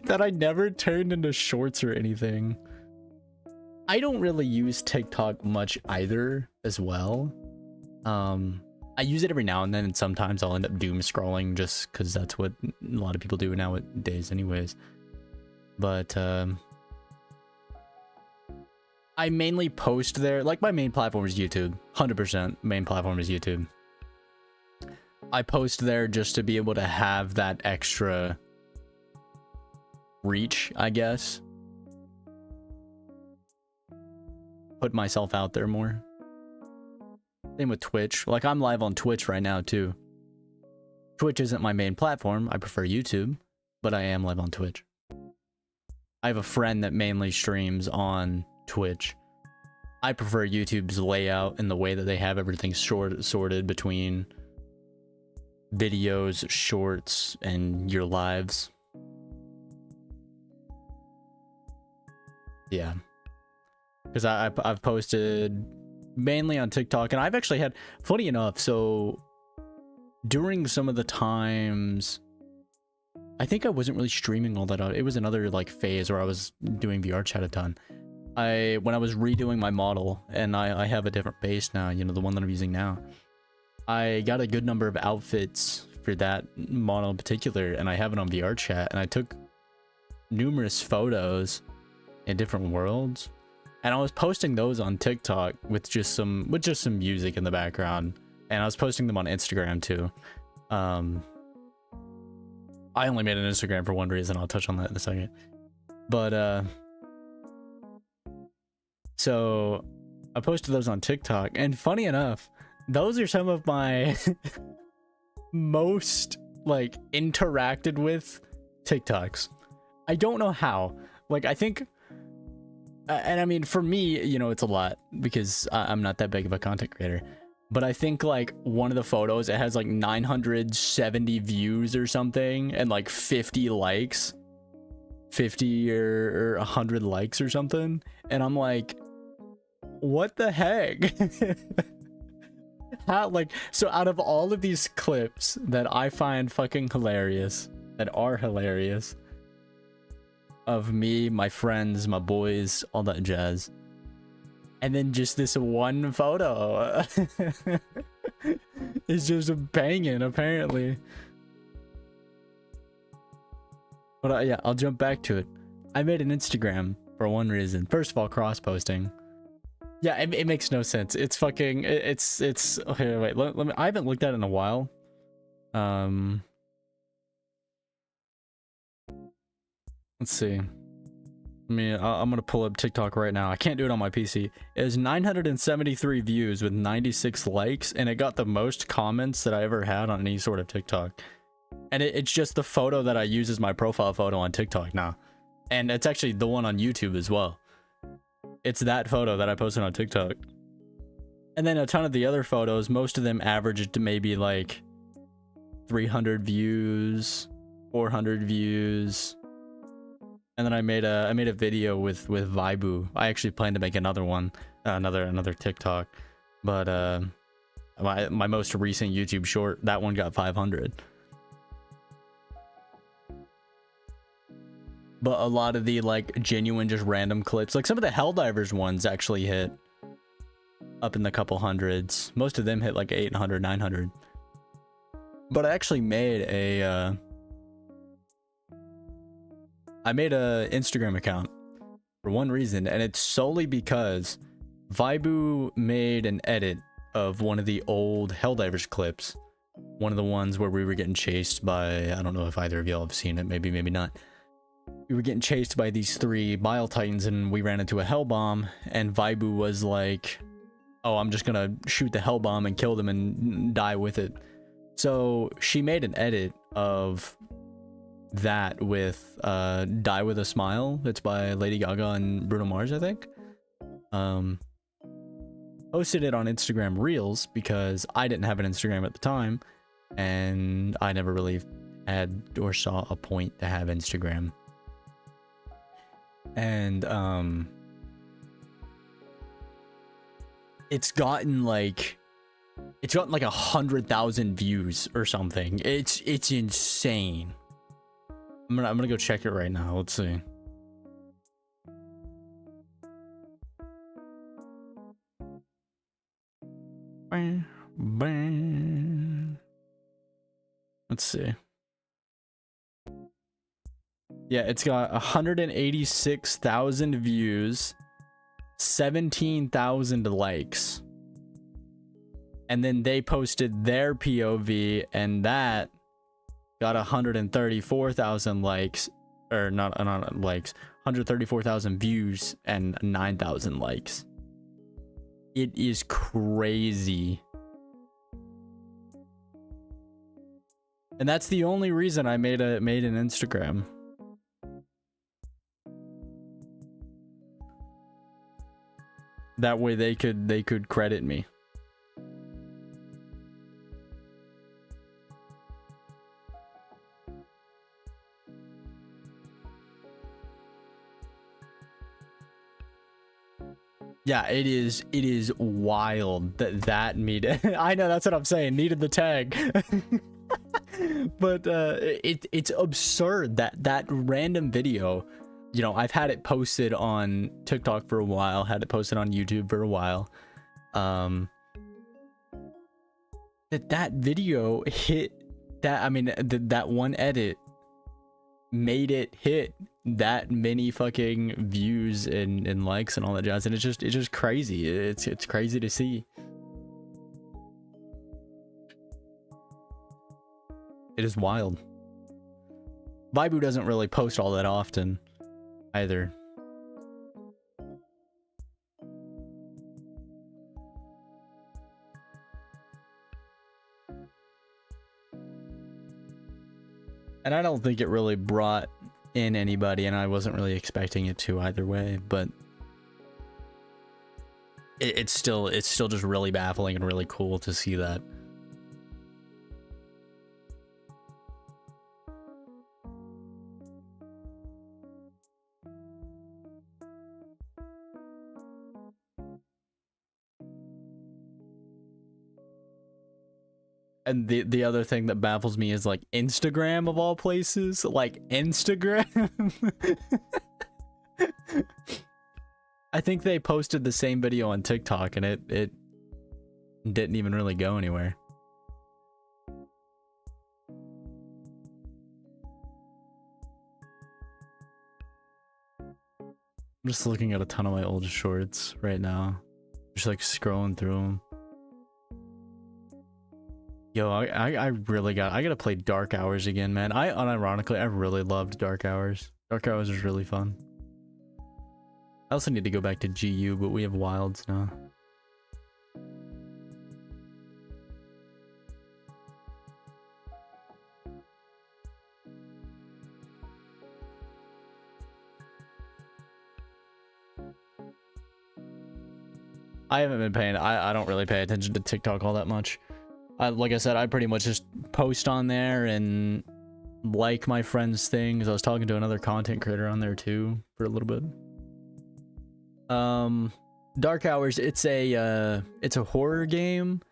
that I never turned into shorts or anything. I don't really use TikTok much either as well. I use it every now and then, and sometimes I'll end up doom scrolling just because that's what a lot of people do nowadays anyways. But I mainly post there. Like, my main platform is YouTube. 100% main platform is YouTube. I post there just to be able to have that extra reach, I guess. Put myself out there more. Same with Twitch. Like, I'm live on Twitch right now too. Twitch isn't my main platform. I prefer YouTube, but I am live on Twitch. I have a friend that mainly streams on Twitch. I prefer YouTube's layout and the way that they have everything sorted between videos, shorts, and your lives. Yeah. Because I've posted mainly on TikTok, and I've actually had, funny enough, so during some of the times, I think I wasn't really streaming all that out. It was another like phase where I was doing VR chat a ton. When I was redoing my model, and I have a different base now, you know, the one that I'm using now, I got a good number of outfits for that model in particular, and I have it on VR chat, and I took numerous photos in different worlds. And I was posting those on TikTok with just some music in the background, and I was posting them on Instagram too. I only made an Instagram for one reason. I'll touch on that in a second. But so I posted those on TikTok, and funny enough, those are some of my most like interacted with TikToks. I don't know how. Like, I think. And I mean, for me, you know, it's a lot because I'm not that big of a content creator. But I think like one of the photos, it has like 970 views or something, and like 50 likes, 50 or 100 likes or something. And I'm like, what the heck? How, like, so out of all of these clips that I find fucking hilarious, that are hilarious, of me, my friends, my boys, all that jazz, and then just this one photo is just banging, apparently. But yeah, I'll jump back to it. I made an Instagram for one reason. First of all, cross-posting. Yeah, it makes no sense. It's fucking... It's... Okay, wait. Let me... I haven't looked at it in a while. Let's see. I'm gonna pull up TikTok right now. I can't do it on my PC. It has 973 views with 96 likes, and it got the most comments that I ever had on any sort of TikTok. And it's just the photo that I use as my profile photo on TikTok now. And it's actually the one on YouTube as well. It's that photo that I posted on TikTok. And then a ton of the other photos, most of them averaged to maybe like 300 views, 400 views. And then I made a video with Vibu. I actually plan to make another one, another TikTok. But my most recent YouTube short, that one got 500. But a lot of the like genuine just random clips, like some of the Helldivers ones actually hit up in the couple hundreds. Most of them hit like 800, 900. But I actually made a Instagram account for one reason, and it's solely because Vibu made an edit of one of the old Helldivers clips. One of the ones where we were getting chased by, I don't know if either of y'all have seen it, maybe not. We were getting chased by these 3 Bile Titans, and we ran into a Hell Bomb, and Vibu was like, oh, I'm just gonna shoot the Hell Bomb and kill them and die with it. So she made an edit of that with Die With A Smile. It's by Lady Gaga and Bruno Mars, I think. Posted it on Instagram Reels because I didn't have an Instagram at the time, and I never really had or saw a point to have Instagram. And it's gotten like 100,000 views or something. It's insane. I'm gonna go check it right now. Let's see. Let's see. Yeah, it's got 186,000 views, 17,000 likes. And then they posted their POV, and that got 134,000 likes, or not likes, 134,000 views and 9,000 likes. It is crazy. And that's the only reason I made an Instagram. That way they could credit me. Yeah, it is wild that needed. I know, that's what I'm saying. Needed the tag. But it's absurd that random video. You know, I've had it posted on TikTok for a while, had it posted on YouTube for a while. That video hit that, I mean, that one edit made it hit that many fucking views and likes and all that jazz, and it's just crazy. It's crazy to see. It is wild. Vibu doesn't really post all that often either. And I don't think it really brought in anybody, and I wasn't really expecting it to either way, but it's still just really baffling and really cool to see that. And the other thing that baffles me is, like, Instagram of all places, like Instagram. I think they posted the same video on TikTok, and it didn't even really go anywhere. I'm just looking at a ton of my old shorts right now. Just like scrolling through them. Yo, I really I gotta play Dark Hours again, man. Unironically, I really loved Dark Hours. Dark Hours was really fun. I also need to go back to GU, but we have Wilds now. I haven't been paying, I don't really pay attention to TikTok all that much. Like I said, I pretty much just post on there and like my friends' things. I was talking to another content creator on there too for a little bit. Dark Hours, it's a horror game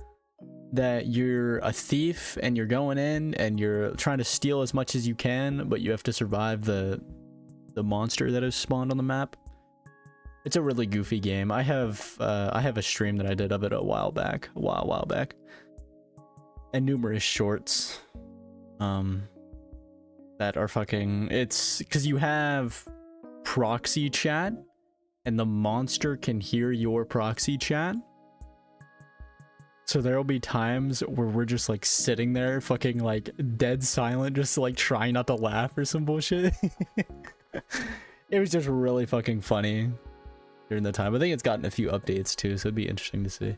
that you're a thief and you're going in and you're trying to steal as much as you can, but you have to survive the monster that has spawned on the map. It's a really goofy game. I have a stream that I did of it a while back, and numerous shorts that are fucking, it's because you have proxy chat and the monster can hear your proxy chat. So there'll be times where we're just like sitting there fucking like dead silent, just like trying not to laugh or some bullshit. It was just really fucking funny during the time. I think it's gotten a few updates too, so it'd be interesting to see.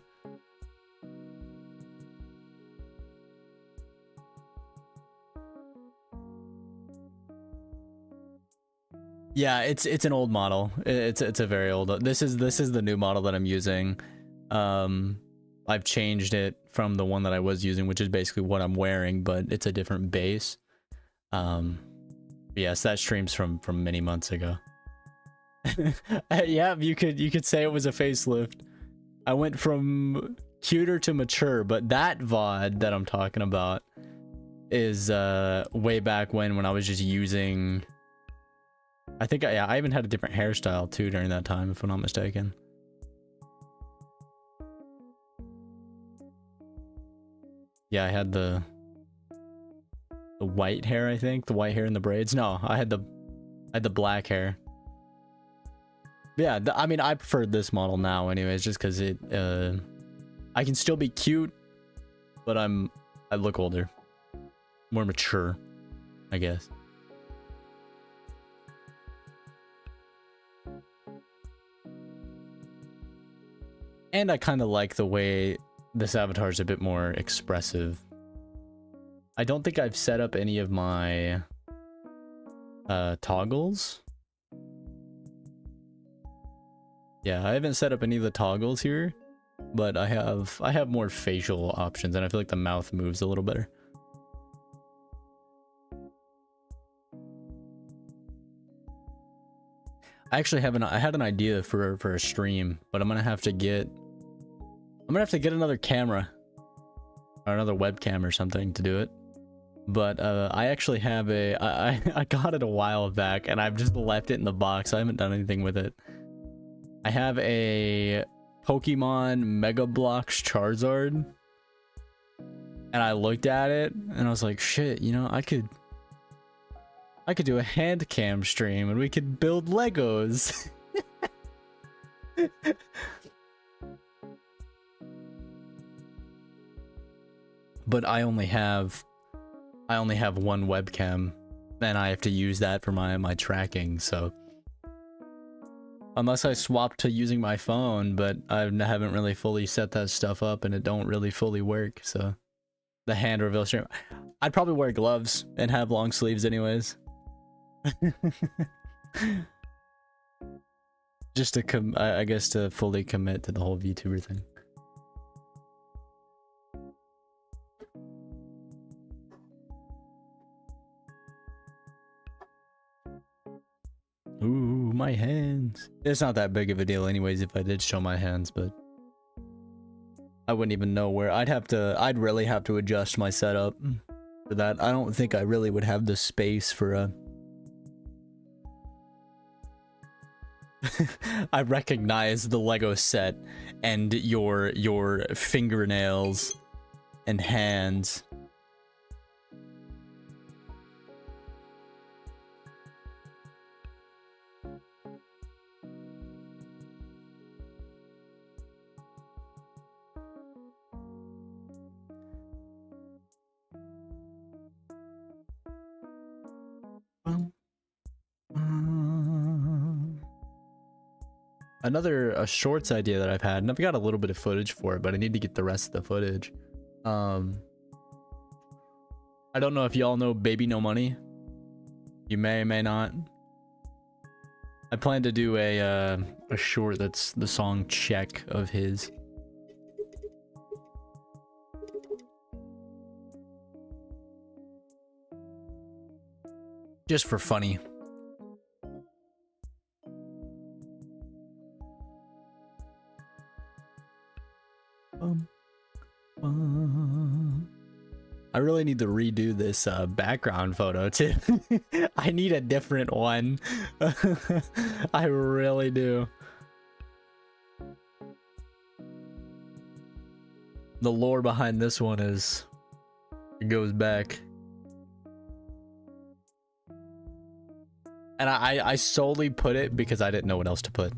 Yeah, it's an old model. It's a very old. This is the new model that I'm using. I've changed it from the one that I was using, which is basically what I'm wearing, but it's a different base. Yes, that stream's from many months ago. Yeah, you could say it was a facelift. I went from cuter to mature, but that VOD that I'm talking about is way back when I was just using. I think I even had a different hairstyle too during that time, if I'm not mistaken. Yeah, I had the white hair, I think, the white hair and the braids. No, I had the black hair. Yeah, I mean, I prefer this model now anyways, just because it I can still be cute, but I look older, more mature, I guess. And I kind of like the way this avatar is a bit more expressive. I don't think I've set up any of my toggles. Yeah, I haven't set up any of the toggles here, but I have more facial options, and I feel like the mouth moves a little better. I actually I had an idea for a stream, but I'm gonna have to get another camera or another webcam or something to do it. But I actually have I got it a while back and I've just left it in the box. I haven't done anything with it. I have a Pokemon Mega Bloks Charizard, and I looked at it and I was like, shit, you know, I could do a hand cam stream and we could build Legos. But I only have one webcam and I have to use that for my tracking, so unless I swap to using my phone, but I haven't really fully set that stuff up and it don't really fully work, so the hand reveal stream, I'd probably wear gloves and have long sleeves anyways. Just to I guess to fully commit to the whole VTuber thing. Ooh, my hands. It's not that big of a deal anyways if I did show my hands, but I wouldn't even know where. I'd really have to adjust my setup for that. I don't think I really would have the space for a I recognize the Lego set and your fingernails and hands. A shorts idea that I've had, and I've got a little bit of footage for it, but I need to get the rest of the footage. I don't know if y'all know Baby No Money. You may or may not. I plan to do a short that's the song Check of his. Just for funny. I really need to redo this background photo too. I need a different one. I really do. The lore behind this one is, it goes back. And I solely put it because I didn't know what else to put.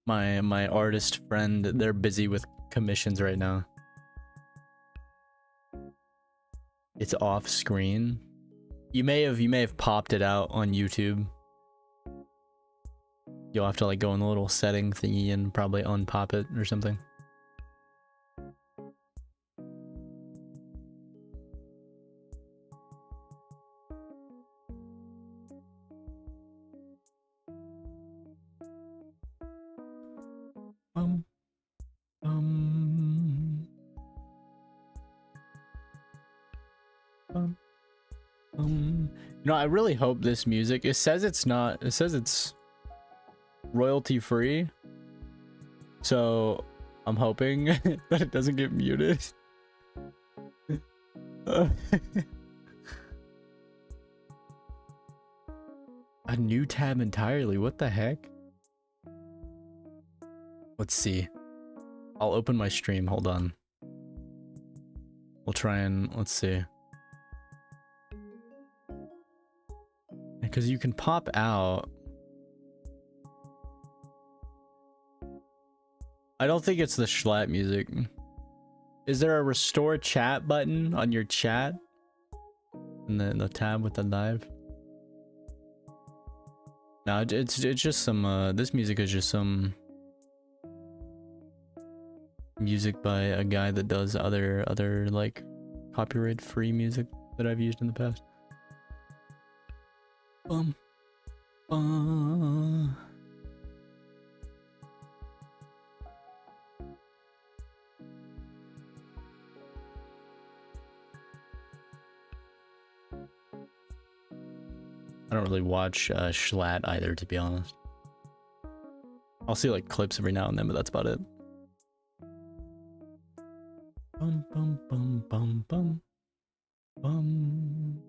My artist friend, they're busy with commissions right now. It's off screen. You may have popped it out on YouTube. You'll have to like go in the little setting thingy and probably unpop it or something. You know, I really hope this music, it says it's not, it says it's royalty free. So I'm hoping that it doesn't get muted. A new tab entirely, what the heck? Let's see. I'll open my stream, hold on. We'll try and, let's see. Because you can pop out. I don't think it's the Schlatt music. Is there a restore chat button on your chat? And then the tab with the live? No, it's just some, this music is just some music by a guy that does other like copyright free music that I've used in the past. I don't really watch Schlatt either, to be honest. I'll see like clips every now and then, but that's about it. Bum bum bum bum bum bum.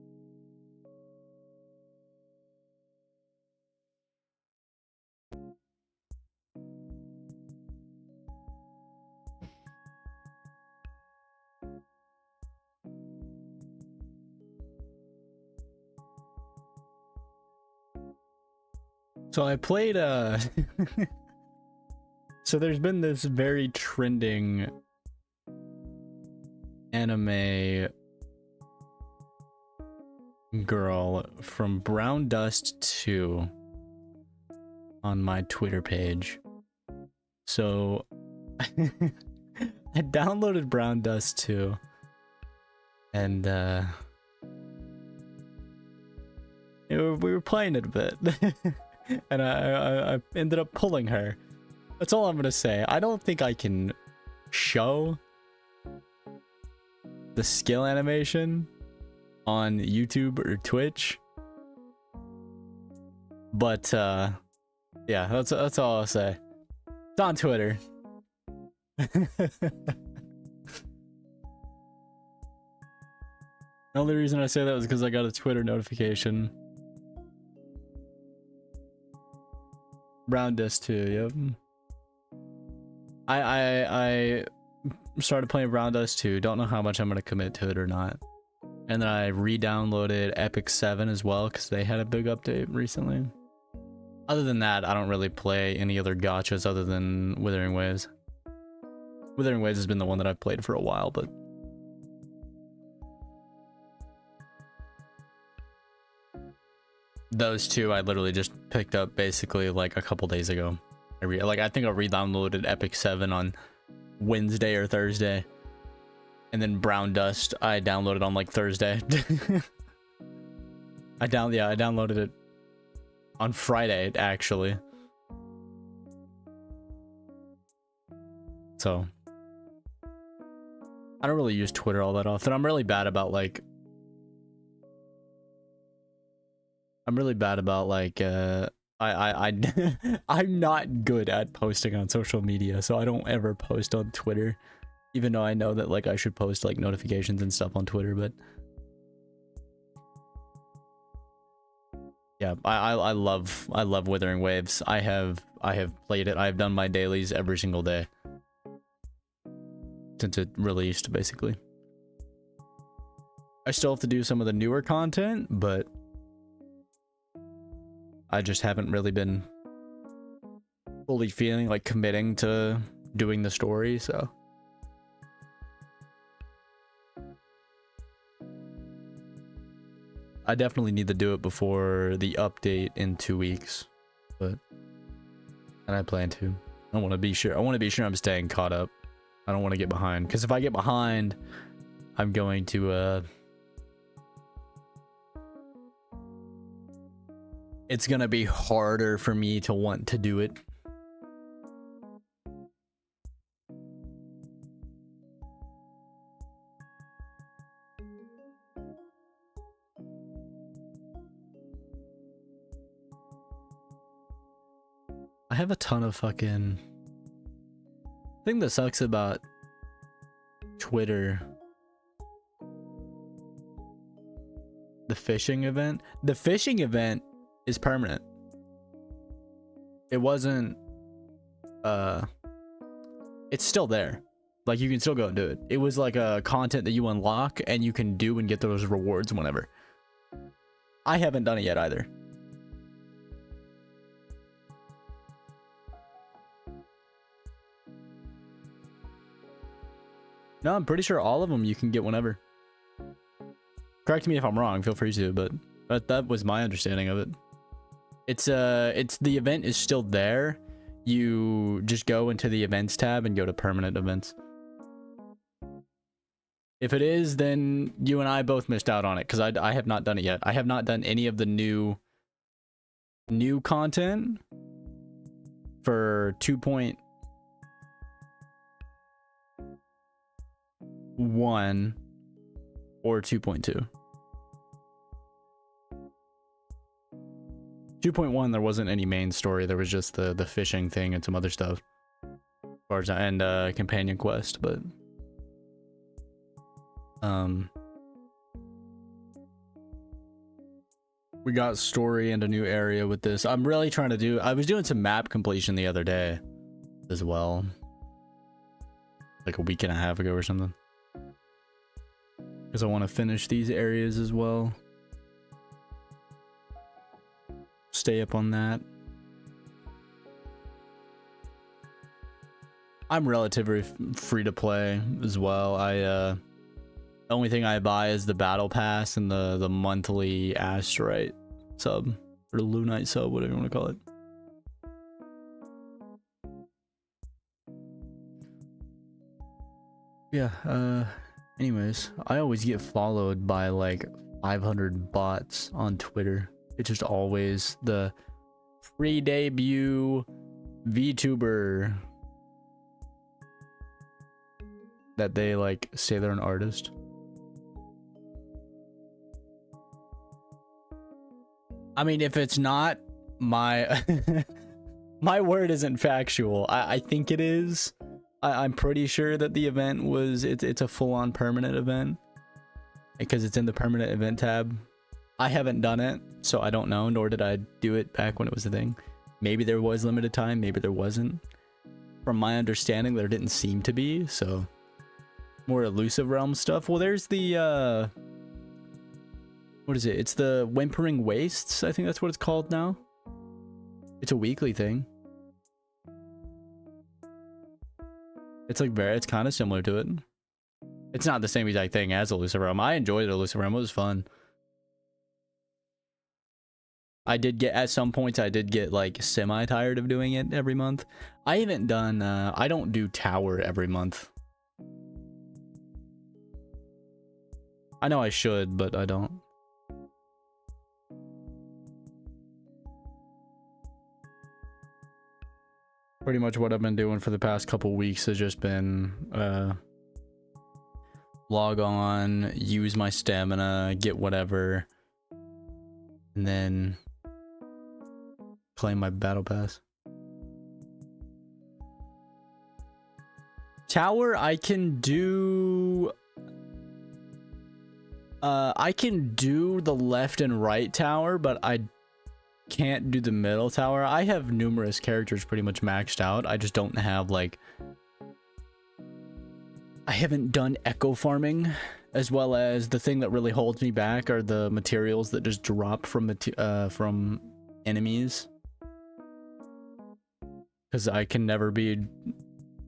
So I played so there's been this very trending anime girl from Brown Dust 2 on my Twitter page. So I downloaded Brown Dust 2 and we were playing it a bit. And I ended up pulling her. That's all I'm gonna say. I don't think I can show the skill animation on YouTube or Twitch. But yeah, that's all I'll say. It's on Twitter. The only reason I say that was because I got a Twitter notification. Brown Disc 2, yep. I started playing Brown Dust 2. Don't know how much I'm gonna commit to it or not. And then I re-downloaded Epic 7 as well because they had a big update recently. Other than that, I don't really play any other gachas other than Withering Waves. Wuthering Waves has been the one that I've played for a while, but those two I literally just picked up basically like a couple days ago. I think I re-downloaded Epic 7 on Wednesday or Thursday, and then Brown Dust I downloaded on like Thursday. I downloaded it on Friday actually. So I don't really use Twitter all that often. I'm really bad about like I'm not good at posting on social media, so I don't ever post on Twitter, even though I know that like I should post like notifications and stuff on Twitter. But yeah, I love Wuthering Waves. I have played it. I've done my dailies every single day since it released, basically. I still have to do some of the newer content, but I just haven't really been fully feeling like committing to doing the story, so I definitely need to do it before the update in 2 weeks, and I plan to. I want to be sure I'm staying caught up. I don't want to get behind, because if I get behind, I'm going to it's gonna be harder for me to want to do it. I have a ton of fucking... The thing that sucks about Twitter, the fishing event is permanent. It wasn't it's still there. Like, you can still go and do it. It was like a content that you unlock and you can do and get those rewards whenever. I haven't done it yet either. No, I'm pretty sure all of them you can get whenever. Correct me if I'm wrong, feel free to, but that was my understanding of it. It's the event is still there. You just go into the events tab and go to permanent events. If it is, then you and I both missed out on it, because I have not done it yet. I have not done any of the new content for 2.1 or 2.2. 2.1, there wasn't any main story. There was just the fishing thing and some other stuff, and companion quest. But we got story and a new area with this. I'm really trying to do... I was doing some map completion the other day as well, like a week and a half ago or something, because I want to finish these areas as well. Stay up on that. I'm relatively free to play as well. The only thing I buy is the battle pass and the monthly Asterite sub, or the Lunite sub, whatever you want to call it. Yeah, anyways, I always get followed by like 500 bots on Twitter. It's just always the pre-debut VTuber that they like say they're an artist. I mean, if it's not, my my word isn't factual. I think it is. I'm pretty sure that the event was it's a full-on permanent event, because it's in the permanent event tab. I haven't done it, so I don't know, nor did I do it back when it was a thing. Maybe there was limited time, maybe there wasn't. From my understanding, there didn't seem to be, so more Elusive Realm stuff. Well, there's the what is it? It's the Whimpering Wastes, I think that's what it's called now. It's a weekly thing. It's like it's kind of similar to it. It's not the same exact thing as Elusive Realm. I enjoyed Elusive Realm. It was fun. I did get, at some points, I did get like semi-tired of doing it every month. I haven't done, I don't do Tower every month. I know I should, but I don't. Pretty much what I've been doing for the past couple weeks has just been log on, use my stamina, get whatever, and then play my battle pass. Tower, I can do the left and right tower, but I can't do the middle tower. I have numerous characters pretty much maxed out. I just don't have like, I haven't done echo farming, as well as the thing that really holds me back are the materials that just drop from enemies, because I can never be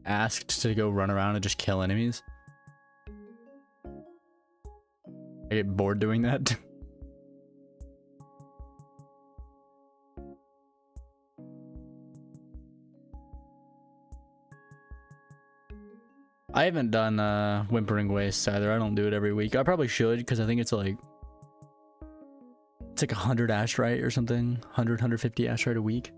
asked to go run around and just kill enemies. I get bored doing that. I haven't done Whimpering Wastes either. I don't do it every week. I probably should, because I think it's like 100 Astrite or something. 150 Astrite a week.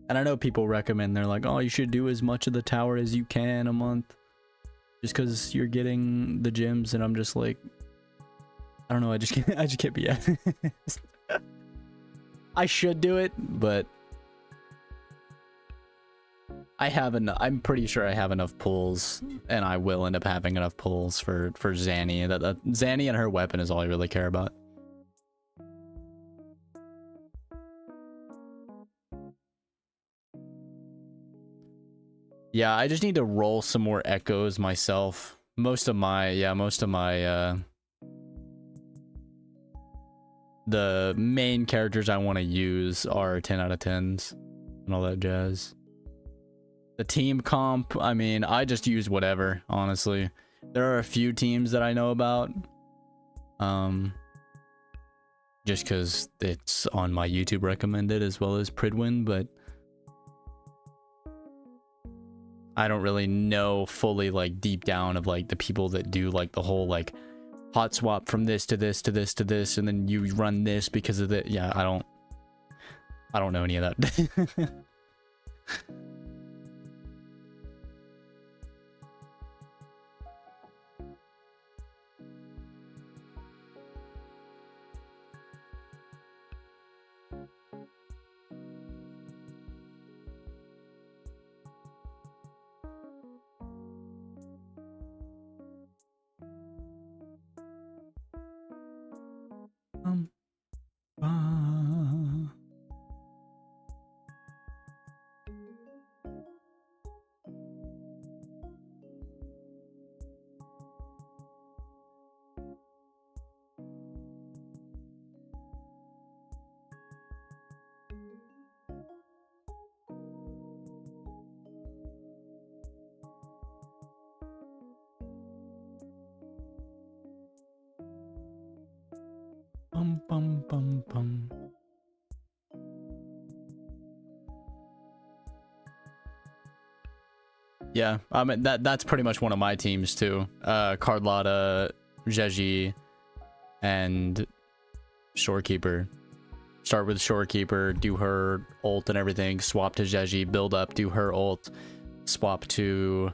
And I know people recommend, they're like, oh, you should do as much of the tower as you can a month, just because you're getting the gems. And I'm just like, I don't know, I just can't be at it. I should do it, but I'm pretty sure I have enough pulls, and I will end up having enough pulls for Zanny. That Zanny and her weapon is all I really care about. Yeah, I just need to roll some more echoes myself. Most of my the main characters I want to use are 10 out of 10s and all that jazz. The team comp, I mean, I just use whatever, honestly. There are a few teams that I know about. Just because it's on my YouTube recommended, as well as Pridwin, but I don't really know fully, like, deep down of, like, the people that do, like, the whole, like, hot swap from this to this to this to this, and then you run this because of it. Yeah, I don't know any of that. Bum, bum, bum. Yeah, I mean that's pretty much one of my teams too. Carlotta, Zheji, and Shorekeeper. Start with Shorekeeper, do her ult and everything, swap to Zheji, build up, do her ult, swap to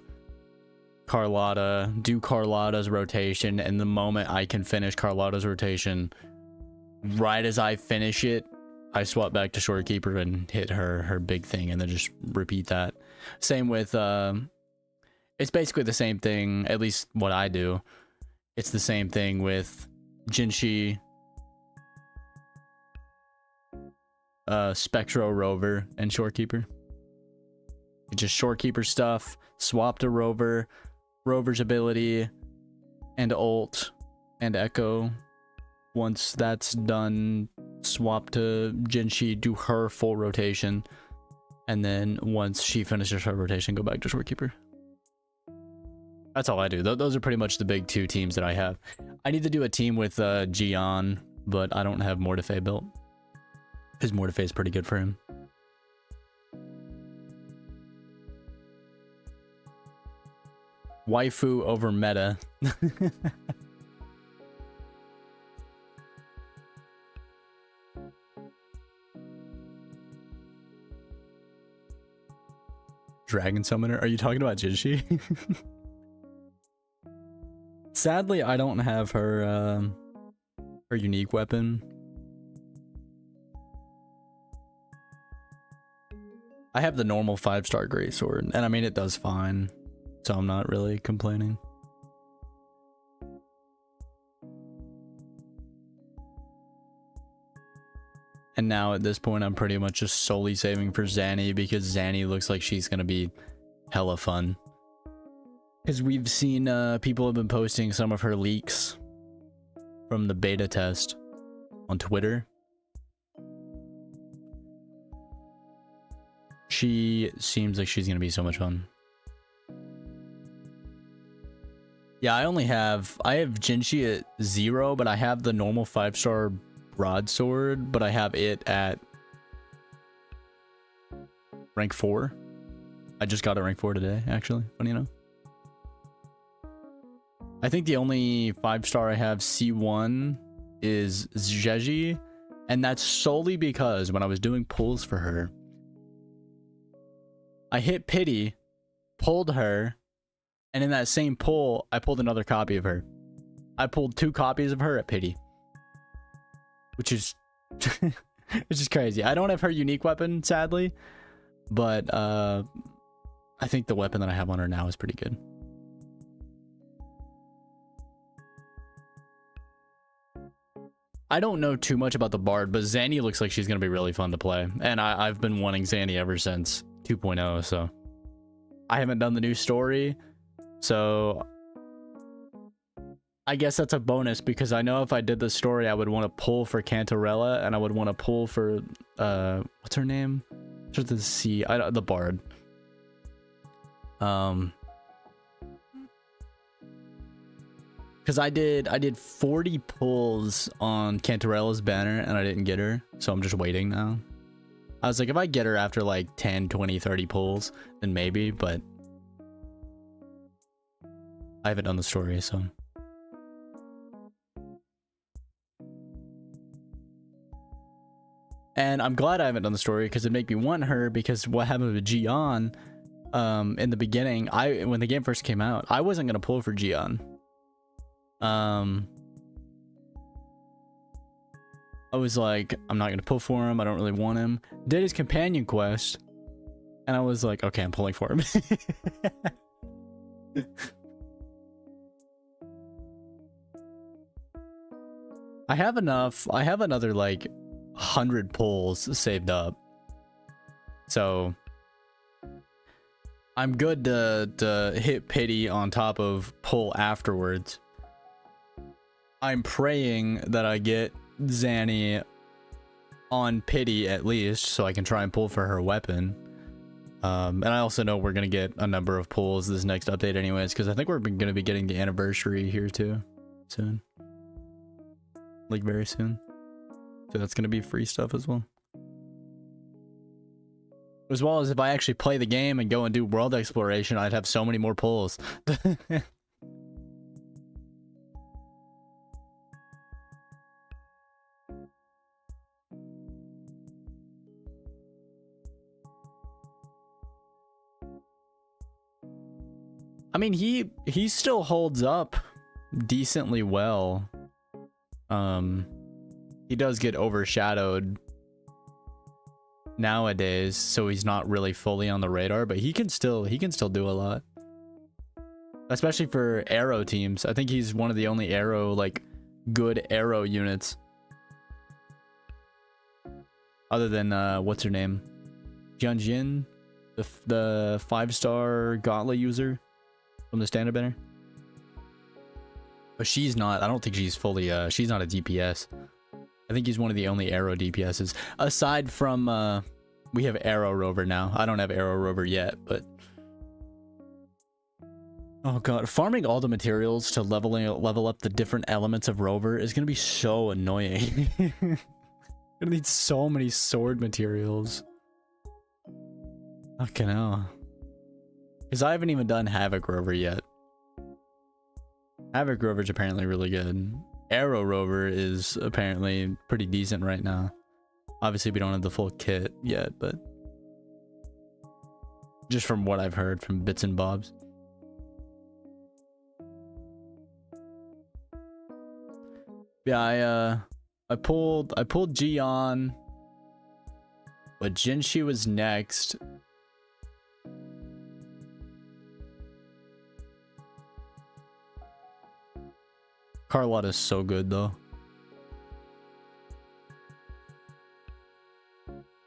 Carlotta, do Carlotta's rotation, and the moment I can finish Carlotta's rotation, right as I finish it, I swap back to Shorekeeper and hit her big thing, and then just repeat that. Same with it's basically the same thing, at least what I do. It's the same thing with Jinshi, Spectro, Rover, and Shorekeeper. Just Shorekeeper stuff, swap to Rover, Rover's ability, and ult, and Echo. Once that's done, swap to Jinshi, do her full rotation, and then once she finishes her rotation, go back to Shorekeeper. That's all I do. Those are pretty much the big two teams that I have. I need to do a team with Gian, but I don't have Mortefe built. Because Mortefe is pretty good for him. Waifu over meta. Dragon Summoner? Are you talking about Jinshi? Sadly, I don't have her her unique weapon. I have the normal 5-star greatsword, and I mean it does fine, so I'm not really complaining. And now at this point, I'm pretty much just solely saving for Zanny because Zanny looks like she's gonna be hella fun. Because we've seen people have been posting some of her leaks from the beta test on Twitter. She seems like she's gonna be so much fun. Yeah, I have Jinshi at 0, but I have the normal 5-star broadsword, but I have it at rank 4. I just got a rank 4 today, actually, funny enough. I think the only 5-star I have C1 is Zheji, and that's solely because when I was doing pulls for her, I hit pity, pulled her, and in that same pull, I pulled another copy of her. I pulled 2 copies of her at pity. Which is which is crazy. I don't have her unique weapon, sadly, but I think the weapon that I have on her now is pretty good. I don't know too much about the Bard, but Zanny looks like she's going to be really fun to play. And I've been wanting Zanny ever since 2.0, so I haven't done the new story, so I guess that's a bonus because I know if I did the story, I would want to pull for Cantarella and I would want to pull for what's her name? Just the C, the Bard. Because I did 40 pulls on Cantarella's banner and I didn't get her, so I'm just waiting now. I was like, if I get her after like 10, 20, 30 pulls, then maybe, but I haven't done the story, so. And I'm glad I haven't done the story because it'd make me want her, because what happened with Gian in the beginning, when the game first came out, I wasn't going to pull for Gian. I was like, I'm not going to pull for him. I don't really want him. Did his companion quest. And I was like, okay, I'm pulling for him. I have another like 100 pulls saved up. So I'm good to hit pity on top of pull afterwards. I'm praying that I get Zanny on pity at least, so I can try and pull for her weapon. And I also know we're gonna get a number of pulls this next update anyways, because I think we're gonna be getting the anniversary here too soon, like very soon. So that's gonna be free stuff as well. As well as if I actually play the game and go and do world exploration, I'd have so many more pulls. I mean, he still holds up decently well. He does get overshadowed nowadays, so he's not really fully on the radar, but he can still do a lot. Especially for arrow teams. I think he's one of the only arrow, like, good arrow units. Other than what's her name? Jianjin, the 5-star Gauntlet user from the standard banner. But she's not, I don't think she's fully she's not a DPS. I think he's one of the only Arrow DPSs. Aside from, we have Arrow Rover now. I don't have Arrow Rover yet, but... Oh god, farming all the materials to level up the different elements of Rover is gonna be so annoying. Gonna need so many sword materials. Fucking hell. Because I haven't even done Havoc Rover yet. Havoc Rover's apparently really good. Arrow Rover is apparently pretty decent right now. Obviously we don't have the full kit yet, but... just from what I've heard from bits and bobs. Yeah, I pulled Gion, but Jinshi was next. Carlotta's so good though.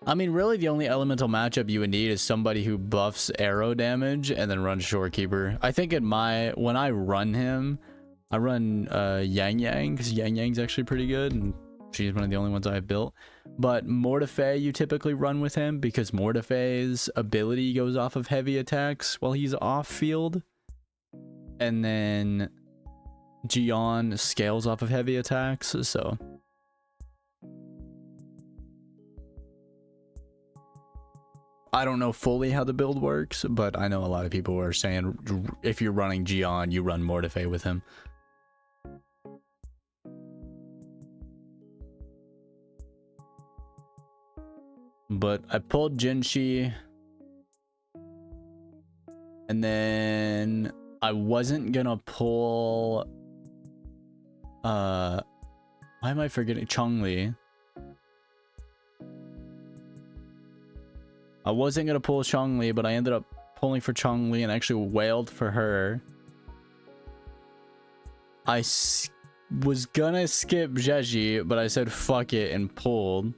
I mean, really the only elemental matchup you would need is somebody who buffs arrow damage and then runs Shorekeeper. I think when I run him, I run Yang Yang, because Yang Yang's actually pretty good, and she's one of the only ones I've built. But Mortefae you typically run with him, because Mortefae's ability goes off of heavy attacks while he's off field. And then Gion scales off of heavy attacks, so... I don't know fully how the build works, but I know a lot of people are saying if you're running Gion, you run Mortefae with him. But I pulled Jinshi, and then I wasn't gonna pull why am I forgetting Chongli? I wasn't gonna pull Chongli, but I ended up pulling for Chongli and actually wailed for her. I was gonna skip Zheji, but I said fuck it and pulled.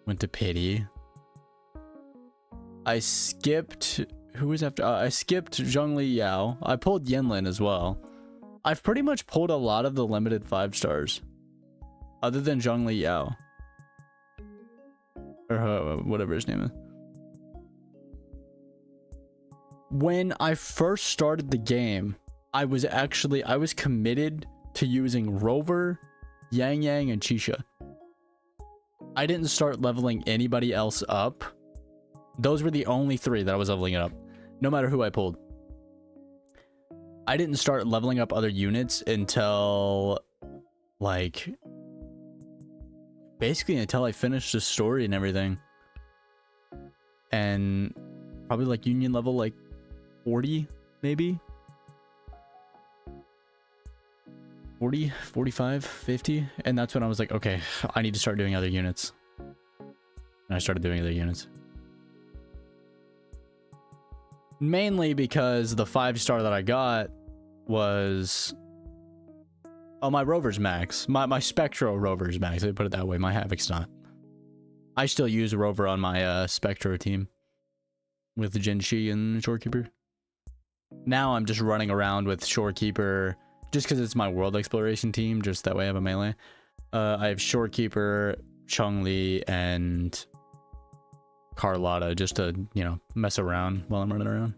Went to pity. I skipped... who was after? I skipped Zhongli Yao. I pulled Yenlin as well. I've pretty much pulled a lot of the limited 5-stars. Other than Zhongli Yao. Or whatever his name is. When I first started the game, I was committed to using Rover, Yang Yang, and Chisha. I didn't start leveling anybody else up. Those were the only 3 that I was leveling up, no matter who I pulled. I didn't start leveling up other units until, like, basically until I finished the story and everything. And probably like union level like 40, maybe? 40, 45, 50, and that's when I was like, okay, I need to start doing other units. And I started doing other units. Mainly because the 5-star that I got was... oh, my Rover's max. My Spectro Rover's max, let me put it that way. My Havoc's not. I still use Rover on my Spectro team. With Jinshi and Shorekeeper. Now I'm just running around with Shorekeeper... just because it's my world exploration team, just that way I have a melee. I have Shorekeeper, Chongli, and Carlotta, just to, you know, mess around while I'm running around.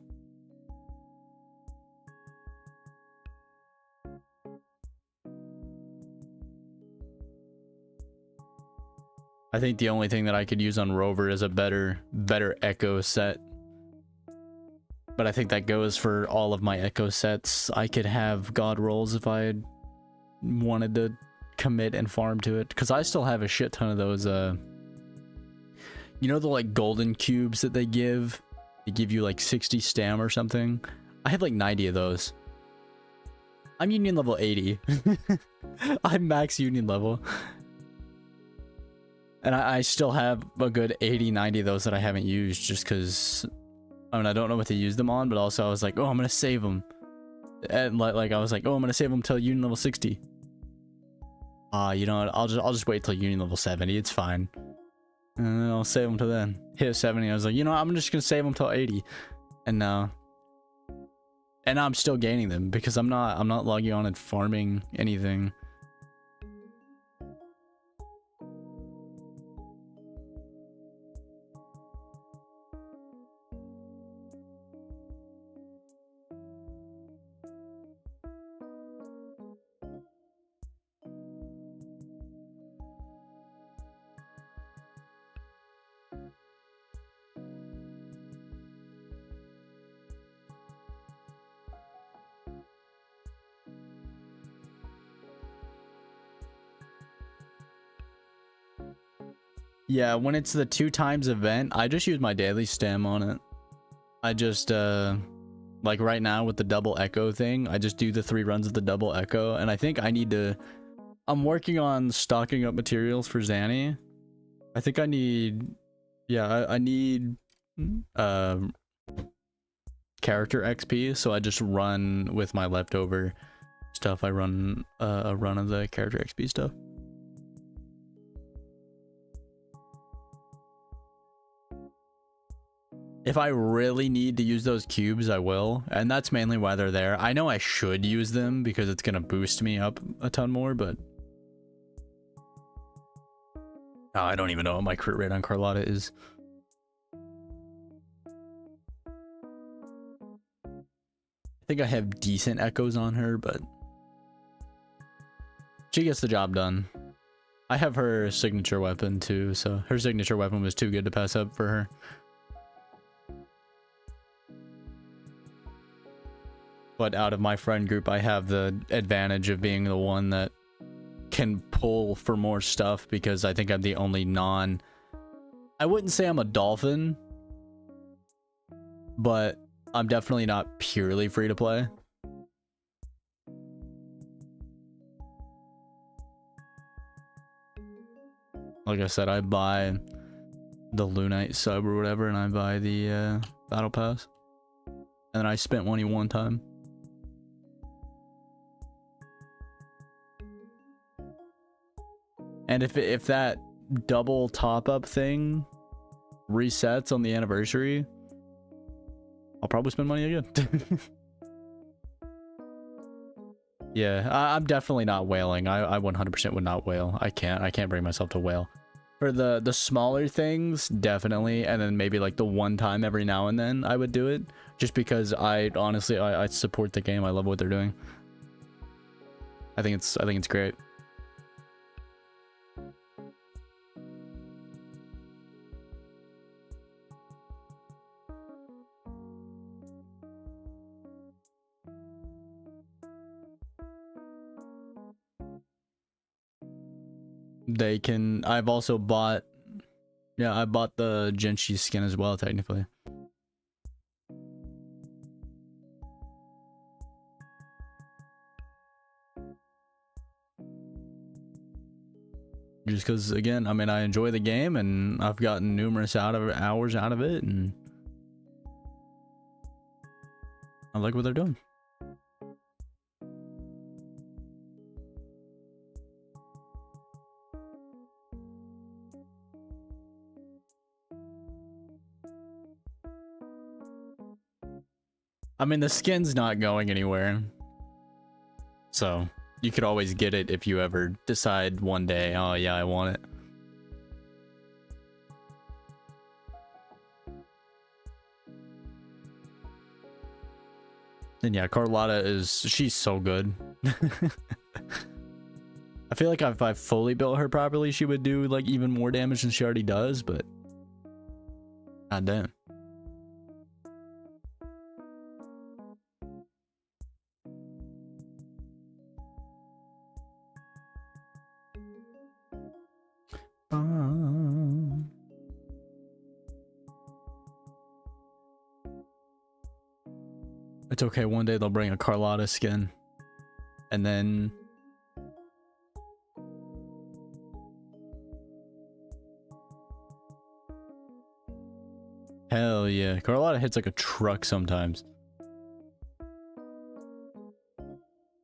I think the only thing that I could use on Rover is a better Echo set. But I think that goes for all of my Echo sets. I could have God rolls if I wanted to commit and farm to it. Because I still have a shit ton of those, you know the, like, golden cubes that they give? They give you, like, 60 stam or something? I have, like, 90 of those. I'm union level 80. I'm max union level. And I still have a good 80, 90 of those that I haven't used just because... I mean, I don't know what to use them on, but also I was like, oh, I'm gonna save them. And like I was like, oh, I'm gonna save them till union level 60. You know what? I'll just wait till union level 70. It's fine. And I'll save them till then. Hit 70. I was like, you know, I'm just gonna save them till 80. And now I'm still gaining them because I'm not logging on and farming anything. Yeah, when it's the 2 times event, I just use my daily stem on it. I just, like right now with the double echo thing, I just do the 3 runs of the double echo, and I think I need to... I'm working on stocking up materials for Zanny. I think I need... Yeah, I need... character XP, so I just run with my leftover stuff. I run a run of the character XP stuff. If I really need to use those cubes, I will, and that's mainly why they're there. I know I should use them because it's gonna boost me up a ton more, but I don't even know what my crit rate on Carlotta is. I think I have decent echoes on her, but she gets the job done. I have her signature weapon too, so her signature weapon was too good to pass up for her. But out of my friend group, I have the advantage of being the one that can pull for more stuff because I think I'm the only non... I wouldn't say I'm a dolphin, but I'm definitely not purely free to play. Like I said, I buy the Lunite sub or whatever, and I buy the Battle Pass. And then I spent money one time. And if that double top-up thing resets on the anniversary, I'll probably spend money again. Yeah, I'm definitely not whaling. I 100% would not whale. I can't bring myself to whale. For the smaller things, definitely, and then maybe like the one time every now and then I would do it, just because I honestly I support the game. I love what they're doing. I think it's great. They can... I've also bought... Yeah, I bought the Genshi skin as well, technically. Just because, again, I mean, I enjoy the game, and I've gotten numerous hours out of it, and I like what they're doing. I mean, the skin's not going anywhere, so you could always get it if you ever decide one day, oh yeah, I want it. And yeah, Carlotta she's so good. I feel like if I fully built her properly, she would do like even more damage than she already does, but god damn. It's okay, one day they'll bring a Carlotta skin. And then... Hell yeah. Carlotta hits like a truck sometimes.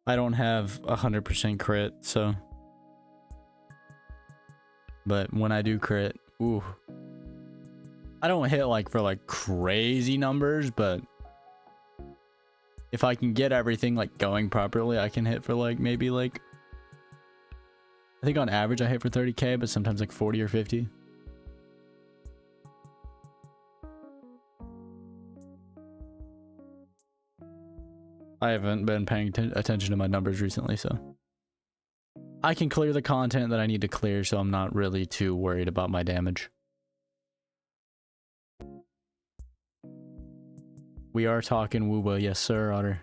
I don't have 100% crit, so... But when I do crit, ooh. I don't hit like for like crazy numbers, but... If I can get everything like going properly, I can hit for like maybe like... I think on average I hit for 30k, but sometimes like 40 or 50. I haven't been paying attention to my numbers recently, so... I can clear the content that I need to clear, so I'm not really too worried about my damage. We are talking Wooba, yes sir, Otter.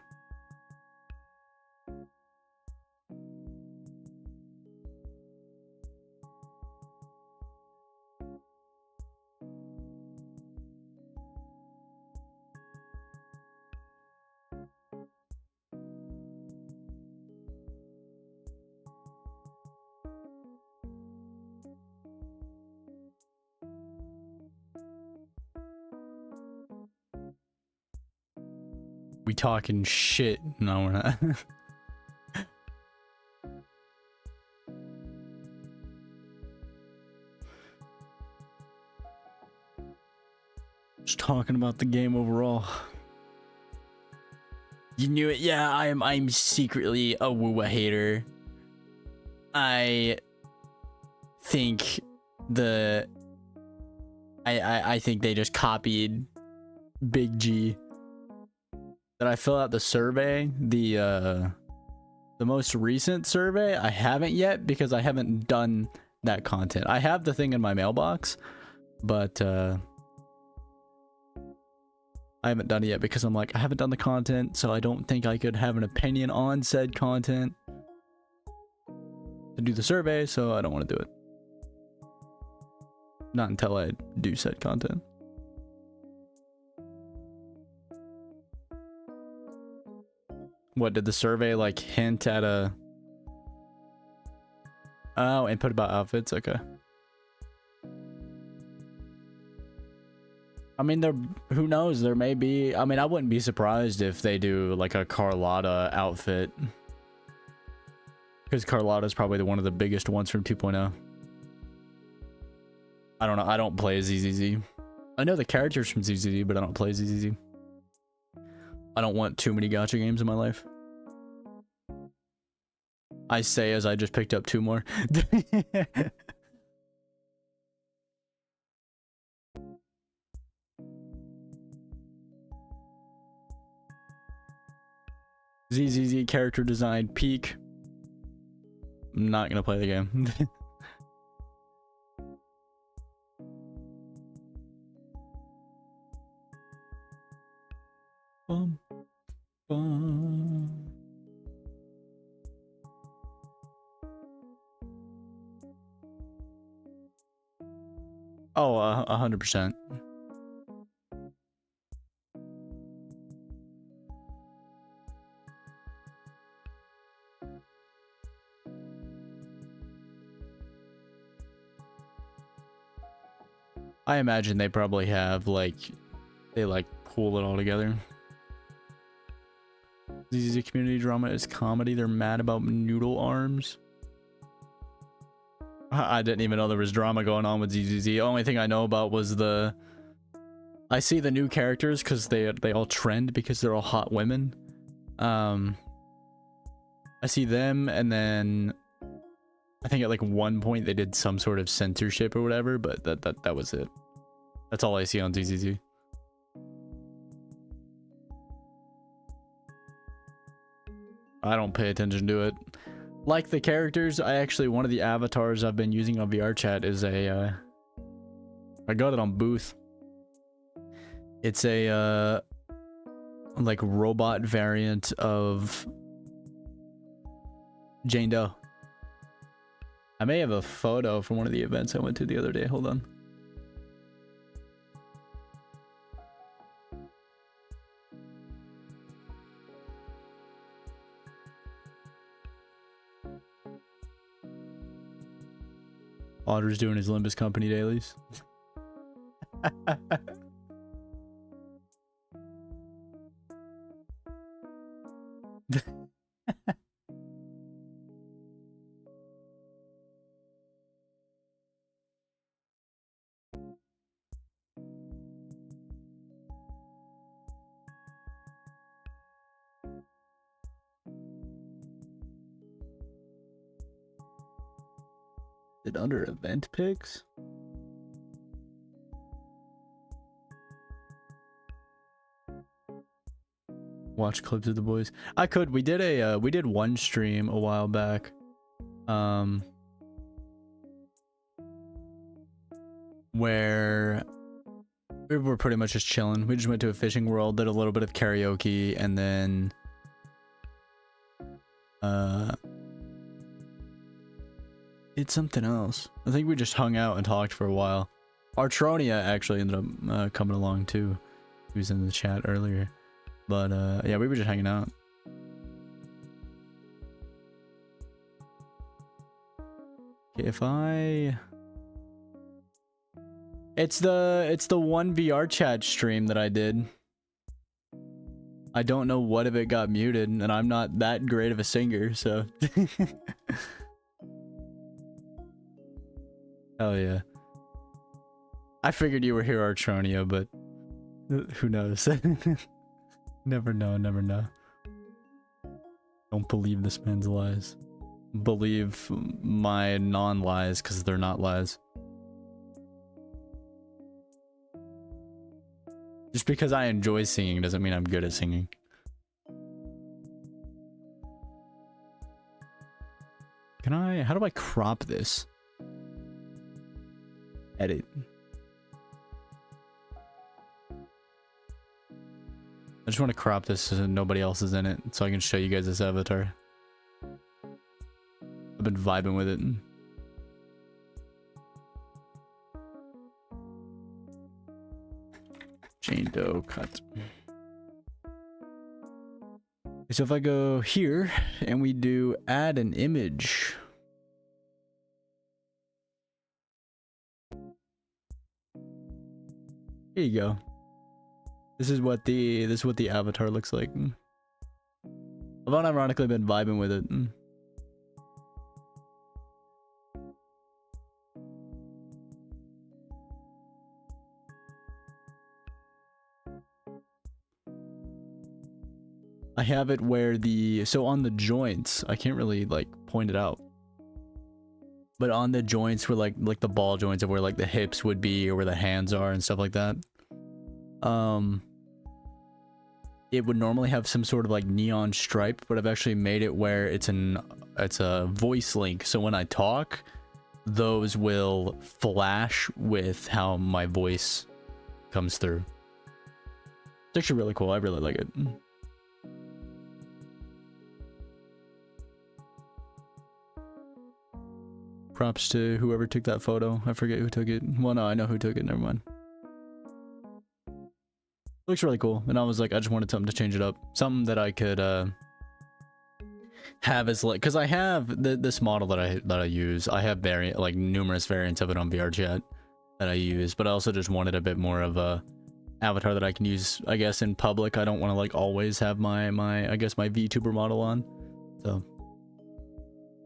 We talking shit. No, we're not. Just talking about the game overall. You knew it. Yeah, I'm secretly a Wuwa hater. I think I think they just copied Big G. Did I fill out the survey? The most recent survey? I haven't yet because I haven't done that content. I have the thing in my mailbox, but I haven't done it yet because I'm like, I haven't done the content, so I don't think I could have an opinion on said content to do the survey, so I don't want to do it. Not until I do said content. What, did the survey like hint at a... Oh, input about outfits? Okay. I mean, who knows? There may be... I mean, I wouldn't be surprised if they do like a Carlotta outfit. Because Carlotta's probably one of the biggest ones from 2.0. I don't know. I don't play ZZZ. I know the characters from ZZZ, but I don't play ZZZ. I don't want too many gacha games in my life. I say as I just picked up 2 more. ZZZ character design peak. I'm not gonna play the game. Bum, bum. Oh, 100%. I imagine they probably have like, they like pool it all together. ZZZ community drama is comedy. They're mad about noodle arms. I didn't even know there was drama going on with ZZZ. The only thing I know about was I see the new characters because they all trend because they're all hot women. I see them, and then I think at like one point they did some sort of censorship or whatever, but that was it. That's all I see on ZZZ. I don't pay attention to it. Like the characters, one of the avatars I've been using on VRChat is I got it on Booth. It's a like robot variant of Jane Doe. I may have a photo from one of the events I went to the other day. Hold on. Otter's doing his Limbus Company dailies. It under event pics? Watch clips of the boys. I could. We did one stream a while back. Where we were pretty much just chilling. We just went to a fishing world, did a little bit of karaoke, and then did something else. I think we just hung out and talked for a while. Artronia actually ended up coming along too. He was in the chat earlier. But yeah, we were just hanging out. Okay, if it's the one VR chat stream that I did. I don't know what if it got muted, and I'm not that great of a singer, so. Hell yeah. I figured you were here, Artronio, but who knows? Never know, never know. Don't believe this man's lies. Believe my non-lies, because they're not lies. Just because I enjoy singing doesn't mean I'm good at singing. How do I crop this? Edit. I just want to crop this so nobody else is in it, so I can show you guys this avatar. I've been vibing with it. Jane Doe cut. So if I go here and we do add an image. Here you go. This is what the avatar looks like. I've unironically been vibing with it. I have it where so on the joints, I can't really like point it out, but on the joints where like the ball joints of where like the hips would be or where the hands are and stuff like that, it would normally have some sort of like neon stripe, but I've actually made it where it's a voice link, so when I talk, those will flash with how my voice comes through. It's actually really cool. I really like it. Props to whoever took that photo. I forget who took it. Well, no, I know who took it. Never mind. Looks really cool. And I was like, I just wanted something to change it up. Something that I could have as like, because I have this model that I use. I have numerous variants of it on VRChat that I use, but I also just wanted a bit more of a avatar that I can use, I guess, in public. I don't want to like always have my I guess my VTuber model on. So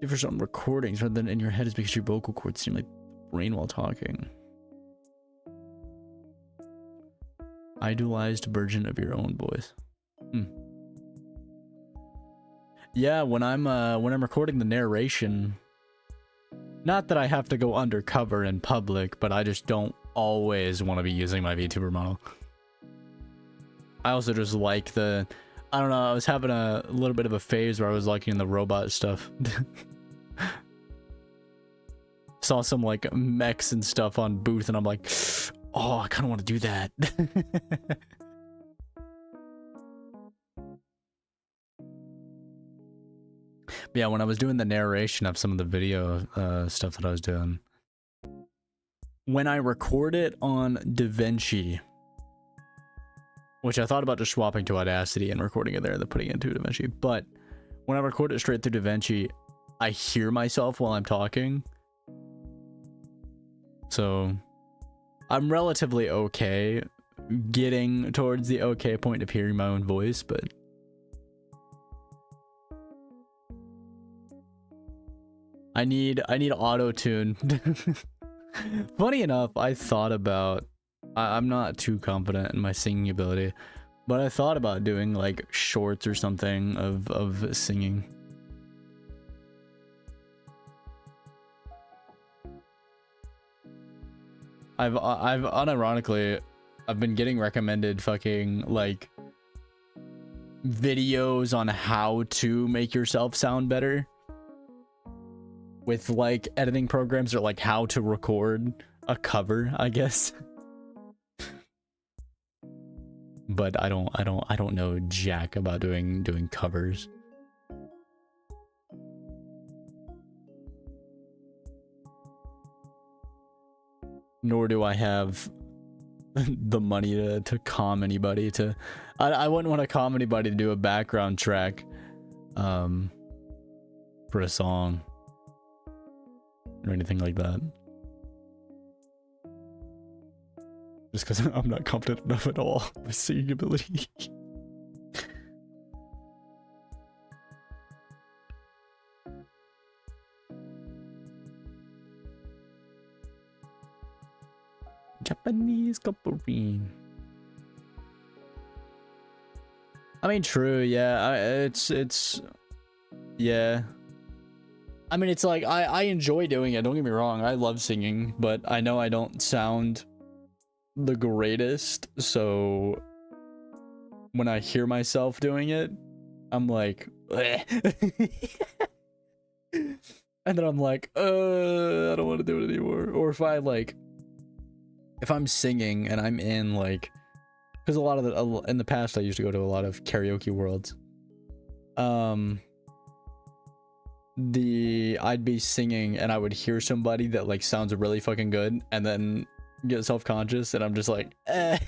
for some recordings rather than in your head is because your vocal cords seem like brain while talking. Idolized version of your own voice. Yeah, when I'm recording the narration, not that I have to go undercover in public, but I just don't always want to be using my VTuber model. I also just like I don't know, I was having a little bit of a phase where I was liking the robot stuff. Saw some like mechs and stuff on Booth and I'm like, oh, I kind of want to do that. But yeah, when I was doing the narration of some of the video stuff that I was doing, when I record it on DaVinci, which I thought about just swapping to Audacity and recording it there and then putting it into DaVinci, but when I record it straight through DaVinci, I hear myself while I'm talking. So I'm relatively okay getting towards the okay point of hearing my own voice, but I need auto-tune. Funny enough, I thought about, I'm not too confident in my singing ability, but I thought about doing like shorts or something of singing. I've unironically, I've been getting recommended fucking like videos on how to make yourself sound better with like editing programs, or like how to record a cover, I guess. But I don't know jack about doing covers. Nor do I have the money to comm anybody to. I wouldn't want to comm anybody to do a background track for a song or anything like that. Just because I'm not confident enough at all with singing ability. Japanese couple. I mean, true, yeah. It's yeah. I mean, it's like I enjoy doing it. Don't get me wrong. I love singing, but I know I don't sound the greatest. So when I hear myself doing it, I'm like, and then I'm like, I don't want to do it anymore. Or if I'm singing and I'm in like, because a lot of in the past I used to go to a lot of karaoke worlds. I'd be singing and I would hear somebody that like sounds really fucking good and then get self-conscious and I'm just like, I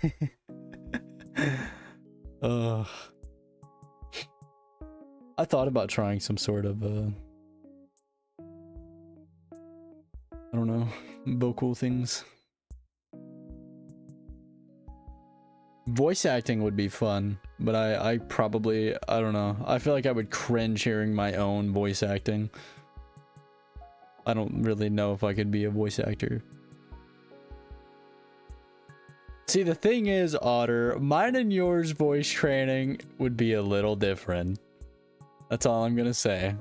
thought about trying some sort of I don't know, vocal things. Voice acting would be fun, but I probably, I don't know. I feel like I would cringe hearing my own voice acting. I don't really know if I could be a voice actor. See, the thing is, Otter, mine and yours voice training would be a little different. That's all I'm gonna say.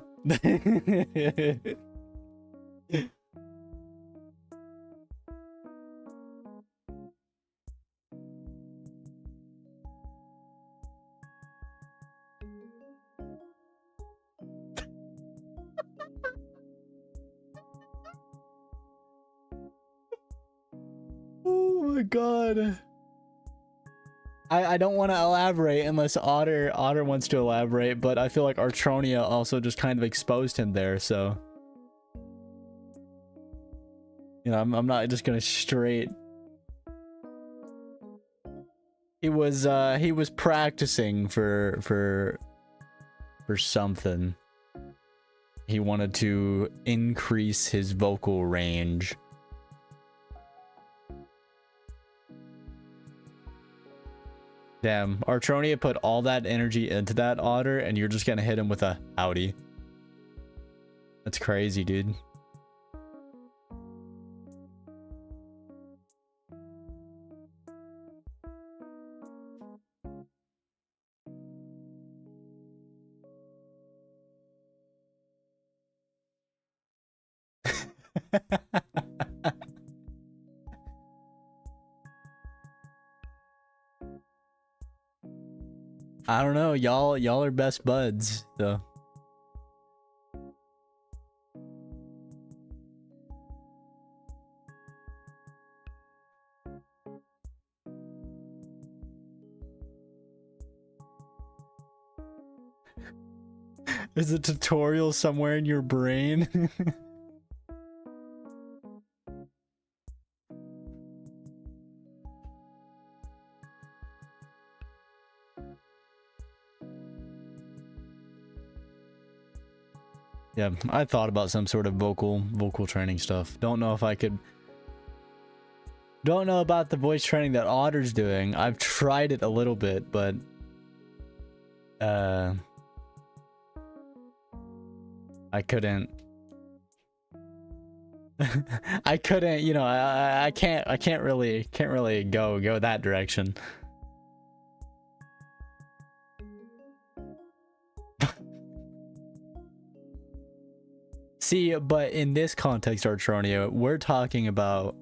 Oh my god. I don't want to elaborate unless Otter wants to elaborate, but I feel like Artronia also just kind of exposed him there, so you know, I'm not just gonna straight. He was practicing for something. He wanted to increase his vocal range. Damn, Artronia put all that energy into that, Otter, and you're just gonna hit him with a howdy. That's crazy, dude. I don't know, y'all are best buds, so. There's a tutorial somewhere in your brain. Yeah, I thought about some sort of vocal training stuff. Don't know if I could. Don't know about the voice training that Otter's doing. I've tried it a little bit, but I couldn't. I couldn't, you know, I can't really go that direction. See, but in this context, Artronia, we're talking about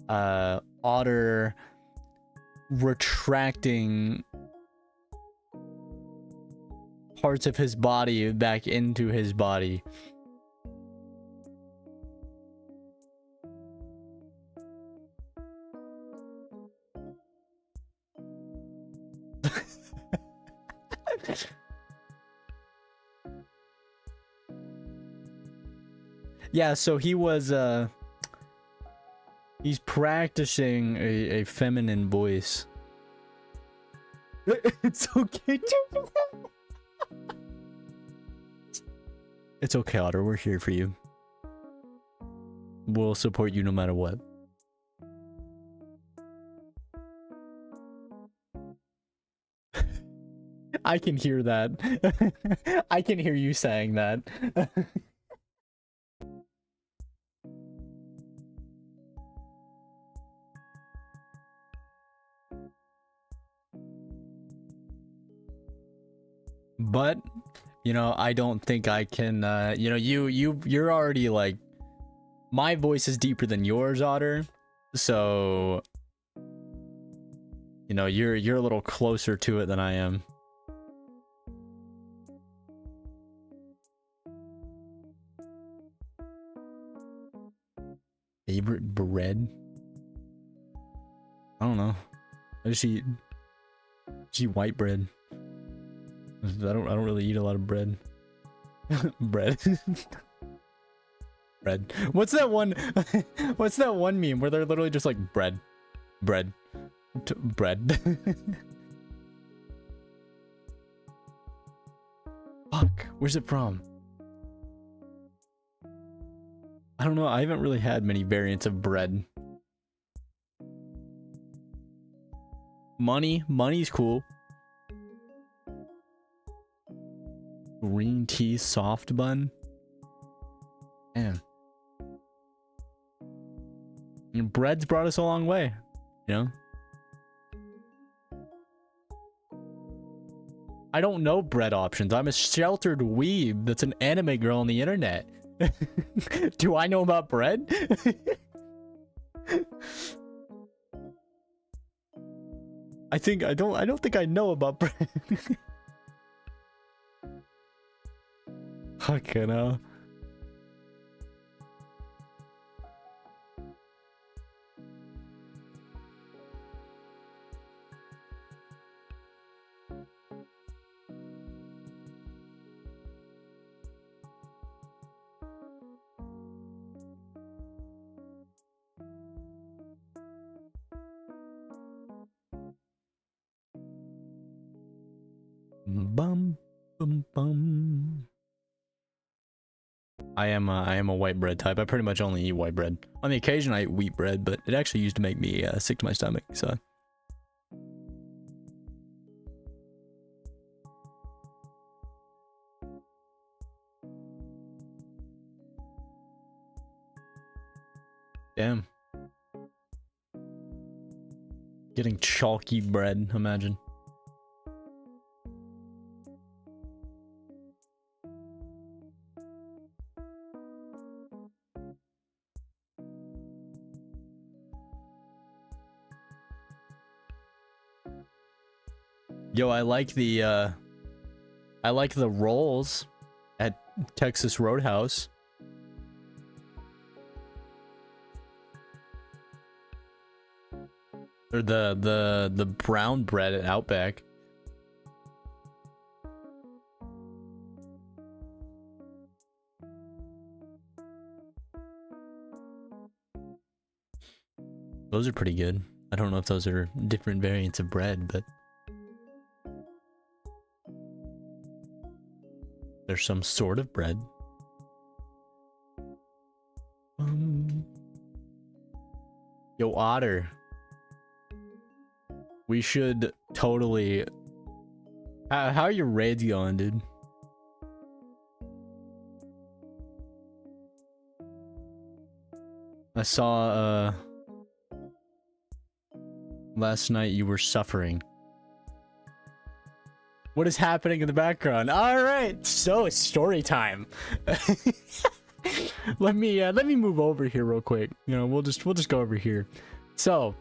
Otter retracting parts of his body back into his body. Yeah, so he was he's practicing a feminine voice. It's okay. It's okay, Otter. We're here for you. We'll support you no matter what. I can hear that. I can hear you saying that. But you know, I don't think I can. You know, you're already like, my voice is deeper than yours, Otter. So, you know, you're a little closer to it than I am. Favorite bread? I don't know. I just eat white bread. I don't really eat a lot of bread. Bread. Bread. What's that one meme where they're literally just like bread. Bread. Bread. Fuck. Where's it from? I don't know. I haven't really had many variants of bread. Money's cool. Green tea soft bun. Damn. And bread's brought us a long way, you know? I don't know bread options. I'm a sheltered weeb that's an anime girl on the internet. Do I know about bread? I don't think I know about bread. Fucking hell. Bum bum bum. I am a white bread type. I pretty much only eat white bread. On the occasion I eat wheat bread, but it actually used to make me sick to my stomach, so. Damn. Getting chalky bread, imagine. Yo, I like the rolls at Texas Roadhouse. Or the brown bread at Outback. Those are pretty good. I don't know if those are different variants of bread, but there's some sort of bread. Yo, Otter. We should totally... How are your raids going, dude? I saw, last night you were suffering. What is happening in the background? Alright, so it's story time. Let me move over here real quick. You know, we'll just go over here. So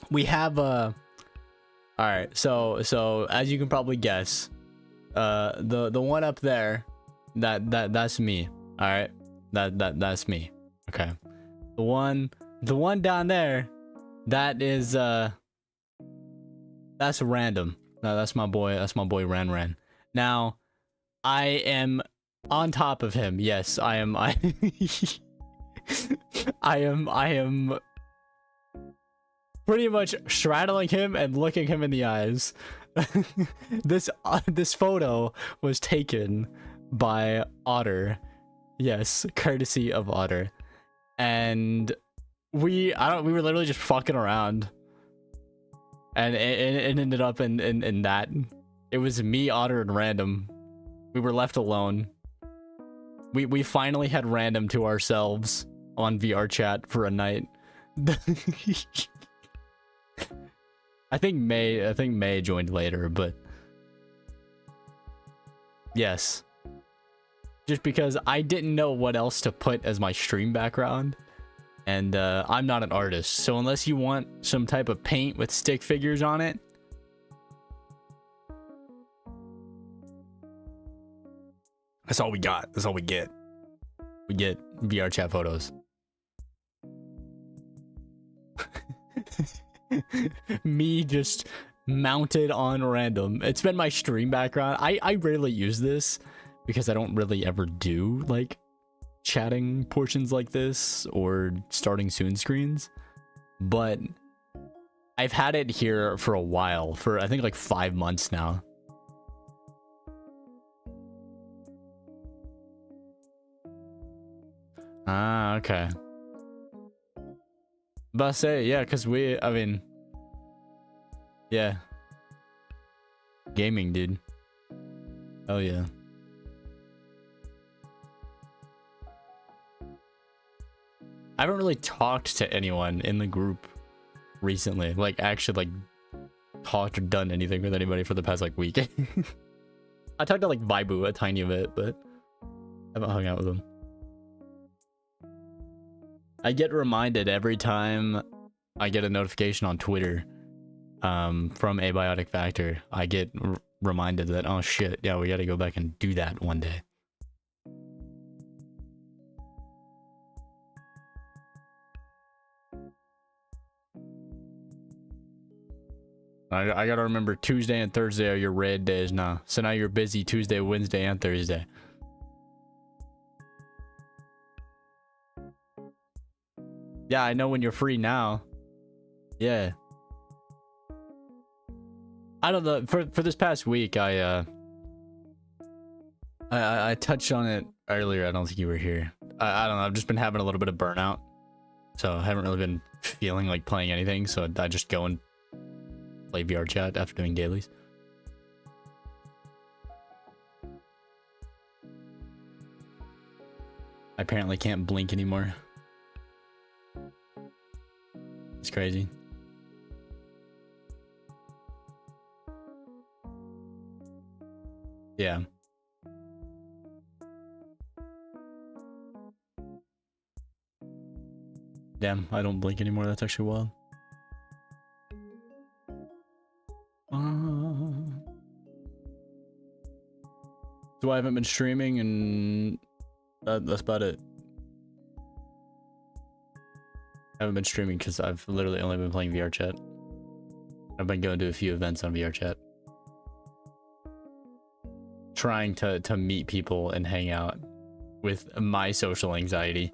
we have alright, so as you can probably guess, the one up there, that's me. Alright? That's me. Okay. The one down there, that is that's random. No, that's my boy Ran. Now, I am on top of him. Yes, I am I am pretty much straddling him and looking him in the eyes. This photo was taken by Otter. Yes, courtesy of Otter. And we were literally just fucking around. And it ended up in that. It was me, Otter, and Random. We were left alone. We finally had Random to ourselves on VR chat for a night. I think May joined later, but Yes. Just because I didn't know what else to put as my stream background. And I'm not an artist. So unless you want some type of paint with stick figures on it. That's all we got. That's all we get. We get VR chat photos. Me just mounted on random. It's been my stream background. I rarely use this because I don't really ever do like chatting portions like this or starting soon screens, but I've had it here for a while, for I think like 5 months now. Ah, okay. But I say, yeah, because I mean, yeah. Gaming, dude. Oh, yeah. I haven't really talked to anyone in the group recently. Like, actually, like, talked or done anything with anybody for the past, like, week. I talked to, like, Vibu a tiny bit, but I haven't hung out with him. I get reminded every time I get a notification on Twitter from Abiotic Factor. I get reminded that, oh shit, yeah, we gotta go back and do that one day. I gotta remember Tuesday and Thursday are your red days now. So now you're busy Tuesday, Wednesday, and Thursday. Yeah, I know when you're free now. Yeah. I don't know. For this past week, I touched on it earlier. I don't think you were here. I don't know. I've just been having a little bit of burnout, so I haven't really been feeling like playing anything. So I just go and play VR chat after doing dailies. I apparently can't blink anymore. It's crazy. Yeah. Damn, I don't blink anymore. That's actually wild. So I haven't been streaming, and that's about it. I haven't been streaming because I've literally only been playing VR chat. I've been going to a few events on VR chat. Trying to meet people and hang out with my social anxiety.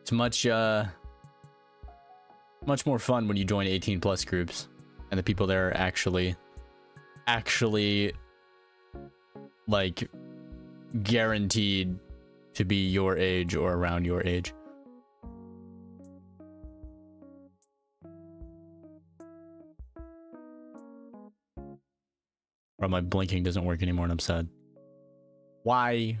It's much more fun when you join 18+ groups and the people there are actually like guaranteed to be your age or around your age. Or my blinking doesn't work anymore and I'm sad. Why?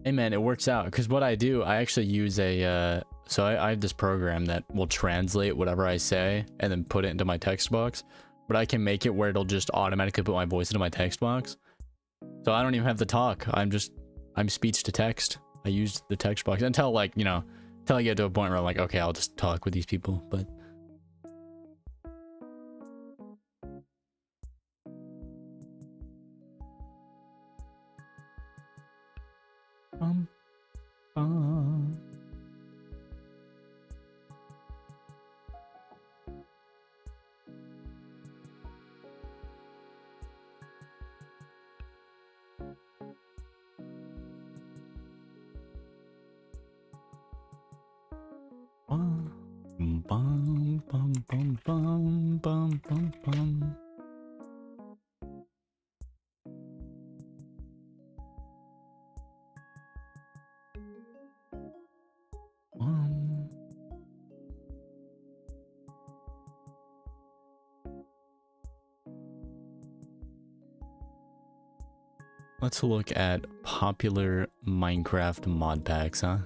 Hey man, it works out because what I do, I actually use a so I have this program that will translate whatever I say and then put it into my text box, but I can make it where it'll just automatically put my voice into my text box. So I don't even have to talk. I'm speech to text. I use the text box until, like, you know, until I get to a point where I'm like, okay, I'll just talk with these people, but Let's look at popular Minecraft mod packs, huh?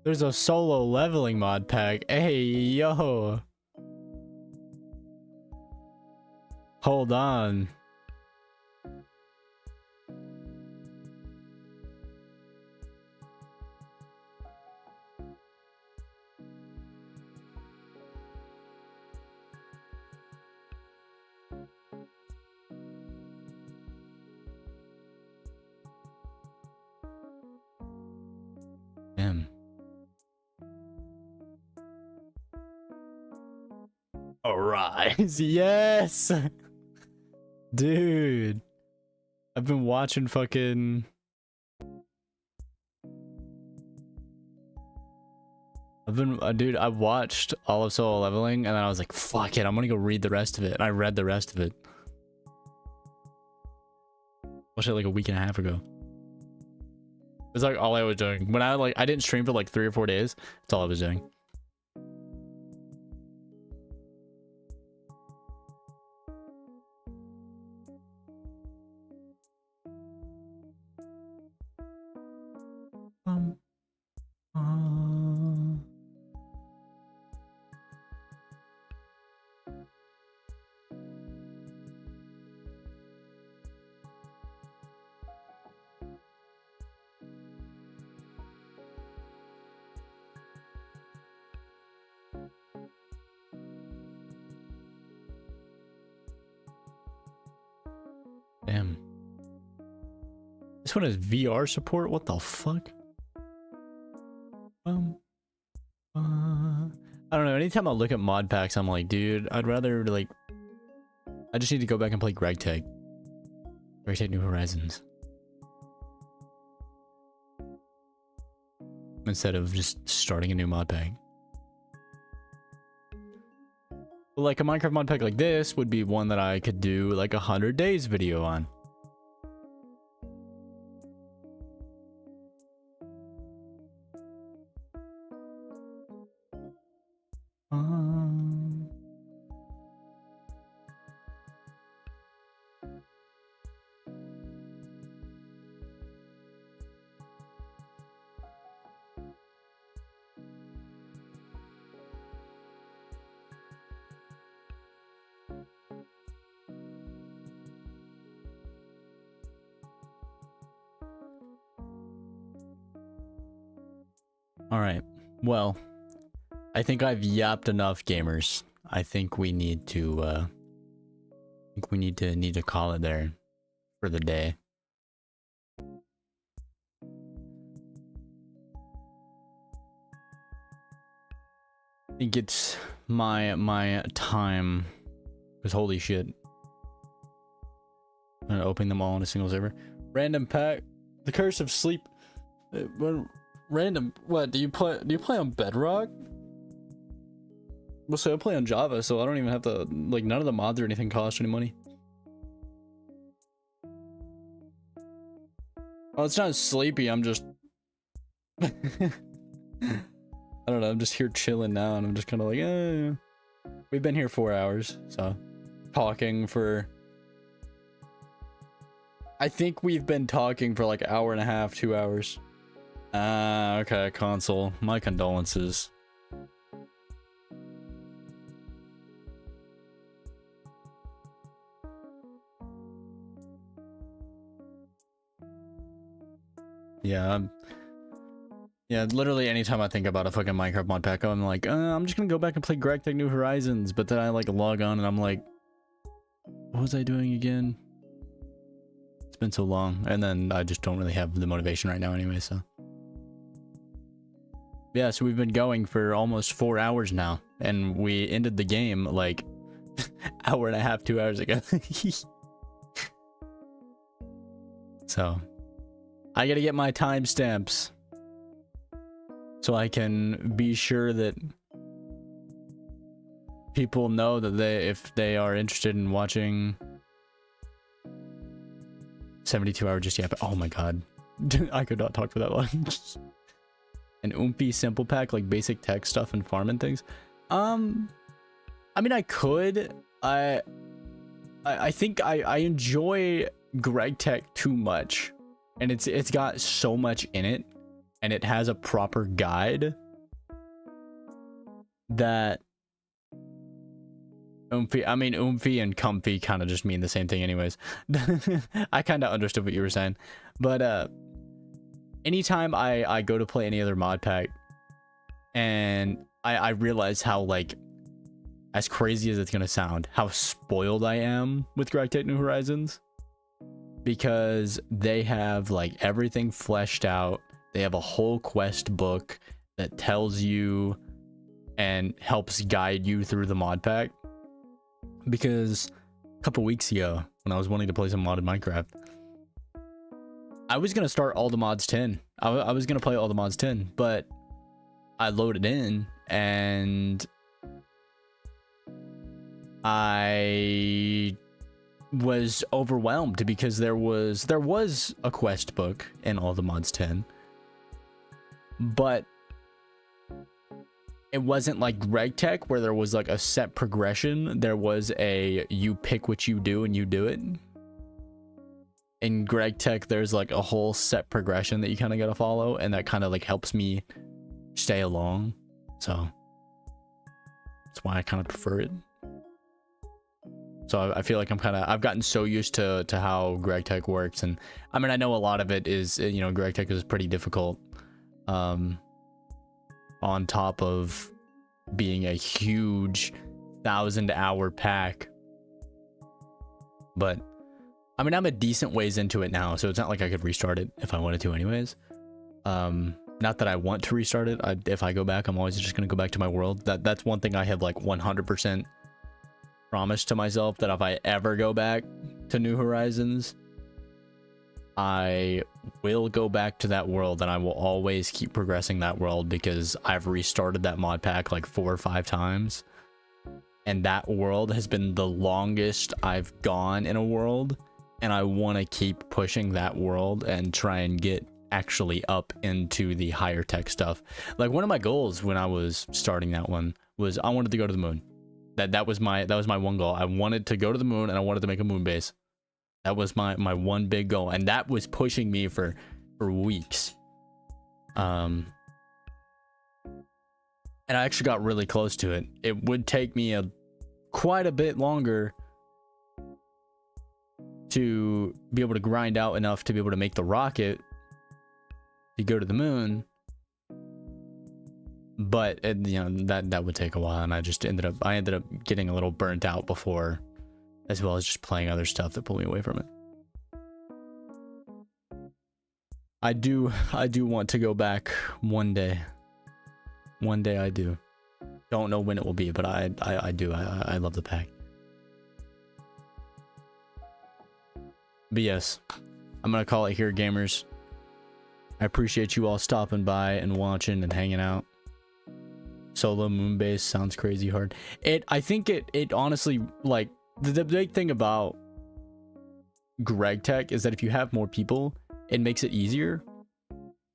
There's a solo leveling mod pack. Hey, yo. Hold on. Damn. Arise, yes, dude. I've been watching fucking. Dude, I watched all of Solo Leveling, and then I was like, fuck it, I'm gonna go read the rest of it. And I read the rest of it. Watched it like a week and a half ago. It's like all I was doing. When I didn't stream for like 3 or 4 days. That's all I was doing. Damn. This one has VR support? What the fuck? I don't know. Anytime I look at mod packs, I'm like, dude, I'd rather like... I just need to go back and play Greg Tag. Greg Tag New Horizons. Instead of just starting a new mod pack. But like a Minecraft mod pack like this would be one that I could do like 100 days video on. Alright, well, I think I've yapped enough, gamers. I think we need to, need to call it there for the day. I think it's my time, because holy shit. I'm gonna open them all in a single server. Random pack, the curse of sleep. Random, what, do you play on Bedrock? Well, so I play on Java, so I don't even have to, like, none of the mods or anything cost any money. Oh, it's not sleepy, I'm just... I don't know, I'm just here chilling now, and I'm just kind of like, eh. We've been here 4 hours, so... Talking for... I think we've been talking for like an hour and a half, 2 hours. Okay, console. My condolences. Yeah, yeah, literally anytime I think about a fucking Minecraft mod pack, I'm like, I'm just gonna go back and play Greg Tech New Horizons, but then I like log on and I'm like, what was I doing again? It's been so long, and then I just don't really have the motivation right now anyway, so. Yeah, so we've been going for almost 4 hours now, and we ended the game like hour and a half, 2 hours ago. So, I gotta get my timestamps so I can be sure that people know that if they are interested in watching 72 hour just yet. Oh my god, I could not talk for that long. An oompy simple pack, like basic tech stuff and farming things. I mean, I could. I think I enjoy GregTech too much, and it's got so much in it, and it has a proper guide that oomphy and comfy kind of just mean the same thing anyways. I kind of understood what you were saying, but anytime I go to play any other mod pack, and I realize how, like, as crazy as it's gonna sound, how spoiled I am with GregTech New Horizons, because they have like everything fleshed out. They have a whole quest book that tells you and helps guide you through the mod pack. Because a couple weeks ago, when I was wanting to play some modded Minecraft, I was gonna start all the mods 10. I was gonna play all the mods 10, but I loaded in and I was overwhelmed because there was a quest book in all the mods 10, but it wasn't like GregTech where there was like a set progression. There was a you pick what you do and you do it. In GregTech, there's like a whole set progression that you kind of got to follow, and that kind of like helps me stay along. So that's why I kind of prefer it. So I feel like I've gotten so used to how GregTech works, and I mean, I know a lot of it is, you know, GregTech is pretty difficult, on top of being a huge 1,000-hour pack. But I mean, I'm a decent ways into it now, so it's not like I could restart it if I wanted to anyways. Not that I want to restart it. If I go back, I'm always just gonna go back to my world. That's one thing I have like 100% promised to myself, that if I ever go back to New Horizons, I will go back to that world, and I will always keep progressing that world, because I've restarted that mod pack like 4 or 5 times, and that world has been the longest I've gone in a world, and I want to keep pushing that world and try and get actually up into the higher tech stuff. Like, one of my goals when I was starting that one was I wanted to go to the moon. That was my one goal. I wanted to go to the moon, and I wanted to make a moon base. That was my one big goal, and that was pushing me for weeks. And I actually got really close to it. It would take me quite a bit longer to be able to grind out enough to be able to make the rocket to go to the moon, but you know, that would take a while, and I ended up getting a little burnt out before, as well as just playing other stuff that pulled me away from it. I do want to go back one day. One day I do. Don't know when it will be, but I do. I love the pack. But yes, I'm gonna call it here, gamers. I appreciate you all stopping by and watching and hanging out. Solo Moonbase sounds crazy hard. I think it honestly, like, the big thing about GregTech is that if you have more people, it makes it easier.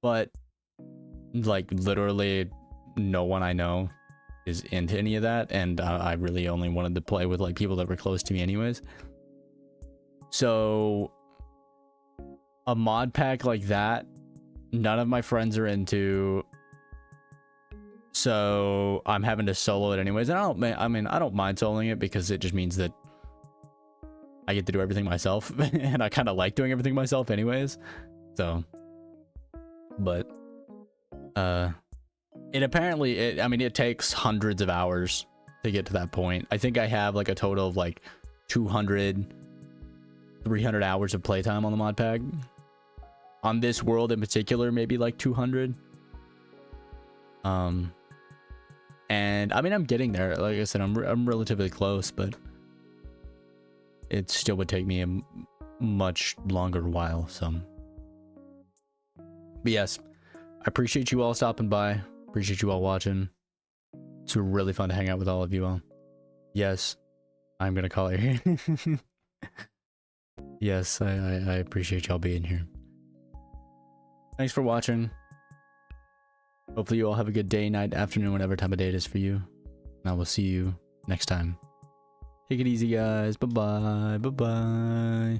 But like, literally no one I know is into any of that, and I really only wanted to play with like people that were close to me anyways. So a mod pack like that, none of my friends are into, so I'm having to solo it anyways. And I don't mind soloing it, because it just means that I get to do everything myself, and I kind of like doing everything myself anyways. So, but it takes hundreds of hours to get to that point. I think I have like a total of like 200, 300 hours of playtime on the mod pack. On this world in particular, maybe like 200. And I mean, I'm getting there. Like I said, I'm relatively close, but it still would take me a much longer while. So, but yes, I appreciate you all stopping by. Appreciate you all watching. It's really fun to hang out with all of you all. Yes, I'm gonna call it here. Yes, I appreciate y'all being here. Thanks for watching. Hopefully you all have a good day, night, afternoon, whatever time of day it is for you. And I will see you next time. Take it easy, guys. Bye-bye. Bye-bye.